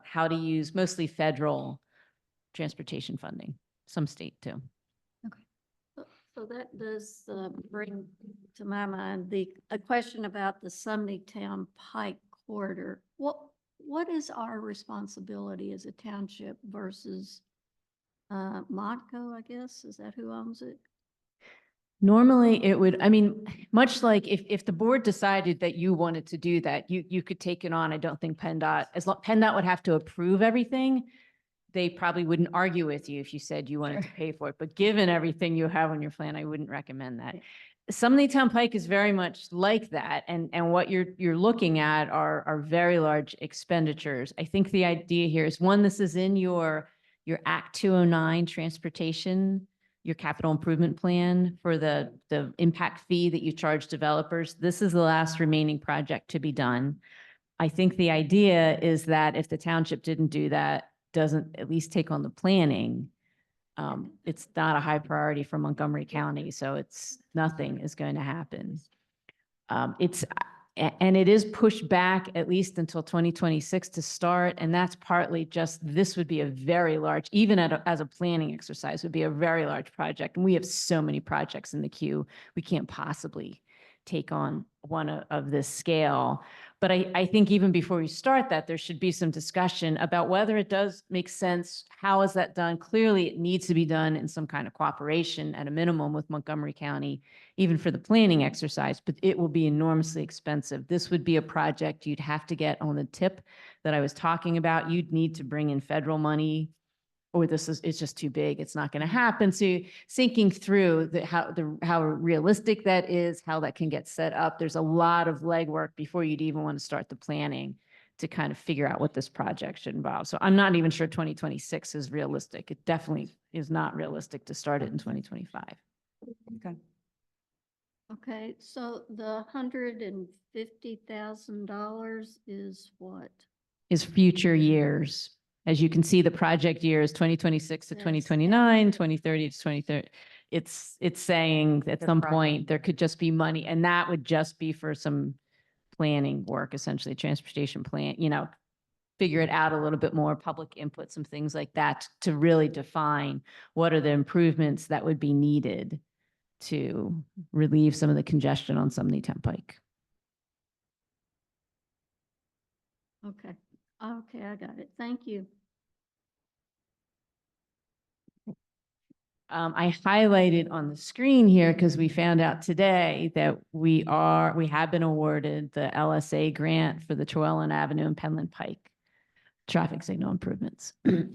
how to use mostly federal transportation funding, some state too. So So that does bring to my mind a question about the Town Pike corridor. What is our responsibility as a township versus Modco, I guess? Is that who owns it? Normally it would, I mean, much like if the board decided that you wanted to do that, you could take it on. I don't think PennDOT, PennDOT would have to approve everything. They probably wouldn't argue with you if you said you wanted to pay for it, but given everything you have on your plan, I wouldn't recommend that. Town Pike is very much like that. And what you're looking at are very large expenditures. I think the idea here is, one, this is in your Act 209 transportation, your capital improvement plan for the impact fee that you charge developers. This is the last remaining project to be done. I think the idea is that if the township didn't do that, doesn't at least take on the planning, it's not a high priority for Montgomery County, so nothing is going to happen. And it is pushed back at least until 2026 to start, and that's partly just, this would be a very large, even as a planning exercise, would be a very large project. And we have so many projects in the queue, we can't possibly take on one of this scale. But I think even before we start that, there should be some discussion about whether it does make sense. How is that done? Clearly, it needs to be done in some kind of cooperation at a minimum with Montgomery County, even for the planning exercise, but it will be enormously expensive. This would be a project you'd have to get on the tip that I was talking about. You'd need to bring in federal money, or it's just too big. It's not going to happen. So thinking through how realistic that is, how that can get set up. There's a lot of legwork before you'd even want to start the planning to kind of figure out what this project should involve. So I'm not even sure 2026 is realistic. It definitely is not realistic to start it in 2025. Okay. Okay, so the $150,000 is what? Is future years. As you can see, the project year is 2026 to Yes. 2029, 2030 to 2030. It's saying at The some project. point there could just be money, and that would just be for some planning work, essentially transportation plan, figure it out a little bit more, public input, some things like that to really define what are the improvements that would be needed to relieve some of the congestion on Town Pike. Okay, okay, I got it. Thank you. I highlighted on the screen here because we found out today that we have been awarded the LSA grant for the Trewellen Avenue and Penland Pike traffic signal improvements. Okay.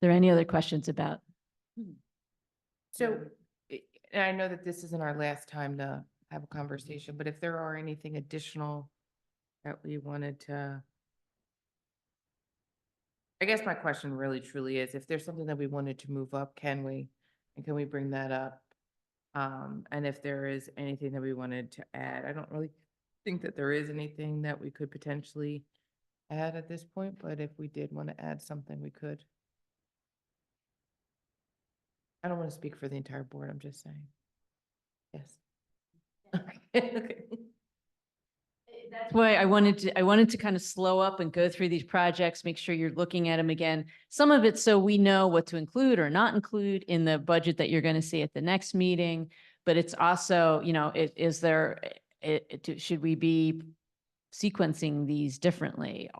There any other questions about? So, and I know that this isn't our last time to have a conversation, but if there are anything additional that we wanted to, I guess my question really truly is, if there's something that we wanted to move up, can we? And can we bring that up? And if there is anything that we wanted to add, I don't really think that there is anything that we could potentially add at this point, but if we did want to add something, we could. I don't want to speak for the entire board, I'm just saying. Yes. Okay. That's why I wanted to kind of slow up and go through these projects, make sure you're looking at them again. Some of it so we know what to include or not include in the budget that you're going to see at the next meeting. But it's also, should we be sequencing these differently?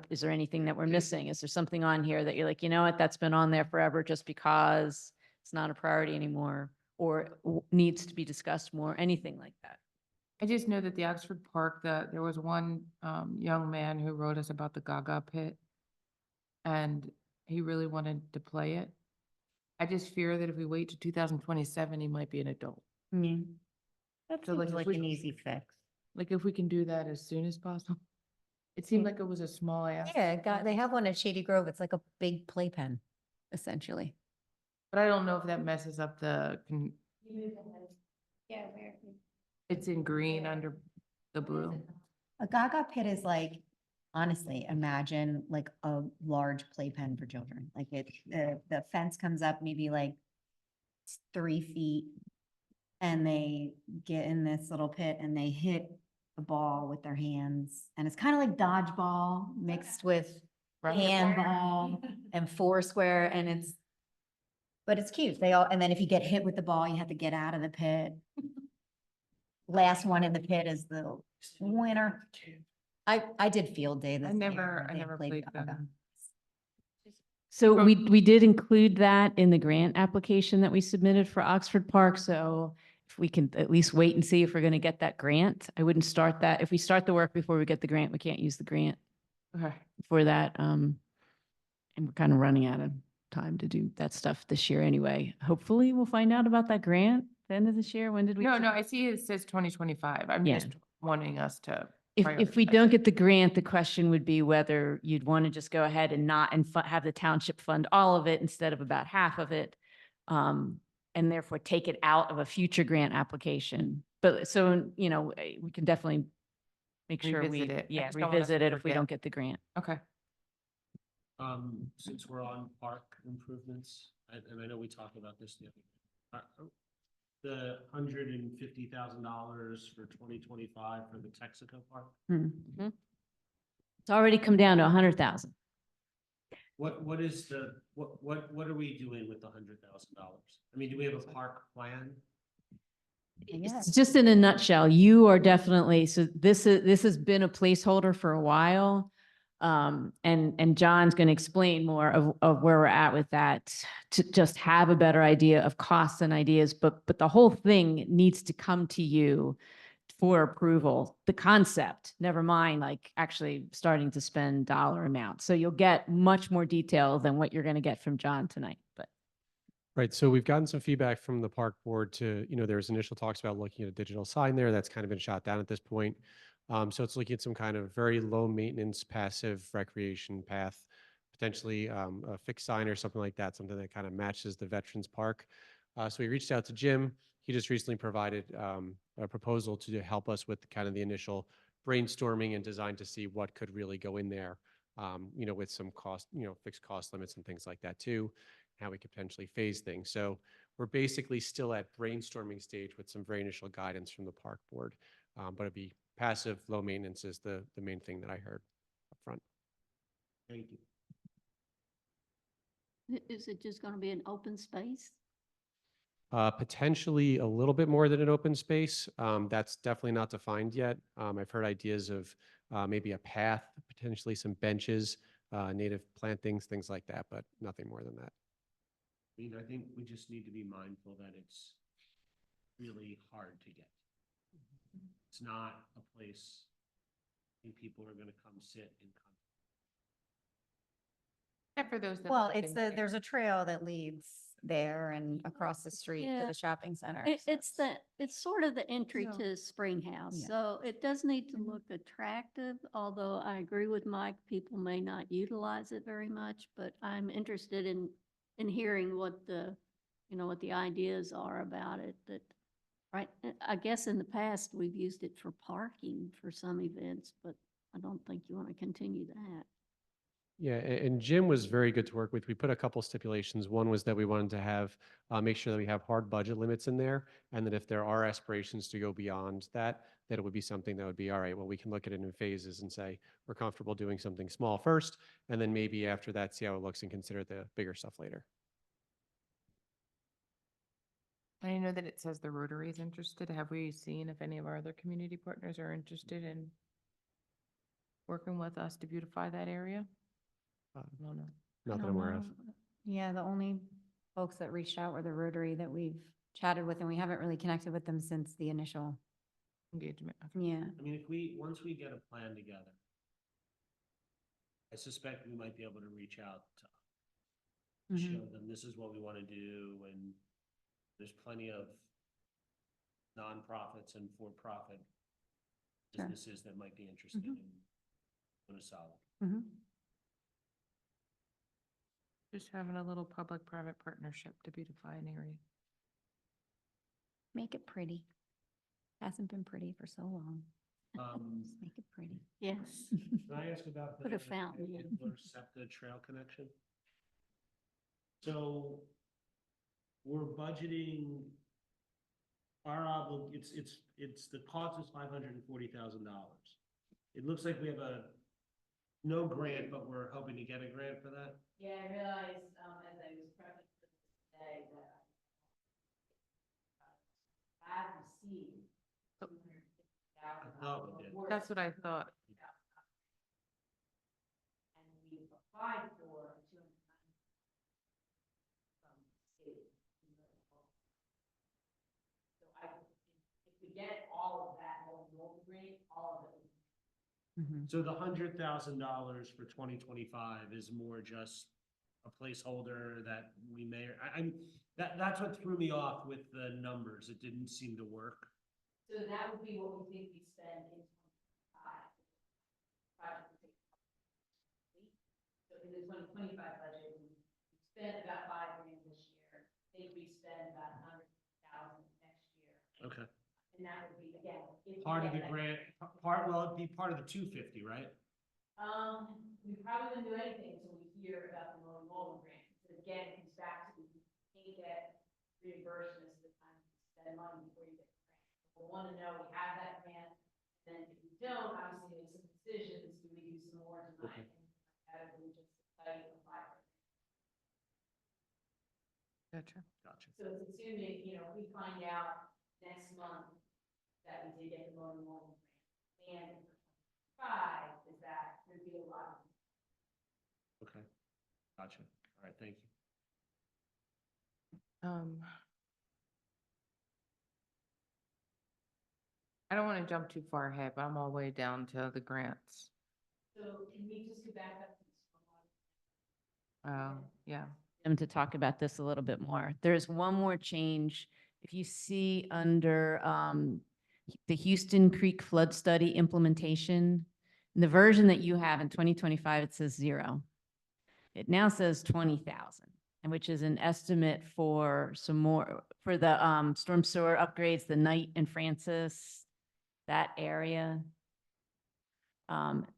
Is there anything that we're missing? Is there something on here that you're like, you know what, that's been on there forever just because it's not a priority anymore or needs to be discussed more, anything like that? I just know that the Oxford Park, there was one young man who wrote us about the Gaga pit, and he really wanted to play it. I just fear that if we wait to 2027, he might be an adult. That So, like, seems if like we- an easy fix. Like if we can do that as soon as possible. It seemed like it was a small ask. Yeah, they have one at Shady Grove. It's like a big playpen, essentially. But I don't know if that messes up Yeah, it's in green under the blue. A Gaga pit is like, honestly, imagine like a large playpen for children. Like the fence comes up maybe like 3 feet. And they get in this little pit and they hit the ball with their hands. And it's kind of like dodgeball mixed with Right. handball and foursquare and but it's cute. And then if you get hit with the ball, you have to get out of the pit. Last one in the pit is the winner. I did field day this I year. never They played gaga. them. So Well- we did include that in the grant application that we submitted for Oxford Park. So if we can at least wait and see if we're going to get that grant, I wouldn't start that. If we start the work before we get the grant, we can't use the grant Okay. for that. And we're kind of running out of time to do that stuff this year anyway. Hopefully we'll find out about that grant the end of this year. When did we? No, I see it says 2025. I'm Yeah. just wanting us to. If we prioritize don't it. get the grant, the question would be whether you'd want to just go ahead and not have the township fund all of it instead of about half of it. And therefore take it out of a future grant application. But so, we can definitely make sure Revisit it. I yeah, just don't want us revisit to it if we forget. don't get the grant. Okay. Since we're on park improvements, and I know we talked about this the other, the $150,000 for 2025 for the Texaco Park. Mhm. It's already come down to 100,000. What is what are we doing with the $100,000? I mean, do we have a park plan? It's just in a nutshell, you are definitely, so this has been a placeholder for a while. And John's going to explain more of where we're at with that to just have a better idea of costs and ideas, but the whole thing needs to come to you for approval, the concept, never mind like actually starting to spend dollar amounts. So you'll get much more detail than what you're going to get from John tonight, but. Right. So we've gotten some feedback from the park board to, there's initial talks about looking at a digital sign there. That's kind of been shot down at this point. So it's looking at some kind of very low maintenance, passive recreation path, potentially a fixed sign or something like that, something that kind of matches the Veterans Park. So we reached out to Jim. He just recently provided a proposal to help us with kind of the initial brainstorming and design to see what could really go in there, with some cost, fixed cost limits and things like that too, how we could potentially phase things. So we're basically still at brainstorming stage with some very initial guidance from the park board, but it'd be passive, low maintenance is the main thing that I heard up front. Thank you. Is it just going to be an open space? Potentially a little bit more than an open space. That's definitely not defined yet. I've heard ideas of maybe a path, potentially some benches, native plantings, things like that, but nothing more than that. I mean, I think we just need to be mindful that it's really hard to get. It's not a place I think people are going to come sit and come. Except for those. that Well, live in there. there's a trail that leads there and across the street to Yeah. the shopping center. It's sort of the entry So- to Spring House. Yeah. So it does need to look attractive, although I agree with Mike, people may not utilize it very much, but I'm interested in hearing what what the ideas are about it that, right? I guess in the past, we've used it for parking for some events, but I don't think you want to continue that. Yeah, and Jim was very good to work with. We put a couple stipulations. One was that we wanted to have, make sure that we have hard budget limits in there, and that if there are aspirations to go beyond that, that it would be something that would be, all right, well, we can look at it in phases and say, we're comfortable doing something small first, and then maybe after that, see how it looks and consider the bigger stuff later. I know that it says the Rotary is interested. Have we seen if any of our other community partners are interested in working with us to beautify that area? I don't know. Not that I'm aware of. Yeah, the only folks that reached out were the Rotary that we've chatted with, and we haven't really connected with them since the initial. Engagement. Okay. Yeah. I mean, once we get a plan together, I suspect we might be able to reach out to show them this is what we want to do, and there's plenty of nonprofits and for-profit Sure. businesses that might be interested in Minnesota. Just having a little public-private partnership to beautify an area. Make it pretty. Hasn't been pretty for so long. Just make it pretty. Yes. Can I ask about Put a fountain in. Hitler SEPTA trail connection? So we're budgeting it's the cost is $540,000. It looks like we have no grant, but we're hoping to get a grant for that? Yeah, I realized, as I was prepping for this today, that I have received $250,000. I thought we did. That's what I thought. And we've applied for 290 from the state. So if we get all of that whole grant, all of it. So the $100,000 for 2025 is more just a placeholder that we may, that's what threw me off with the numbers. It didn't seem to work. So that would be what we think we spend in 2025. Project would take. So in the 2025 budget, we spent about $5 grand this year. I think we spend about 100,000 next year. Okay. And that would be, again. if we Part of get the that. grant, well, it'd be part of the 250, right? We probably wouldn't do anything until we hear about the Mullen Golden grant. So again, it comes back to, you can't get reimbursed most of the time, you spend money before you get the grant. We want to know we have that grant, then if we don't, obviously make some decisions, do we do some more tonight? Okay. And we just tell you apply for it. Gotcha. Gotcha. So it's assuming, if we find out next month that we did get the Mullen Golden grant, and for 25, is that there'd be a lot of. Okay. Gotcha. All right, thank you. I don't want to jump too far ahead, but I'm all the way down to the grants. So can we just go back up to this Yeah. them to talk about this a little bit more. There's one more change. If you see under the Houston Creek Flood Study implementation, in the version that you have in 2025, it says 0. It now says 20,000, and which is an estimate for some more, for the storm sewer upgrades, the Knight and Francis, that area.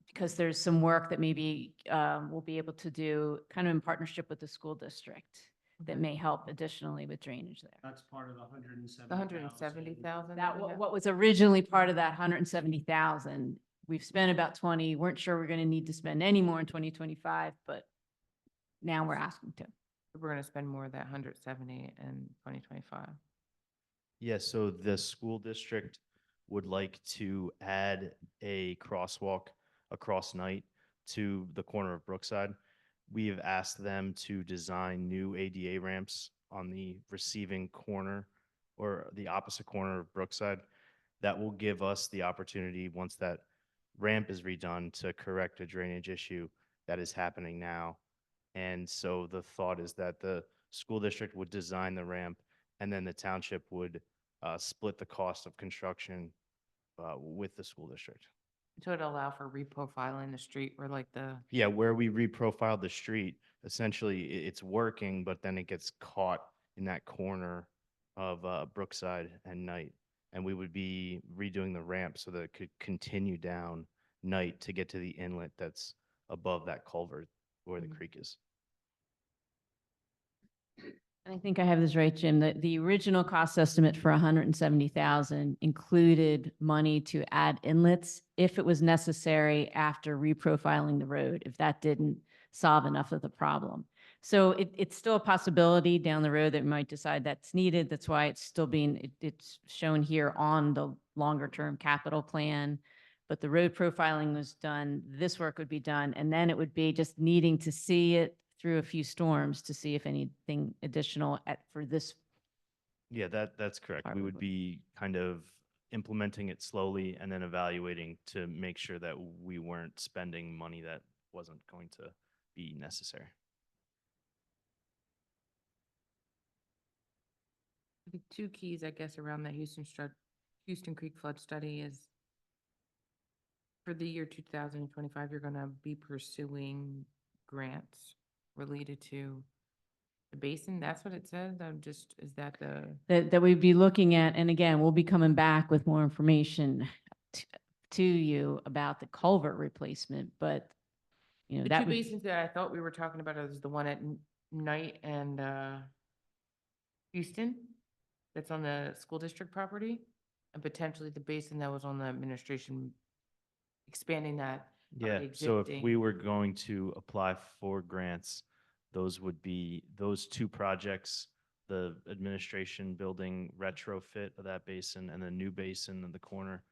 Because there's some work that maybe we'll be able to do kind of in partnership with the school district that may help additionally with drainage there. That's part of the 170,000. The 170,000. That, what was originally part of that 170,000, we've spent about 20, weren't sure we're going to need to spend any more in 2025, but now we're asking to. We're going to spend more of that 170 in 2025. Yes, so the school district would like to add a crosswalk across Knight to the corner of Brookside. We have asked them to design new ADA ramps on the receiving corner or the opposite corner of Brookside. That will give us the opportunity, once that ramp is redone, to correct a drainage issue that is happening now. And so the thought is that the school district would design the ramp, and then the township would split the cost of construction with the school district. So it'll allow for reprofiling the street where like the. Yeah, where we reprofiled the street, essentially it's working, but then it gets caught in that corner of Brookside and Knight. And we would be redoing the ramp so that it could continue down Knight to get to the inlet that's above that culvert where the creek is. And I think I have this right, Jim, that the original cost estimate for 170,000 included money to add inlets if it was necessary after reprofiling the road, if that didn't solve enough of the problem. So it's still a possibility down the road that we might decide that's needed. That's why it's still being, it's shown here on the longer term capital plan. But the road profiling was done, this work would be done, and then it would be just needing to see it through a few storms to see if anything additional for this. Yeah, that's correct. We would be kind of implementing it slowly and then evaluating to make sure that we weren't spending money that wasn't going to be necessary. The two keys, I guess, around the Houston Creek flood study is for the year 2025, you're going to be pursuing grants related to the basin. That's what it says. Is that That we'd be looking at, and again, we'll be coming back with more information to you about the culvert replacement, but the that two would. basins that I thought we were talking about is the one at Knight and Houston that's on the school district property, and potentially the basin that was on the administration, expanding that already Yeah, so if we existing. were going to apply for grants, those would be those two projects, the administration building retrofit of that basin and the new basin in the corner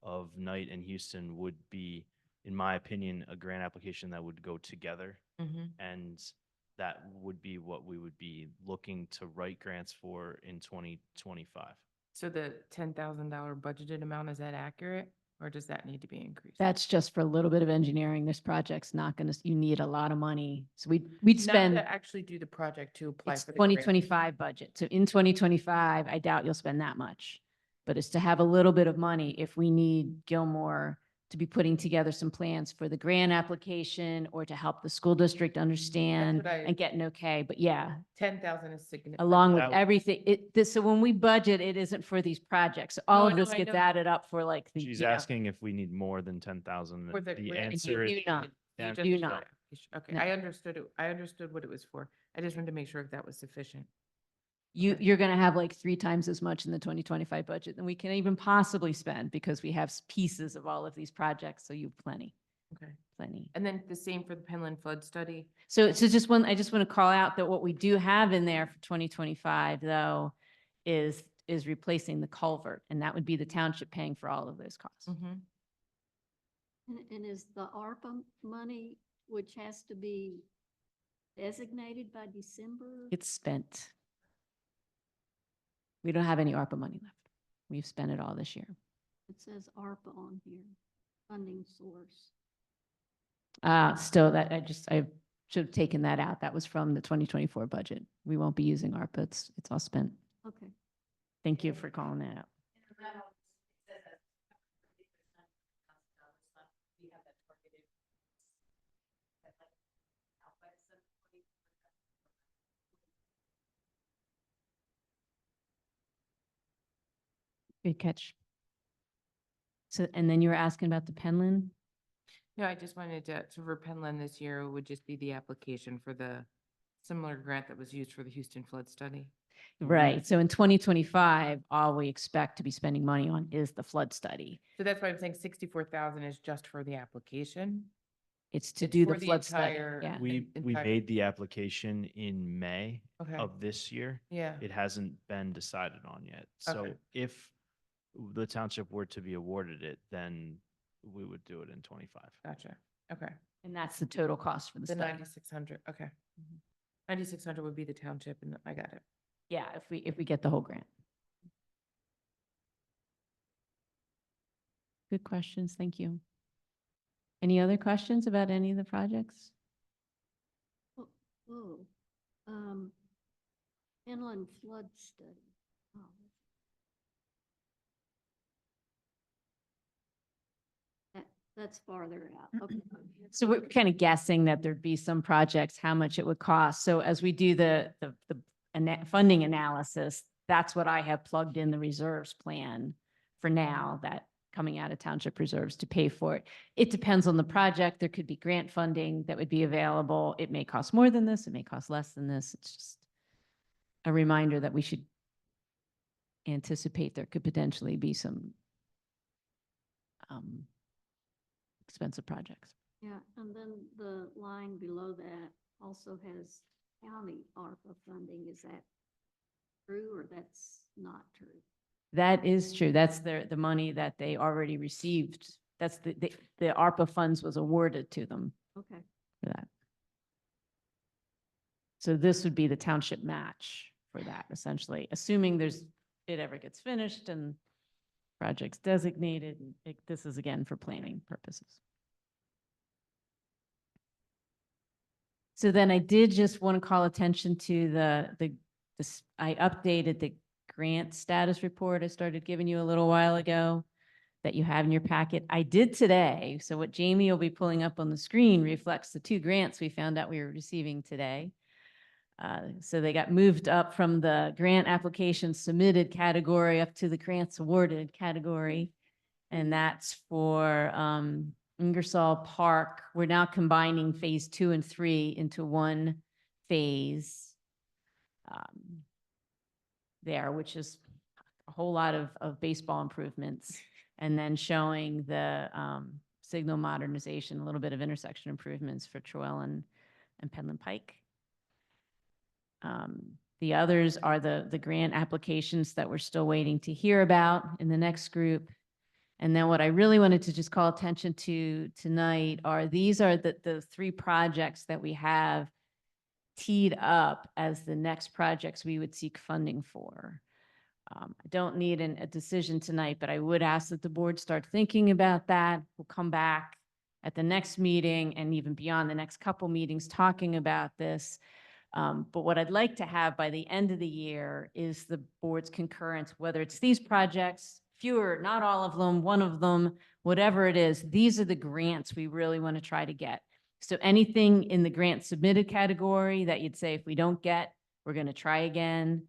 of Knight and Houston would be, in my opinion, a grant application that would go together. Mhm. And that would be what we would be looking to write grants for in 2025. So the $10,000 budgeted amount, is that accurate? Or does that need to be increased? That's just for a little bit of engineering. This project's not gonna, you need a lot of money. So we'd Not spend, to actually do the project, to apply it's for the grant. 2025 budget. So in 2025, I doubt you'll spend that much. But it's to have a little bit of money if we need Gilmore to be putting together some plans for the grant application or to help the school district understand what I- and get an okay. But yeah, 10,000 is significant. along with That- everything, so when we budget, it isn't for these projects. All No, I of know, this I gets know. added up for like the. She's you know, asking if we need more than 10,000. For the The grant. answer You is do not. You Yeah, just do did not. that. Okay, No. I understood it. I understood what it was for. I just wanted to make sure if that was sufficient. You're gonna have like 3 times as much in the 2025 budget than we can even possibly spend because we have pieces of all of these projects, so you have plenty, Okay. plenty. And then the same for the Penland flood study. So I just want to call out that what we do have in there for 2025 though is replacing the culvert, and that would be the township paying for all of those costs. Mhm. And is the ARPA money, which has to be designated by December? It's spent. We don't have any ARPA money left. We've spent it all this year. It says ARPA on here, funding source. Still, I should have taken that out. That was from the 2024 budget. We won't be using ARPA. It's all spent. Okay. Thank you for calling that out. Good catch. So, and then you were asking about the Penland? No, I just wanted to, so for Penland this year, it would just be the application for the similar grant that was used for the Houston flood study. Right. So in 2025, all we expect to be spending money on is the flood study. So that's why I'm saying 64,000 is just for the application. It's to It's do for the the flood study. entire- Yeah. We entire- made the application in May Okay. of this year. Yeah. It hasn't been decided on yet. So Okay. if the township were to be awarded it, then we would do it in 25. Gotcha. Okay. And that's the total cost for the The study. 9,600. Okay. 9,600 would be the township, and I got it. Yeah, if we get the whole grant. Good questions. Thank you. Any other questions about any of the projects? Whoa, inland flood study. Oh. That's farther out. Okay. So we're kind of guessing that there'd be some projects, how much it would cost. So as we do the funding analysis, that's what I have plugged in the reserves plan for now, that coming out of township reserves to pay for it. It depends on the project. There could be grant funding that would be available. It may cost more than this. It may cost less than this. It's just a reminder that we should anticipate there could potentially be some expensive projects. Yeah, and then the line below that also has county ARPA funding. Is that true or that's not true? That is true. That's the money that they already received. That's the ARPA funds was awarded to them Okay. for that. So this would be the township match for that, essentially, assuming it ever gets finished and projects designated. This is again for planning purposes. So then I did just want to call attention to I updated the grant status report I started giving you a little while ago that you have in your packet. I did today. So what Jamie will be pulling up on the screen reflects the 2 grants we found out we were receiving today. So they got moved up from the grant application submitted category up to the grants awarded category. And that's for Ingersoll Park. We're now combining phase 2 and 3 into one phase there, which is a whole lot of baseball improvements. And then showing the signal modernization, a little bit of intersection improvements for Trewell and Penland Pike. The others are the grant applications that we're still waiting to hear about in the next group. And then what I really wanted to just call attention to tonight are these are the three projects that we have teed up as the next projects we would seek funding for. I don't need a decision tonight, but I would ask that the board start thinking about that. We'll come back at the next meeting and even beyond the next couple meetings talking about this. But what I'd like to have by the end of the year is the board's concurrence, whether it's these projects, fewer, not all of them, one of them, whatever it is, these are the grants we really want to try to get. So anything in the grant submitted category that you'd say, if we don't get, we're going to try again,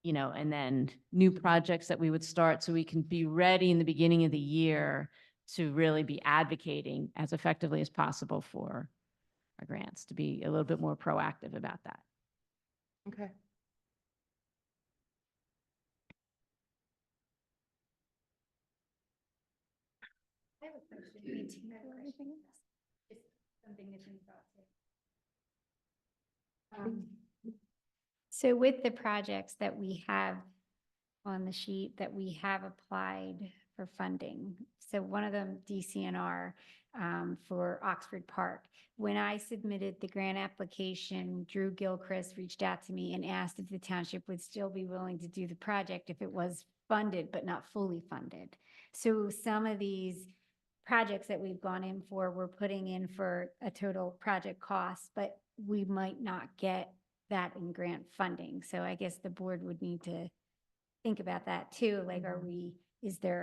you know, and then new projects that we would start so we can be ready in the beginning of the year to really be advocating as effectively as possible for our grants, to be a little bit more proactive about that. Okay. I have a question. Just something to think about too. So with the projects that we have on the sheet that we have applied for funding, so one of them DCNR for Oxford Park. When I submitted the grant application, Drew Gilchrist reached out to me and asked if the township would still be willing to do the project if it was funded, but not fully funded. So some of these projects that we've gone in for, we're putting in for a total project cost, but we might not get that in grant funding. So I guess the board would need to think about that too. Like, are we still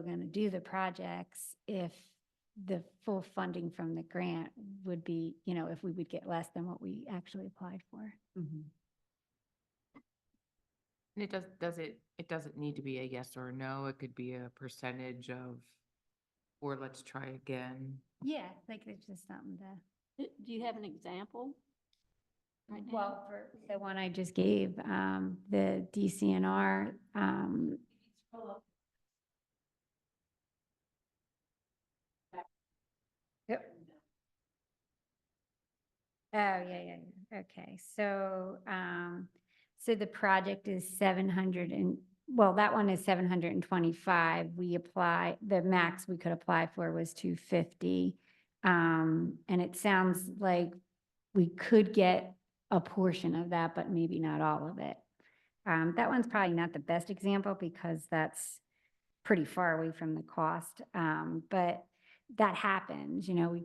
going to do the projects if the full funding from the grant would be, you know, if we would get less than what we actually applied for? And it doesn't need to be a yes or a no. It could be a percentage of, or let's try again. Yeah, like it's just something to. Do you have an example? Right now? Well, for the one I just gave, the DCNR, Yep. Oh, yeah. Okay, so, so the project is 700 and, well, that one is 725. We apply, the max we could apply for was 250. And it sounds like we could get a portion of that, but maybe not all of it. That one's probably not the best example because that's pretty far away from the cost. But that happens, you know, we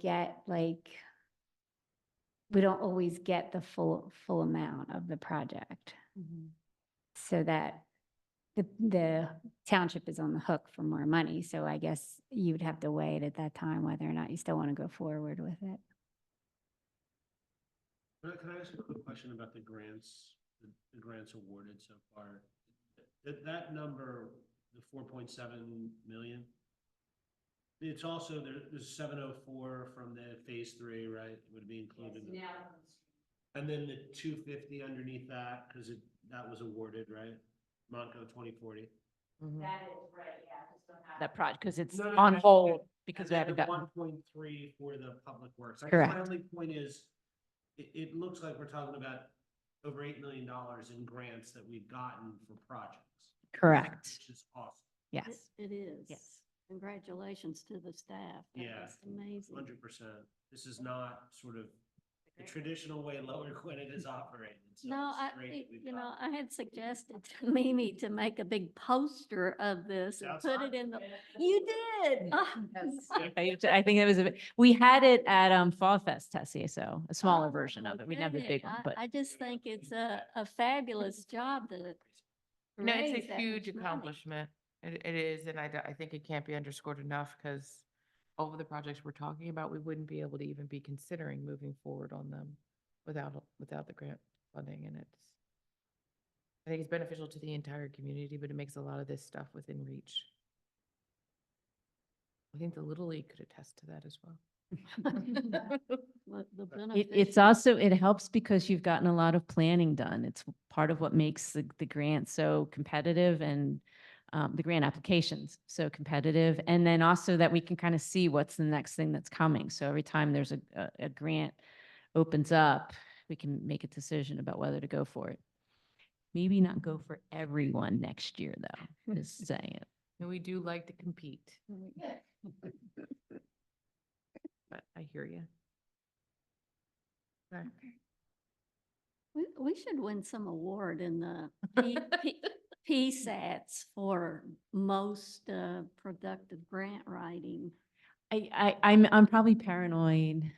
don't always get the full amount of the project. So that the township is on the hook for more money. So I guess you would have to weigh it at that time, whether or not you still want to go forward with it. Can I ask a quick question about the grants, the grants awarded so far? That number, the 4.7 million, it's also, there's 704 from the phase 3, right? It would be included. And then the 250 underneath that, because that was awarded, right? Monco 2040. That is right, yeah. That project, because it's on hold because we haven't gotten. 1.3 for the public works. Correct. My only point is, it looks like we're talking about over $8 million in grants that we've gotten for projects. Correct. Which is awesome. Yes. It is. Yes. Congratulations to the staff. That's amazing. 100%. This is not sort of the traditional way Lower Gwinnett is operated. So No, it's great that we've got I had suggested to Mimi to make a big poster of this and put it in the, you did. Oh. I think it was we had it at Fall Fest, Tessie, so a smaller version of it. We didn't have the big one, but. I just think it's a fabulous job to No, it's raise a that huge much money. accomplishment. It is, and I think it can't be underscored enough because all of the projects we're talking about, we wouldn't be able to even be considering moving forward on them without the grant funding. And I think it's beneficial to the entire community, but it makes a lot of this stuff within reach. I think the Little League could attest to that as well. It's also, it helps because you've gotten a lot of planning done. It's part of what makes the grant so competitive and the grant applications so competitive. And then also that we can kind of see what's the next thing that's coming. So every time there's a grant opens up, we can make a decision about whether to go for it. Maybe not go for everyone next year, though, just saying it. And we do like to compete. But I hear you. We should win some award in the PSATs for most productive grant writing. I'm probably paranoid.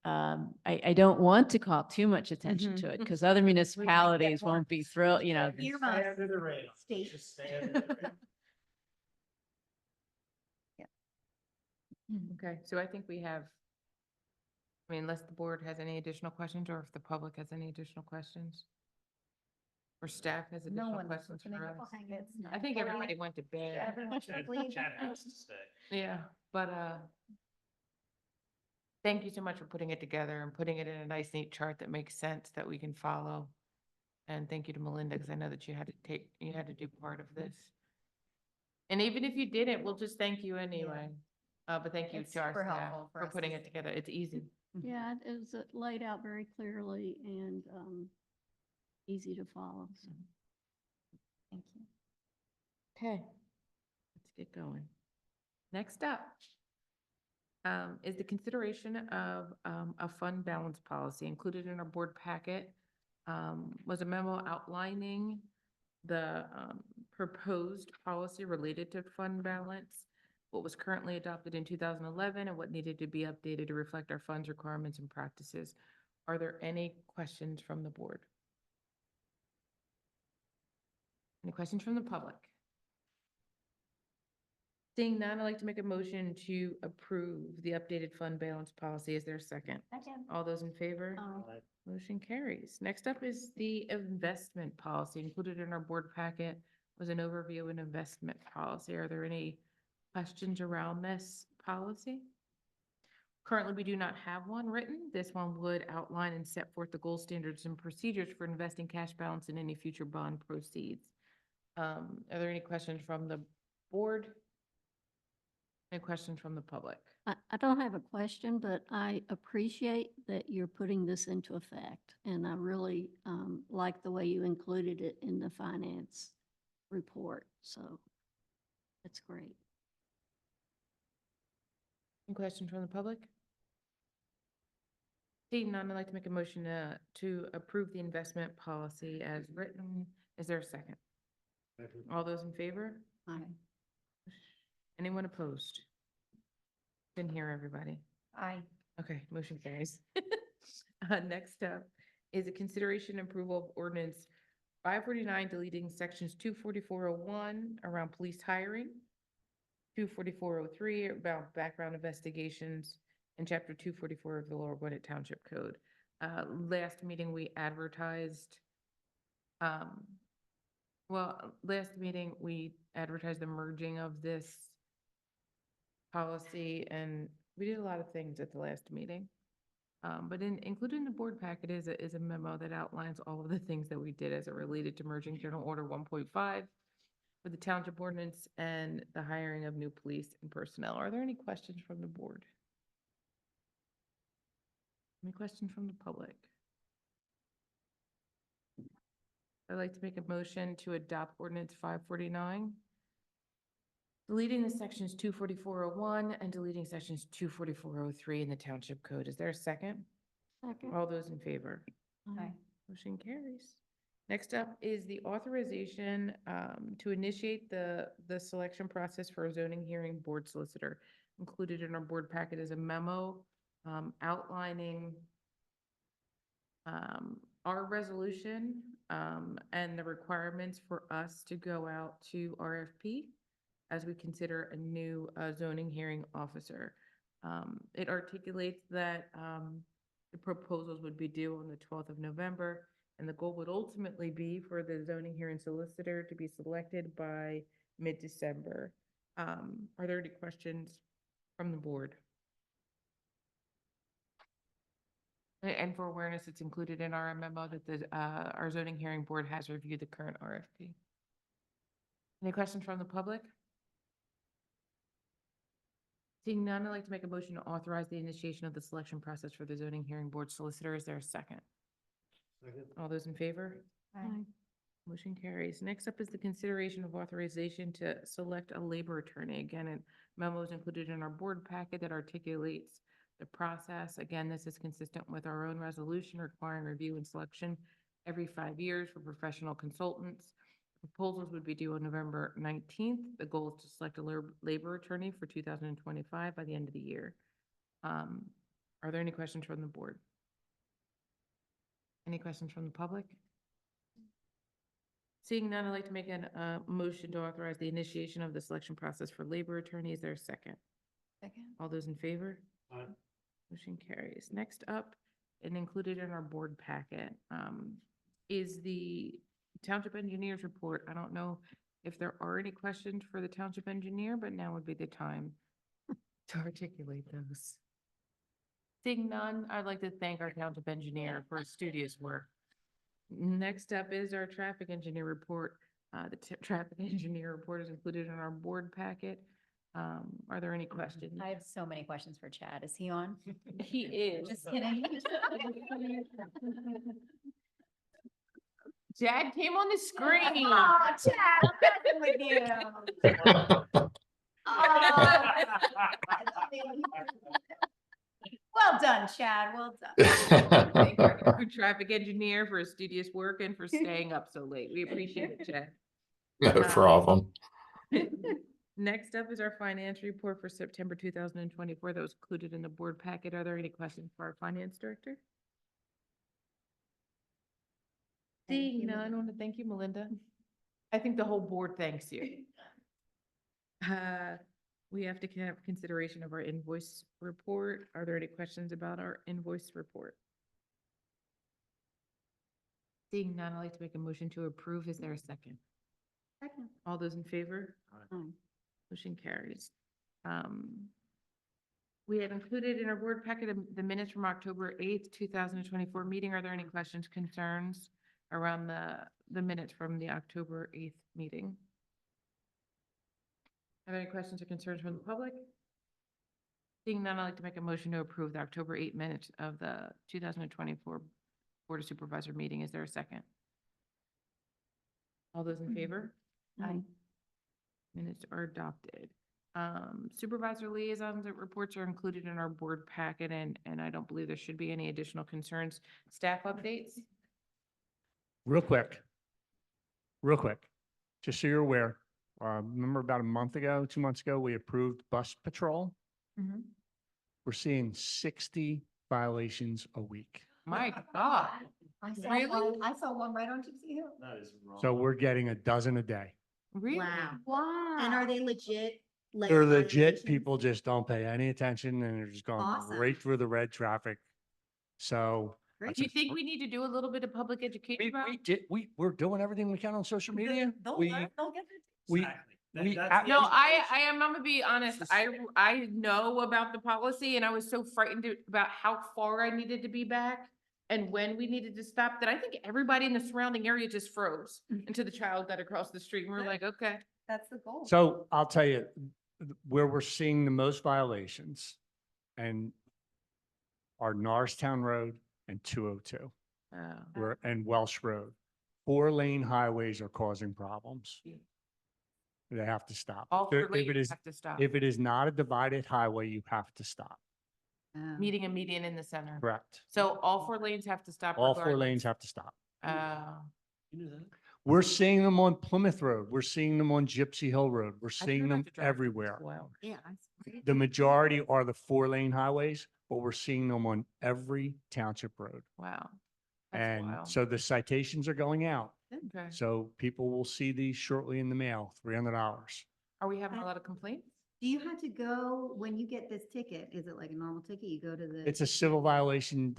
I don't want to call too much attention to it because other municipalities won't be thrilled, you know. Stay under the radar. Just stay under the radar. Okay, so I think we have, I mean, unless the board has any additional questions or if the public has any additional questions. Or staff has additional questions for us. I think everybody went to bed. Chad has to stay. Yeah, but thank you so much for putting it together and putting it in a nice, neat chart that makes sense that we can follow. And thank you to Melinda, because I know that you had to do part of this. And even if you didn't, we'll just thank you anyway. But thank you It's to our super staff helpful for for us putting to it together. It's easy. Yeah, it was laid out very clearly and easy to follow. So. Thank you. Okay, let's get going. Next up is the consideration of a fund balance policy. Included in our board packet was a memo outlining the proposed policy related to fund balance, what was currently adopted in 2011, and what needed to be updated to reflect our funds requirements and practices. Are there any questions from the board? Any questions from the public? Seeing none, I'd like to make a motion to approve the updated fund balance policy. Is there a second? Second. All those in favor? Motion carries. Next up is the investment policy. Included in our board packet was an overview of an investment policy. Are there any questions around this policy? Currently, we do not have one written. This one would outline and set forth the goal, standards, and procedures for investing cash balance in any future bond proceeds. Are there any questions from the board? Any questions from the public? I don't have a question, but I appreciate that you're putting this into effect. And I really like the way you included it in the finance report. So that's great. Any questions from the public? Seeing none, I'd like to make a motion to approve the investment policy as written. Is there a second? All those in favor? Aye. Anyone opposed? Didn't hear everybody. Aye. Okay, motion carries. Next up is a consideration and approval of ordinance 549, deleting sections 24401 around police hiring, 24403 about background investigations, and chapter 244 of the Lower Gwinnett Township Code. Last meeting we advertised, last meeting we advertised the merging of this policy, and we did a lot of things at the last meeting. But included in the board packet is a memo that outlines all of the things that we did as it related to merging General Order 1.5 with the township ordinance and the hiring of new police and personnel. Are there any questions from the board? Any questions from the public? I'd like to make a motion to adopt ordinance 549. Deleting the sections 24401 and deleting sections 24403 in the township code. Is there a second? Second. All those in favor? Aye. Motion carries. Next up is the authorization to initiate the selection process for a zoning hearing board solicitor. Included in our board packet is a memo outlining our resolution and the requirements for us to go out to RFP as we consider a new zoning hearing officer. It articulates that the proposals would be due on the 12th of November, and the goal would ultimately be for the zoning hearing solicitor to be selected by mid-December. Are there any questions from the board? And for awareness, it's included in our memo that our zoning hearing board has reviewed the current RFP. Any questions from the public? Seeing none, I'd like to make a motion to authorize the initiation of the selection process for the zoning hearing board solicitor. Is there a second? All those in favor? Aye. Motion carries. Next up is the consideration of authorization to select a labor attorney. Again, a memo is included in our board packet that articulates the process. Again, this is consistent with our own resolution requiring review and selection every 5 years for professional consultants. Proposals would be due on November 19th. The goal is to select a labor attorney for 2025 by the end of the year. Are there any questions from the board? Any questions from the public? Seeing none, I'd like to make a motion to authorize the initiation of the selection process for labor attorneys. Is there a second? Second. All those in favor? Aye. Motion carries. Next up, and included in our board packet, is the township engineer's report. I don't know if there are any questions for the township engineer, but now would be the time to articulate those. Seeing none, I'd like to thank our township engineer for his studious work. Next up is our traffic engineer report. The traffic engineer report is included in our board packet. Are there any questions? I have so many questions for Chad. Is he on? He is. Just kidding. Chad came on the screen. Oh, Chad, I'm messing with you. Oh. Well done, Chad. Well done. Thank our traffic engineer for his studious work and for staying up so late. We appreciate it, Chad. No problem. Next up is our finance report for September 2024 that was included in the board packet. Are there any questions for our finance director? Seeing none, I want to thank you, Melinda. I think the whole board thanks you. We have to have consideration of our invoice report. Are there any questions about our invoice report? Seeing none, I'd like to make a motion to approve. Is there a second? Second. All those in favor? Aye. Motion carries. We have included in our board packet the minutes from October 8th, 2024 meeting. Are there any questions, concerns around the minutes from the October 8th meeting? Are there any questions or concerns from the public? Seeing none, I'd like to make a motion to approve the October 8 minutes of the 2024 Board of Supervisor meeting. Is there a second? All those in favor? Aye. Minutes are adopted. Supervisor liaisons and reports are included in our board packet, and I don't believe there should be any additional concerns. Staff updates? Real quick, just so you're aware, remember about a month ago, 2 months ago, we approved bus patrol. Mhm. We're seeing 60 violations a week. My God. I saw Really? one, I saw one right on Gypsy Hill. That is wrong. So we're getting a dozen a day. Really? Wow. And are they legit? They're legit. People just don't pay any attention and they're just going Awesome. right through the red traffic. So Great. Do you think we need to do a little bit of public education about it? we're doing everything we can on social media. We, They'll get their. we, Exactly. we, That's the No, education. I'm gonna be honest. I know about the policy and I was so frightened about how far I needed to be back and when we needed to stop that I think everybody in the surrounding area just froze until the child got across the street. And we're like, okay. That's the goal. So I'll tell you, where we're seeing the most violations and are Norristown Road and 202, and Welsh Road. 4-lane highways are causing problems. Yeah. They have to stop. All If four it lanes is, have to stop. if it is not a divided highway, you have to stop. Meeting a median in the center. Correct. So all 4 lanes have to stop. All 4 regardless. lanes have to stop. You knew that? We're seeing them on Plymouth Road. We're seeing them on Gypsy Hill Road. We're I seeing try not them to drive everywhere. 2 hours. Yeah. The majority are the 4-lane highways, but we're seeing them on every township road. Wow. That's And wild. so the citations are going out. Okay. So people will see these shortly in the mail, $300. Are we having a lot of complaints? Do you have to go, when you get this ticket, is it like a normal ticket? You go to the. It's a civil violation.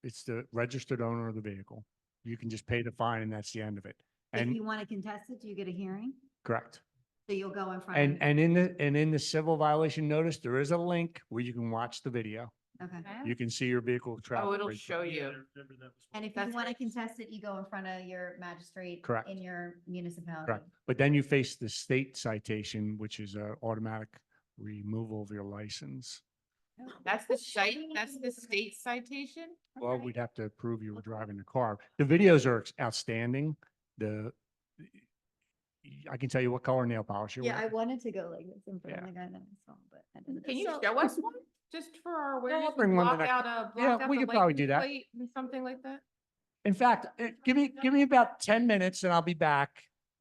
It's the registered owner of the vehicle. You can just pay the fine and that's the end of it. If And you want to contest it, do you get a hearing? correct. So you'll go in front. And in the civil violation notice, there is a link where you can watch the video. Okay. You can see your vehicle travel. Oh, it'll show you. And if you That's want to right. contest it, you go in front of your magistrate. Correct. In your municipality. Correct. But then you face the state citation, which is a automatic removal of your license. That's the state citation? Well, we'd have to prove you were driving the car. The videos are outstanding. I can tell you what color nail polish you're Yeah, I wearing. wanted to go like this in front of Yeah. the guy that I saw, but I didn't. Can you show us one? Just for our awareness, I'll bring one the block next- out a, Yeah, block out we the could probably do license that. plate and something like that? In fact, give me about 10 minutes and I'll be back.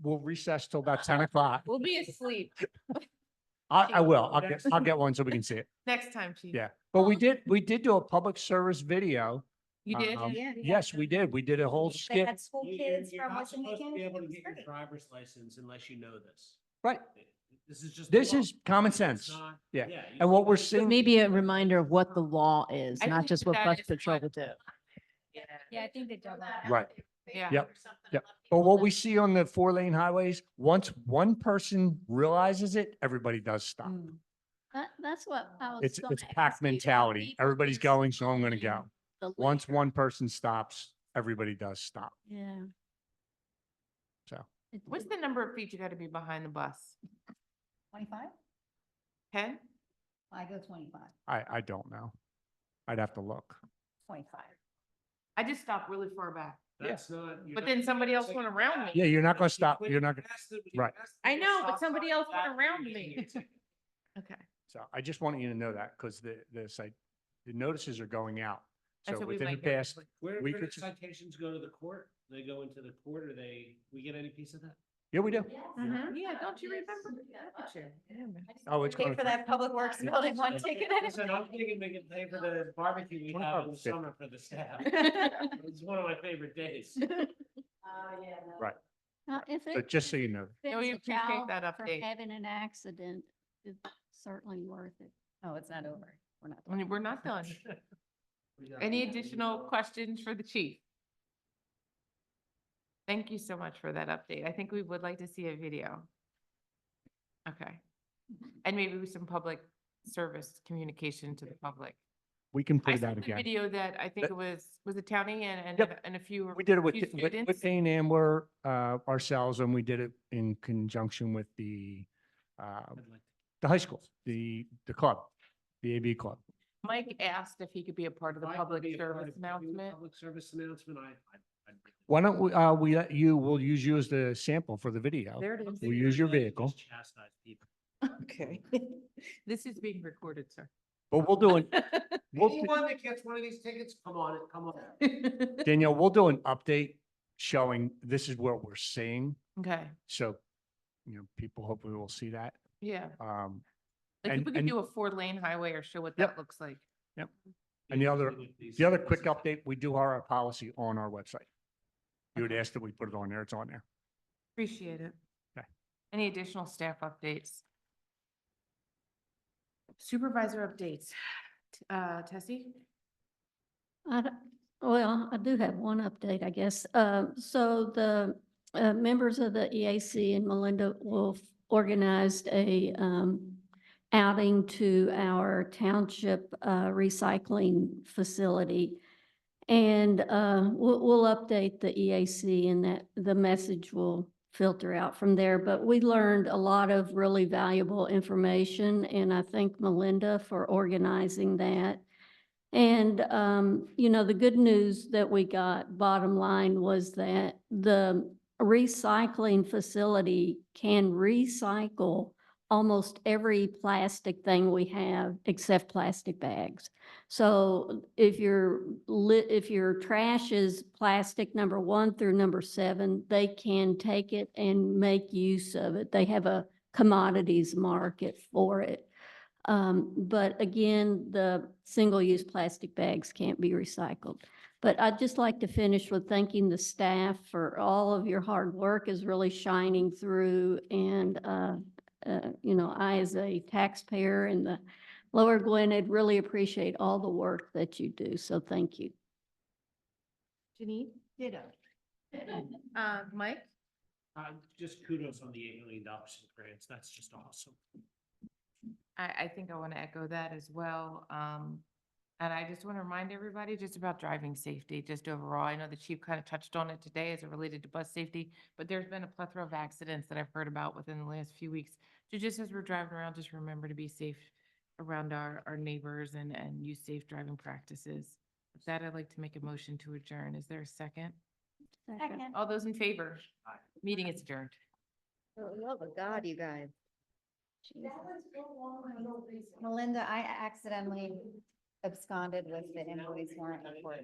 We'll recess till about 10 o'clock. We'll be asleep I will. I'll get one so we can see it. next time, chief. Yeah. But we did do a public service video. You did? Yeah. Yes, we did. We did a whole They skit. had school kids You're from not West supposed to be able to Michigan. get your driver's license unless you know this. Right. This is just. the This law. is common It's sense. not- Yeah. you And what we're But seeing. maybe a reminder of what the law is, I not think just what that bus is patrol what- would do. Yeah, I think they did that. Right. Yeah. Yep. Yep. But what we see on the 4-lane highways, once one person realizes it, everybody does stop. That's what I was. It's gonna pack ask you. Are mentality. people Everybody's just going, so I'm going to following go. the Once leader? one person stops, everybody does stop. Yeah. So What's the number of feet you gotta be behind the bus? 25? 10? I go 25. I don't know. I'd have to look. 25. I just stopped really far back. That's not. you're But not- then somebody else it's went like- around me. Yeah, you're not going You to stop. quit You're not, gonna- past the- right. past the I know, but stop somebody sign, else went that around you're me. getting a ticket. Okay. so I just wanted you to know that because the notices are going out. That's So what we within the might hear. past Where week do or the two. citations go to the court? They go into the court or we get any piece of that? Yeah, we do. Yeah, don't you remember? Look at you. Yeah, man. Oh, it's Pay going for that public works building one ticket. Listen, I'm thinking we can pay for the barbecue we have in the 25. summer for the staff. It's one of my favorite days. Right. If So it just so you know. No, we prevents a appreciate child that from update. having an accident, it's certainly worth it. Oh, it's not over. We're not. I mean, we're not done. Any additional questions for the chief? Thank you so much for that update. I think we would like to see a video. Okay. And maybe with some public service communication to the public. We can I put it saw out the again. video that I think it was it Townie Yep. and a few. We did it with, few with students? Dane Ambler, ourselves, and we did it in conjunction with the high school, the club, the AB club. Mike asked if he could be a part of the If I could public be a part service of the announcement. Public service announcement, I'd Why don't we let you, we'll use you as the sample for the video. There it is. We'll use your like to vehicle, just chastise people. Okay. This is being recorded, sir. but we'll do it. We'll, Anyone that gets one of these tickets, come on, come on. Danielle, we'll do an update showing this is what we're seeing. Okay, So, people hopefully will see that. yeah. Um, Like And- if we could and- do a 4-lane highway or show what Yep. that looks like. and the other quick update, we do our policy on our website. You would ask that we put it on there, it's on there. Appreciate it. Okay. Any additional staff updates? Supervisor updates. Tessie? Well, I do have one update, I guess. So the members of the EAC and Melinda Wolf organized a outing to our township recycling facility. And we'll update the EAC and that the message will filter out from there. But we learned a lot of really valuable information, and I thank Melinda for organizing that. And, the good news that we got, bottom line, was that the recycling facility can recycle almost every plastic thing we have except plastic bags. So if your trash is plastic number 1 through number 7, they can take it and make use of it. They have a commodities market for it. But again, the single-use plastic bags can't be recycled. But I'd just like to finish with thanking the staff for all of your hard work is really shining through. And, I, as a taxpayer in the Lower Gwinnett, really appreciate all the work that you do. So thank you. Janine? Ditto. Mike? Just kudos on the $8 million in grants. That's just awesome. I think I want to echo that as well. And I just want to remind everybody just about driving safety, just overall. I know the chief kind of touched on it today as it related to bus safety, but there's been a plethora of accidents that I've heard about within the last few weeks. So just as we're driving around, just remember to be safe around our neighbors and use safe driving practices. With that, I'd like to make a motion to adjourn. Is there a second? Second. All those in favor? Meeting is adjourned. For the love of God, you guys. Melinda, I accidentally absconded with the invoice warrant report.